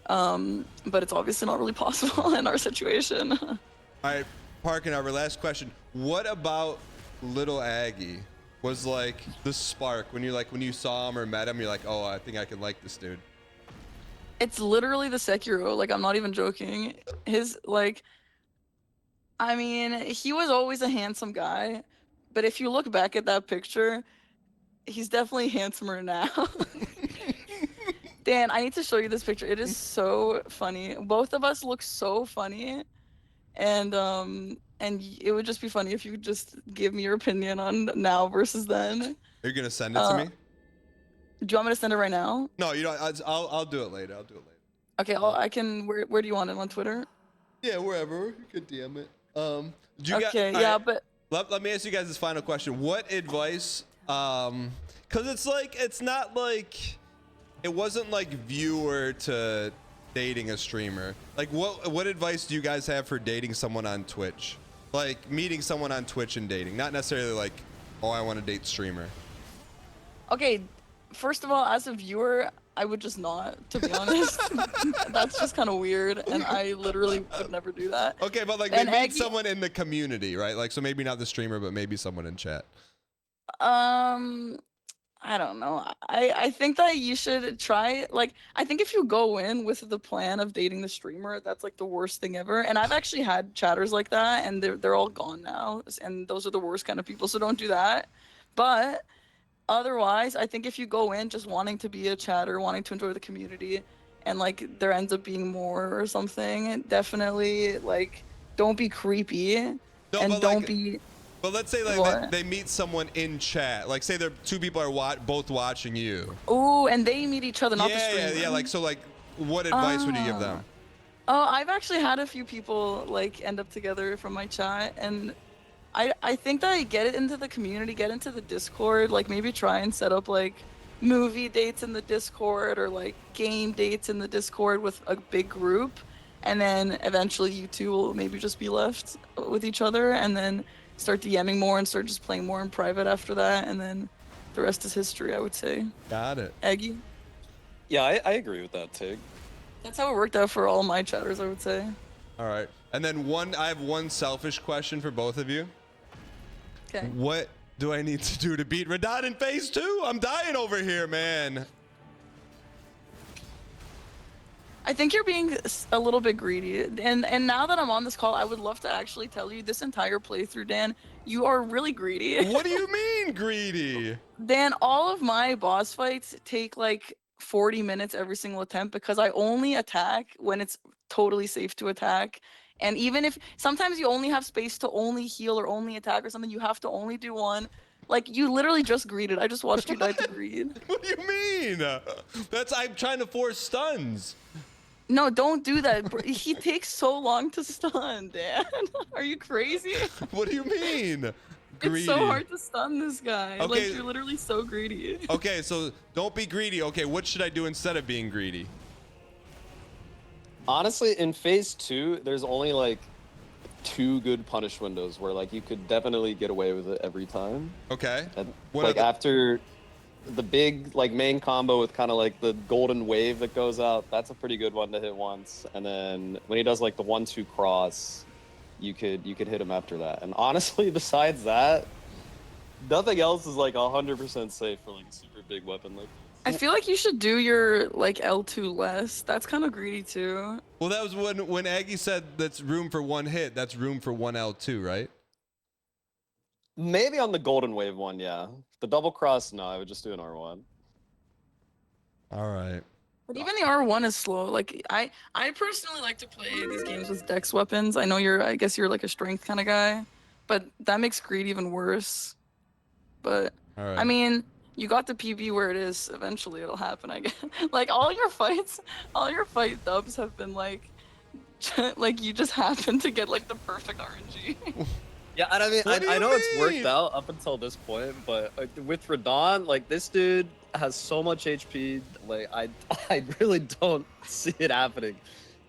But it's obviously not really possible in our situation. All right, Parkin, our last question. What about little Aggie was like the spark when you saw him or met him, you're like, oh, I think I can like this dude? It's literally the Sekiro. Like, I'm not even joking. His, like, I mean, he was always a handsome guy, but if you look back at that picture, he's definitely handsomer now. Dan, I need to show you this picture. It is so funny. Both of us look so funny. And it would just be funny if you could just give me your opinion on now versus then. Are you gonna send it to me? Do you want me to send it right now? No, you know, I'll do it later. Okay, I can. Where do you want it, on Twitter? Yeah, wherever. You could DM it. Do you Okay, all yeah, right, but let me ask you guys this final question. What advice? Because it's like it's not like it wasn't like viewer to dating a streamer. Like what advice do you guys have for dating someone on Twitch? Like meeting someone on Twitch and dating, not necessarily like, oh, I want to date streamer. okay. First of all, as a viewer, I would just not, to be honest. That's just kind of weird, and I literally would never do that. Okay, but like they meet someone in the community, right? Like so maybe not the streamer, but maybe someone in chat. I don't know. I think that you should try, like, I think if you go in with the plan of dating the streamer, that's like the worst thing ever. And I've actually had chatters like that, and they're all gone now, and those are the worst kind of people, so don't do that. But otherwise, I think if you go in just wanting to be a chatter, wanting to enjoy the community, and like there ends up being more or something, definitely like don't be creepy and don't be. But let's say like they meet someone in chat. Like say they're two people are both watching you. Ooh, and they meet each other, not the streamer. Yeah. Like so, like what advice would you give them? Oh, I've actually had a few people like end up together from my chat, and I think that I get it into the community, get into the Discord, like maybe try and set up like movie dates in the Discord or like game dates in the Discord with a big group, and then eventually you two will maybe just be left with each other, and then start DMing more and start just playing more in private after that, and then the rest is history, I would say. Got it. Eggy? Yeah, I agree with that, Tig. That's how it worked out for all my chatters, I would say. All right. And then I have one selfish question for both of you. Okay. What do I need to do to beat Radahn in phase 2? I'm dying over here, man. I think you're being a little bit greedy, and now that I'm on this call, I would love to actually tell you this entire playthrough, Dan, you are really greedy. What do you mean greedy? Dan, all of my boss fights take like 40 minutes every single attempt because I only attack when it's totally safe to attack. And even if sometimes you only have space to only heal or only attack or something, you have to only do one. Like, you literally just greeted. I just watched you die to greed. What do you mean? I'm trying to force stuns. No, don't do that. He takes so long to stun, Dan. Are you crazy? What do you mean? Greedy. It's so hard to stun this guy. Okay. Like, you're literally so greedy. Okay, so don't be greedy. Okay, what should I do instead of being greedy? Honestly, in phase 2, there's only like two good punish windows where like you could definitely get away with it every time. Okay. And, What are like the- after the big like main combo with kind of like the golden wave that goes out, that's a pretty good one to hit once. And then when he does like the 1-2 cross, you could hit him after that. And honestly, besides that, nothing else is like 100% safe for like a super big weapon like I feel like you should do your like L2 less. That's kind of greedy too. Well, that was when Aggie said that's room for one hit. That's room for one L2, right? Maybe on the golden wave one, yeah. The double cross, no, I would just do an R1. All right. But even the R1 is slow. Like I personally like to play these games with dex weapons. I know I guess you're like a strength kind of guy, but that makes greed even worse. But All right. I mean, you got the PB where it is. Eventually, it'll happen. I guess. Like all your fight dubs have been like, like you just happen to get like the perfect RNG. Yeah, and I mean, What do I you know it's worked mean? out up until this point, but with Radahn, like this dude has so much HP. Like I really don't see it happening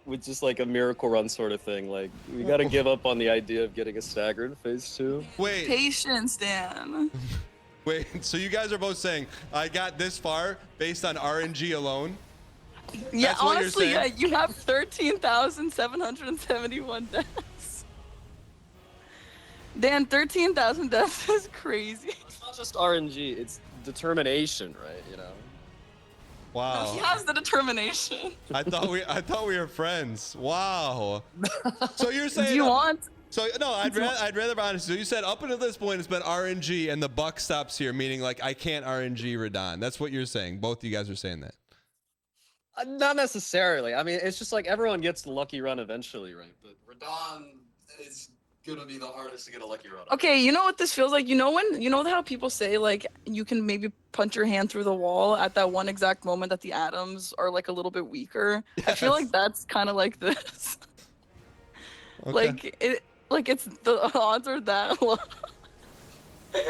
with just like a miracle run sort of thing. Like we got to give up on the idea of getting a stagger in phase 2. Wait. Patience, Dan. Wait. So you guys are both saying I got this far based on RNG alone? Yeah, That's what you're honestly, yeah, saying? you have 13,771 deaths. Dan, 13,000 deaths is crazy. It's not just RNG; it's determination, right? You know. He Wow. has the determination. I thought we were friends. Wow. So you're saying Do you want? So no, I'd rather be honest. So you said up until this point it's been RNG and the buck stops here, meaning like I can't RNG Radahn. That's what you're saying. Both of you guys are saying that. Not necessarily. I mean, it's just like everyone gets the lucky run eventually, right? But Radahn is gonna be the hardest to get a lucky run. Okay, you know what this feels like? You know how people say like you can maybe punch your hand through the wall at that one exact moment that the atoms are like a little bit weaker. I feel like that's kind of like this. Okay. It's the odds are that low.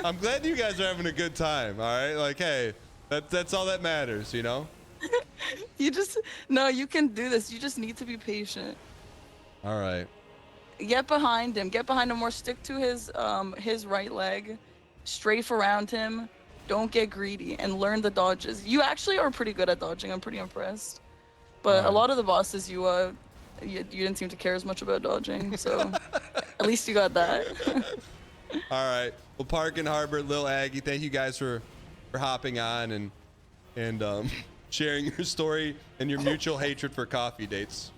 I'm glad you guys are having a good time. All right, like hey, that's all that matters, you know. You can do this. You just need to be patient. All right. Get behind him. Get behind him or stick to his right leg. Strafe around him. Don't get greedy and learn the dodges. You actually are pretty good at dodging. I'm pretty impressed. But a lot of the bosses you didn't seem to care as much about dodging, so at least you got that. All right. Well, Park and Harbor, Lil Aggie, thank you guys for hopping on and sharing your story and your mutual hatred for coffee dates.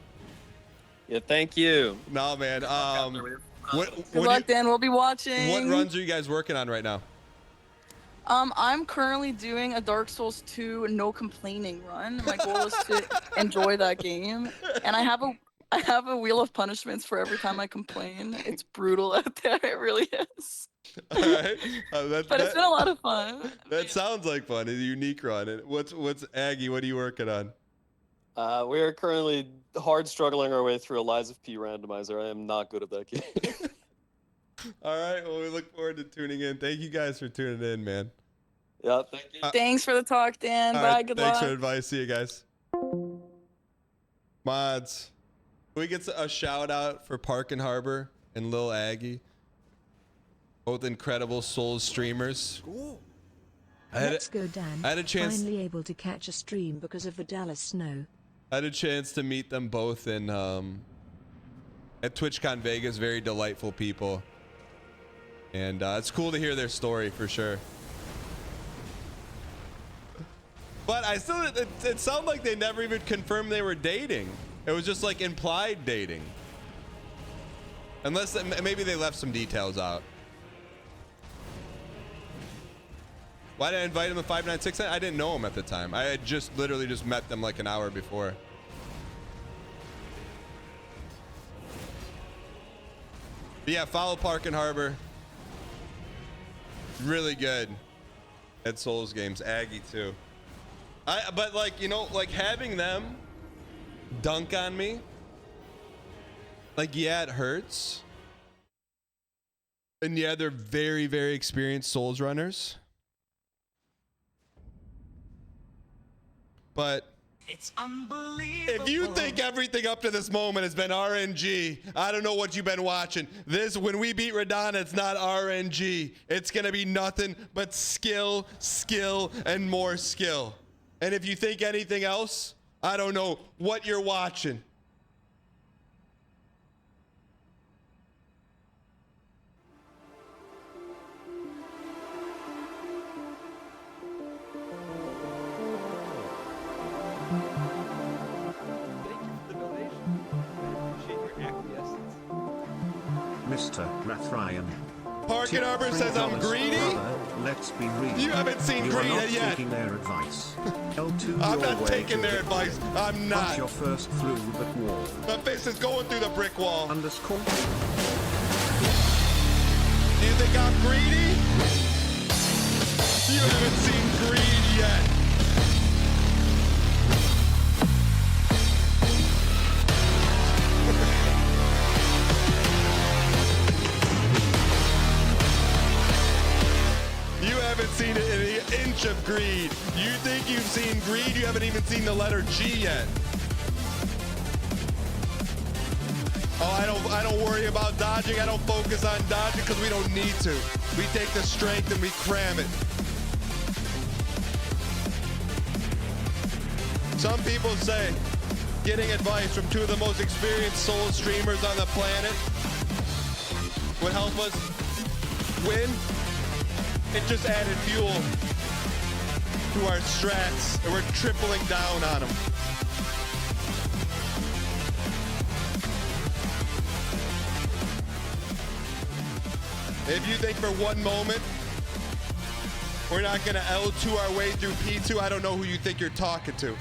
Yeah, thank you. No, man. Good luck, Dan. We'll be watching. What runs are you guys working on right now? I'm currently doing a Dark Souls 2 no complaining run. My goal is to enjoy that game, and I have a wheel of punishments for every time I complain. It's brutal out there. It really is. All right. But it's been a lot of fun. That sounds like fun. A unique run. And what's Aggie? What are you working on? We are currently hard struggling our way through a Lies of P randomizer. I am not good at that game. All right. Well, we look forward to tuning in. Thank you guys for tuning in, man. Yeah, thank you. Thanks for the talk, Dan. All Bye. right, Good thanks luck. for the advice. See you guys. Mods. Can we get a shout out for Park and Harbor and Lil Aggie? Both incredible Souls streamers. Let's go, Dan. I had a chance. Finally able to catch a stream because of the Dallas snow. I had a chance to meet them both in at TwitchCon Vegas. Very delightful people, and it's cool to hear their story for sure. But I still, it sounded like they never even confirmed they were dating. It was just like implied dating, unless maybe they left some details out. Why did I invite him to 596? I didn't know him at the time. I had literally just met them like an hour before. But yeah, follow Park and Harbor. Really good at Souls games. Aggie too. But like, you know, like having them dunk on me, like, yeah, it hurts. And yeah, they're very, very experienced Souls runners. But It's unbelievable. If you think everything up to this moment has been RNG, I don't know what you've been watching. This, when we beat Radahn, it's not RNG. It's going to be nothing but skill, skill, and more skill. And if you think anything else, I don't know what you're watching. Mr. Radahn. Parkin Arbor says I'm greedy? Let's be real. You haven't seen You are greed not yet. taking their advice. L2 I'm your not way taking to their victory. advice. I'm not. Punch your first through that wall. My fist is going through the brick wall. Underscore. Do you think I'm greedy? You haven't seen greed yet. You haven't seen an inch of greed. You think you've seen greed? You haven't even seen the letter G yet. Oh, I don't worry about dodging. I don't focus on dodging because we don't need to. We take the strength and we cram it. Some people say getting advice from two of the most experienced soul streamers on the planet would help us win. It just added fuel to our strats, and we're tripling down on them. If you think for one moment we're not going to L2 our way through P2, I don't know who you think you're talking to.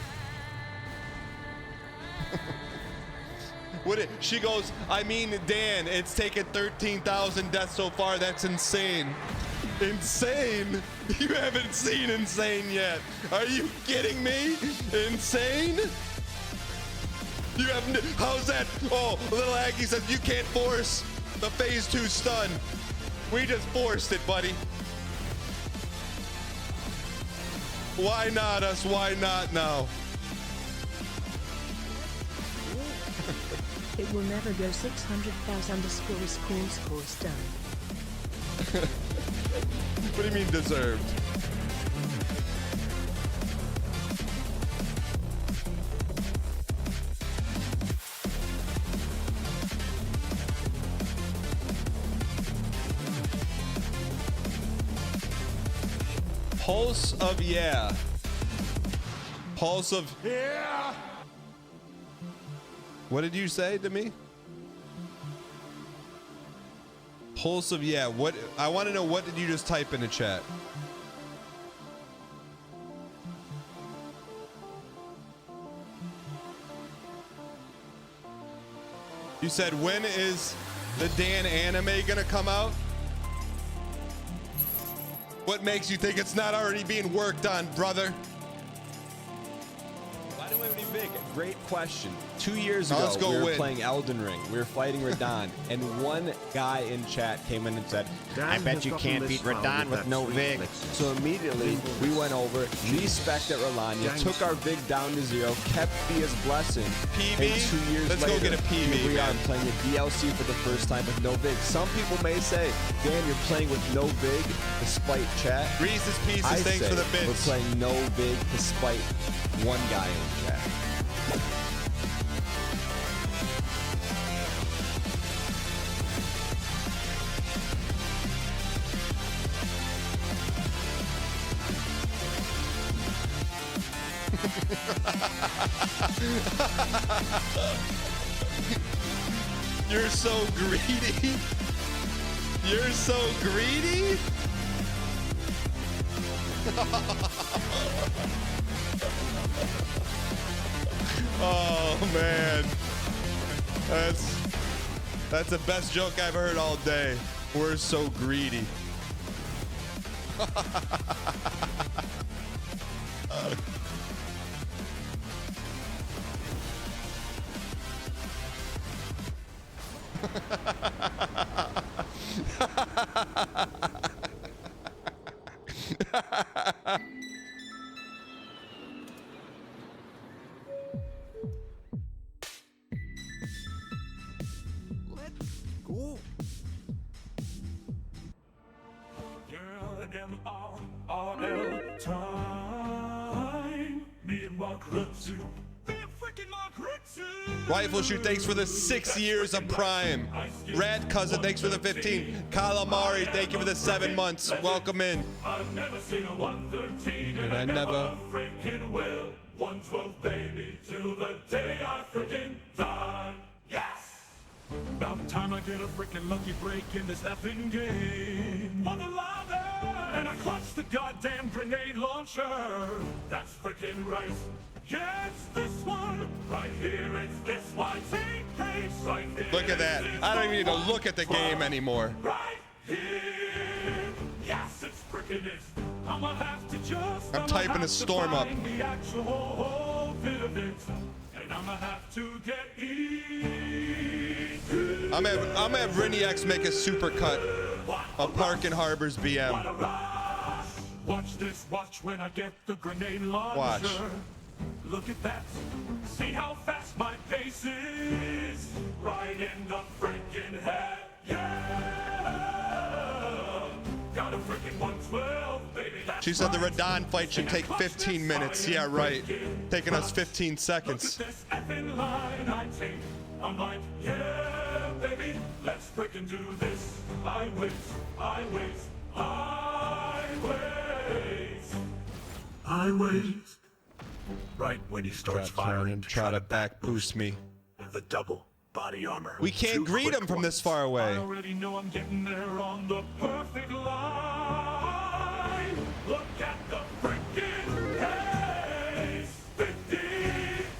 She goes, I mean, Dan, it's taken 13,000 deaths so far. That's insane. Insane? You haven't seen insane yet. Are you kidding me? Insane? You haven't. How's that? Oh, little Aggie says you can't force the phase 2 stun. We just forced it, buddy. Why not us? Why not now? It will never go 600,000 score done. What do you mean deserved? Pulse of yeah. Pulse of yeah. What did you say to me? Pulse of yeah. What? I want to know, what did you just type in the chat? You said, when is the Dan anime gonna come out? What makes you think it's not already being worked on, brother? Why do we have any big? Great question. 2 years ago, Let's go we were win. playing Elden Ring. We were fighting Radahn, and one guy in chat came in and said, I Dan bet has you gotten can't this beat far Radahn with that no sweet Vig. elixir. So immediately, we went over, respect at Rolania, Thanks. took our Vig down to 0, kept Fia's blessing. PB? And 2 years Let's go later, get a PB, here we are man. playing a DLC for the first time with no Vig. Some people may say, Dan, you're playing with no Vig despite chat. Reese's Pieces, I thanks say for the bits. we're playing no Vig despite one guy in chat. You're so greedy. You're so greedy. Oh man, that's the best joke I've heard all day. We're so greedy. Go. M-R-R-L time. Me and Mark Rutsu. Freaking Mark Rutsu. Rifle Shoot, thanks for the 6 years of Prime. Rad Cousin, thanks for the 15. Calamari, thank you for the 7 months. Welcome in. I've never seen a 113 And I never freaking will. 112 baby till the day I freaking die. Yes! About time I get a freaking lucky break in this effing game. On the ladder, and I clutch the goddamn grenade launcher. That's freaking right. Yeah, it's this one right here. It's this one. Take place right here. Look at that. I don't even need to look at the game anymore. Right here. Yes, it's freaking it. I'ma have to just. I'm typing a storm up. The actual bit of it, and I'ma have to get I'm gonna have Rinny X make a super cut of Park and Harbor's BM. Watch this, watch when I get the grenade launcher. Watch. Look at that. See how fast my pace is. Right in the freaking head. Yeah. Got a freaking 112, baby. That's She said the right. Radahn fight should take 15 minutes. Yeah, right. Taking us 15 seconds. Look at this effing line I take. I'm like, yeah, baby, let's freaking do this. I wait, I wait, I wait. I wait. Right when he starts firing, try to back boost me. the double body armor. We can't greet him from this far I away. already know I'm getting there on the perfect line. Look at the freaking pace. 50,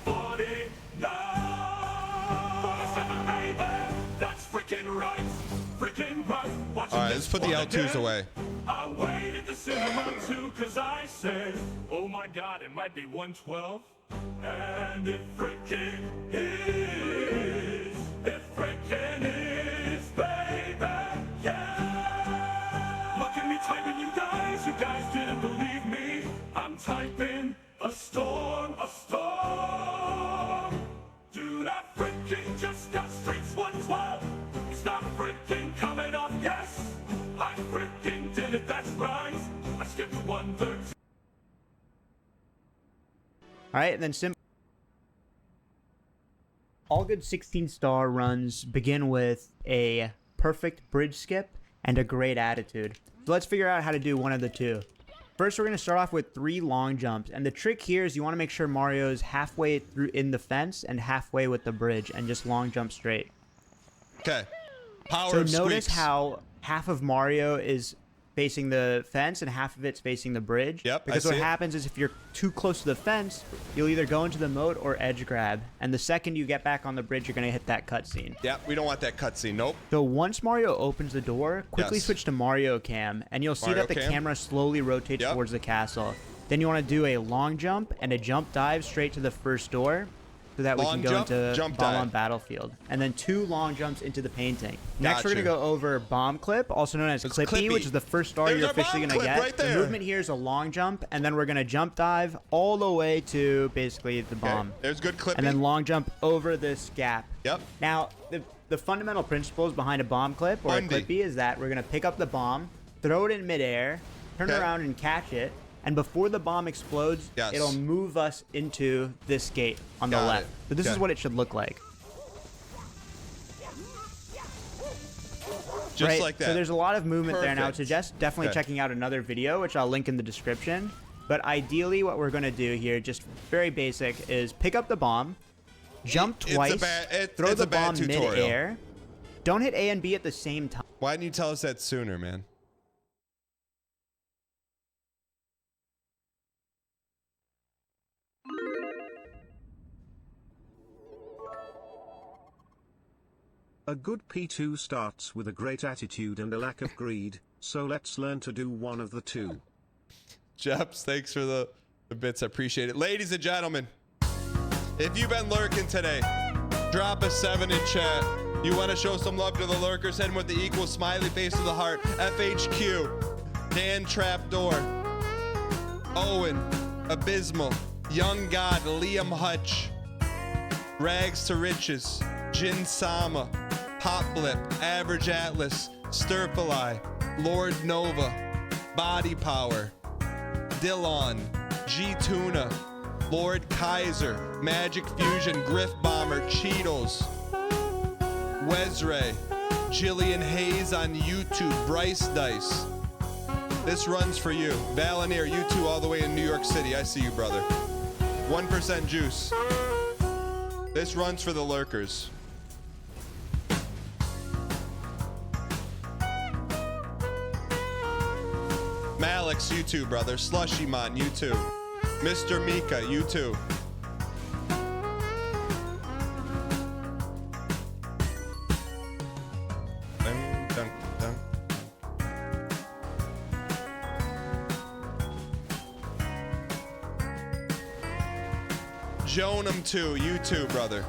49. 47, baby. That's freaking right. Freaking right. All right, let's put the L2s away. I waited the cinema too, cause I said, oh my god, it might be 112. And it freaking is. It freaking is, baby. Yeah. Look at me typing, you guys. You guys didn't believe me. I'm typing a storm, a storm. Dude, I freaking just got streets 112. Stop freaking coming off, yes. I freaking did it, that's right. I skipped 113. All right, and then all good 16-star runs begin with a perfect bridge skip and a great attitude. So let's figure out how to do one of the two. First, we're going to start off with 3 long jumps, and the trick here is you want to make sure Mario's halfway through in the fence and halfway with the bridge, and just long jump straight. Okay. Power So of notice squeaks. how half of Mario is facing the fence and half of it's facing the bridge. Yep, Because I what see it. happens is if you're too close to the fence, you'll either go into the moat or edge grab. And the second you get back on the bridge, you're going to hit that cutscene. Yeah, we don't want that cutscene. Nope. So once Mario opens the door, quickly Yes. switch to Mario Cam, and you'll see Mario that the Cam. camera slowly rotates towards the castle. Then you want to do a long jump and a jump dive straight to the first door, so that we Long can go jump, into jump Bomb dive. on Battlefield. And then 2 long jumps into the painting. Next, we're Got going to you. go over Bomb Clip, also known as It's Clippy, Clippy. which is the first star There's you're our officially Bomb going to Clip get. right The there. movement here is a long jump, and then we're going to jump dive all the way to basically the bomb. There's good Clippy. And then long jump over this gap. Yep. Now, the fundamental principles behind a bomb clip or a Bundy. clippy is that we're going to pick up the bomb, throw it in midair, turn Okay. around and catch it, and before the bomb explodes, Yes. it'll move us into this gate on the Got left. it. So this is Okay. what it should look like. Just right? like that. So there's a lot of movement there. Now, I would Perfect. suggest definitely Okay. checking out another video, which I'll link in the description. But ideally, what we're going to do here, just very basic, is pick up the bomb, jump It's a twice, throw it's the a bad bomb tutorial. mid-air. Don't hit A and B at the same time. Why didn't you tell us that sooner, man? A good P2 starts with a great attitude and a lack of greed, so let's learn to do one of the two. Jeps, thanks for the bits. I appreciate it. Ladies and gentlemen, if you've been lurking today, drop a 7 in chat. You want to show some love to the lurkers, head with the equal smiley face of the heart. FHQ, Dan Trapdoor, Owen, Abysmal, Young God, Liam Hutch, Rags to Riches, Jin Sama, Hop Blip, Average Atlas, Stirpali, Lord Nova, Body Power, Dillon, G Tuna, Lord Kaiser, Magic Fusion, Griff Bomber, Cheetos, Wesray, Jillian Hayes on YouTube, Bryce Dice. This runs for you. Valenier, you two all the way in New York City. I see you, brother. 1% juice. This runs for the lurkers. Malix, you too, brother. Slushymon, you too. Mr. Mika, you too. Dun, dun, dun. Jonam too, you too, brother.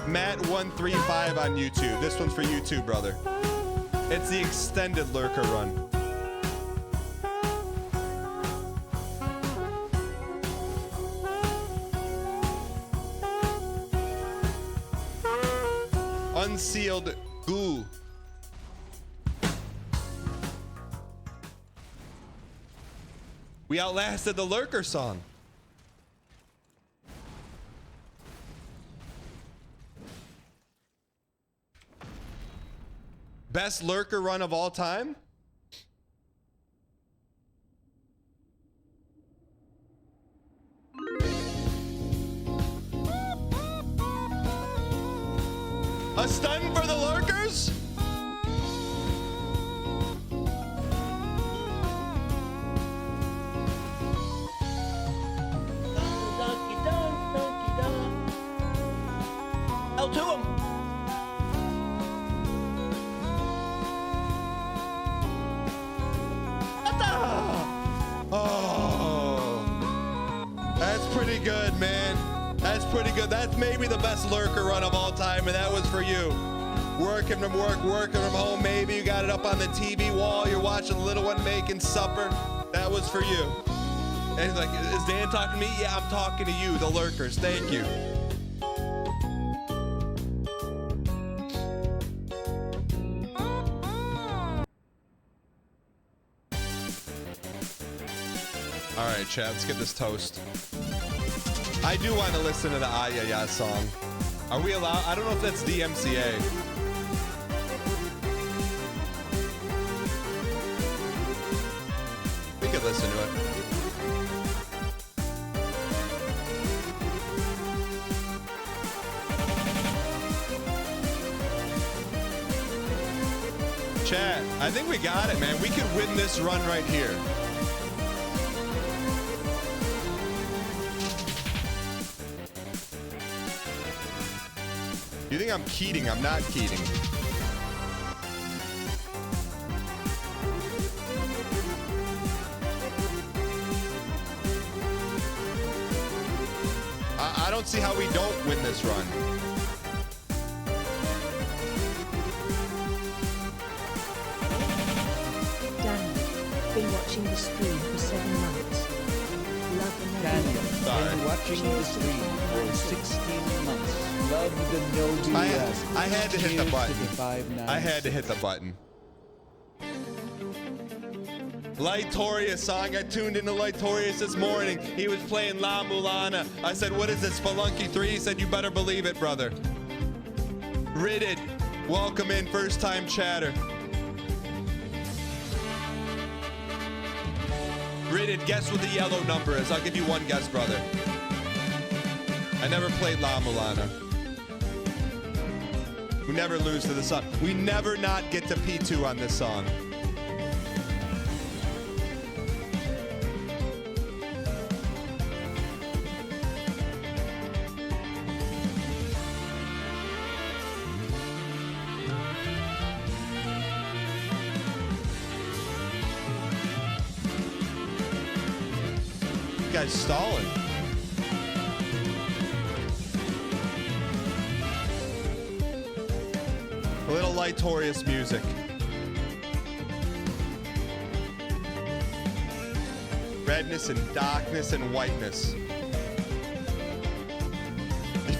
Matt135 on YouTube. This one's for you too, brother. It's the extended lurker run. Unsealed goo. We outlasted the lurker song. Best lurker run of all time? A stun for the lurkers? L to him. Oh, that's pretty good, man. That's pretty good. That's maybe the best lurker run of all time, and that was for you. Working from work, working from home, maybe you got it up on the TV wall, you're watching the little one making supper. That was for you. And he's like, is Dan talking to me? Yeah, I'm talking to you, the lurkers. Thank you. All right, chat, let's get this toast. I do want to listen to the Ah Ya Ya song. Are we allowed? I don't know if that's DMCA. We could listen to it. Chat, I think we got it, man. We could win this run right here. You think I'm Keating? I'm not Keating. I don't see how we don't win this run. Daniel, been watching the stream for 7 months. Love the Daniel, Sorry. been watching the stream for 16 months. Love the no BS. I had to hit the Cheers button. to the 5 nines. I had to hit the button. Lightorious song. I tuned into Lightorious this morning. He was playing La Mulana. I said, what is this, Spelunky 3? He said, you better believe it, brother. Ridded. Welcome in, first time chatter. Ridded, guess what the yellow number is. I'll give you one guess, brother. I never played La Mulana. We never lose to the song. We never not get to P2 on this song. You guys stalling. A little Lightorious music. Redness and darkness and whiteness.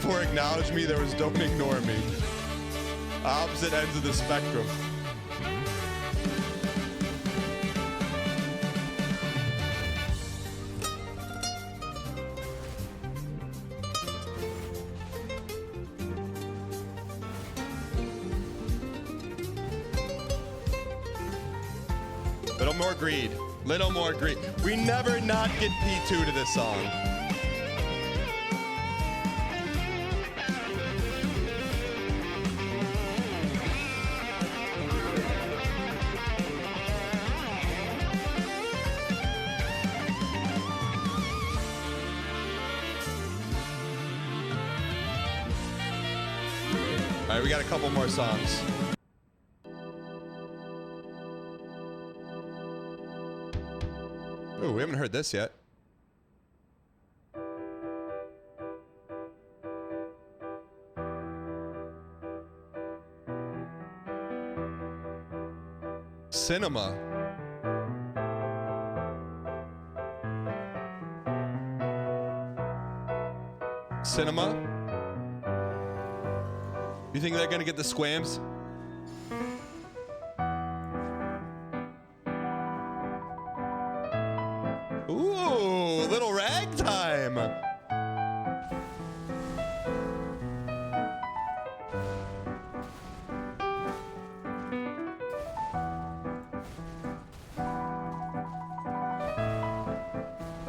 before acknowledge me, there was don't ignore me. Opposite ends of the spectrum. Little more greed. Little more greed. We never not get P2 to this song. All right, we got a couple more songs. Oh, we haven't heard this yet. Cinema. Cinema? You think they're gonna get the squams? Ooh, little ragtime.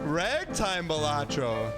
Ragtime Balatro.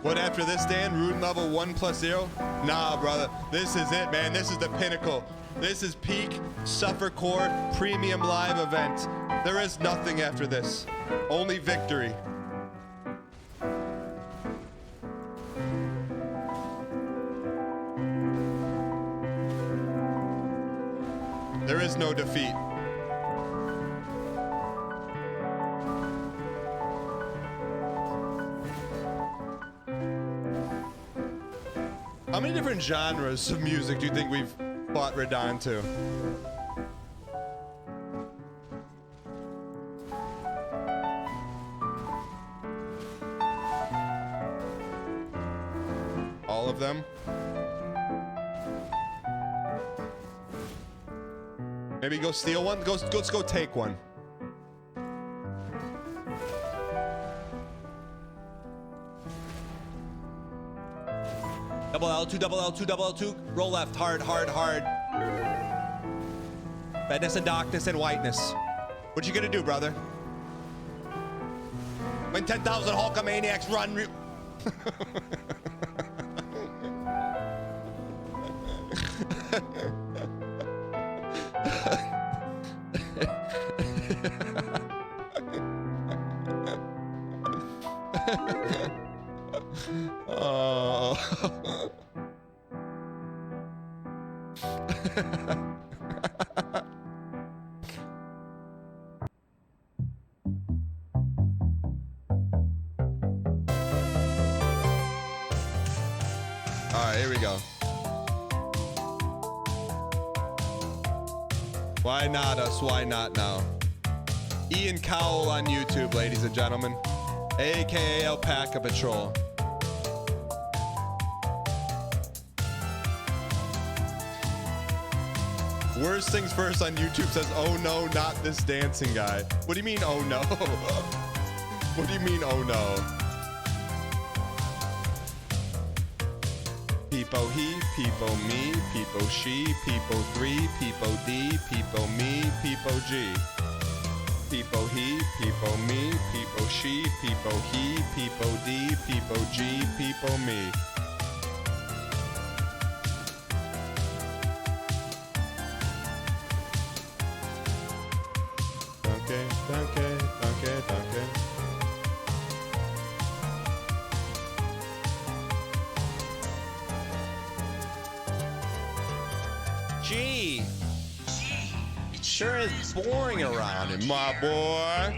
What after this, Dan? Rune level 1+0? Nah, brother. This is it, man. This is the pinnacle. This is peak Suffer Core premium live event. There is nothing after this. Only victory. There is no defeat. How many different genres of music do you think we've fought Radahn to? All of them? Maybe go steal one? Let's go take one. Double L2, double L2, double L2. Roll left. Hard, hard, hard. Redness and darkness and whiteness. What you gonna do, brother? When 10,000 Hulkamaniacs run... Oh. All right, here we go. Why not us? Why not now? Ian Cowell on YouTube, ladies and gentlemen, aka Alpaca Patrol. Worst things first on YouTube says, oh no, not this dancing guy. What do you mean, oh no? What do you mean, oh no? Peepo he, peepo me, peepo she, peepo 3, peepo D, peepo me, peepo G. Peepo he, peepo me, peepo she, peepo he, peepo D, peepo G, peepo me. Danke. G. sure is boring around him, my boy.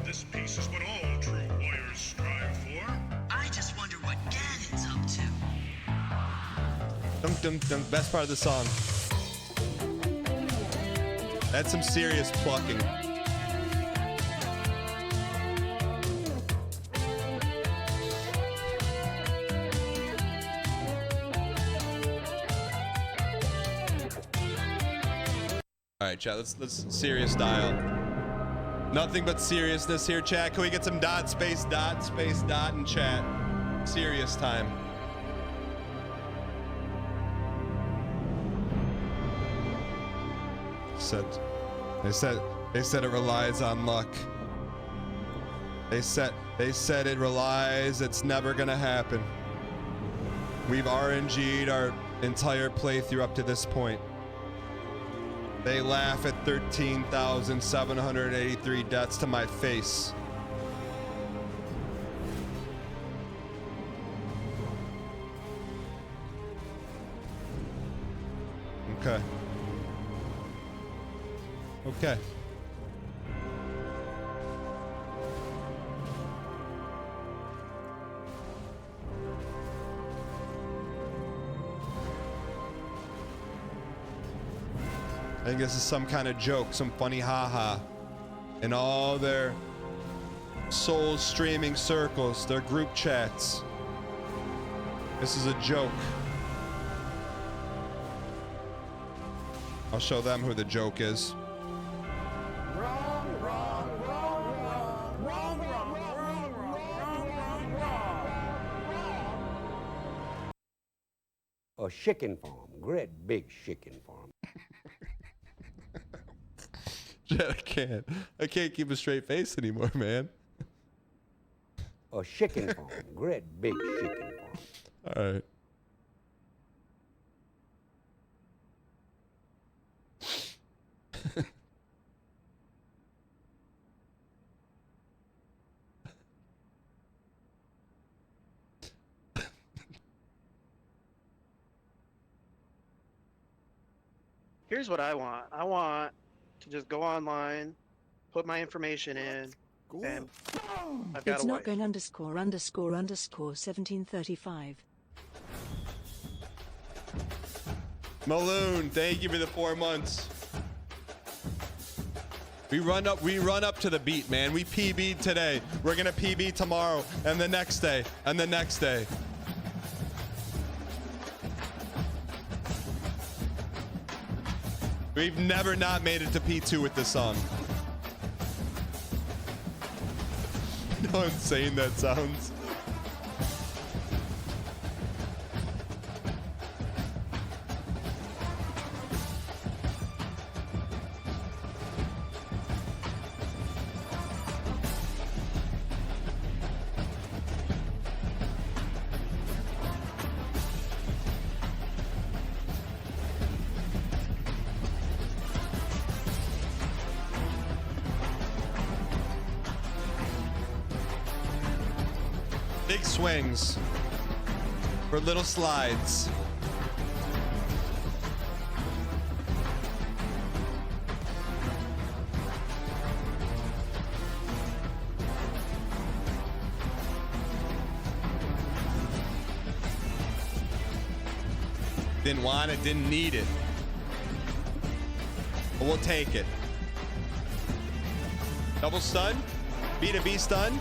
This piece is what all true warriors strive for. I just wonder what Ganon's up to. Dunk, dunk, dunk. Best part of the song. That's some serious plucking. All right, chat. Let's serious dial. Nothing but seriousness here, chat. Can we get some dot space dot in chat? Serious time. They said it relies on luck. They said it relies. It's never gonna happen. We've RNG'd our entire playthrough up to this point. They laugh at 13,783 deaths to my face. Okay. Okay. I think this is some kind of joke, some funny haha. In all their soul streaming circles, their group chats. This is a joke. I'll show them who the joke is. A chicken farm, great big chicken farm. I can't keep a straight face anymore, man. A chicken farm, great big chicken farm. All right. Here's what I want. I want to just go online, put my information in, and I've got It's a not wife. going _ 1735. Maloon, thank you for the 4 months. We run up to the beat, man. We PB'd today. We're gonna PB tomorrow, and the next day, and the next day. We've never not made it to P2 with this song. You know how insane that sounds? Big swings for little slides. Didn't want it, didn't need it. But we'll take it. Double stun, B2B stun.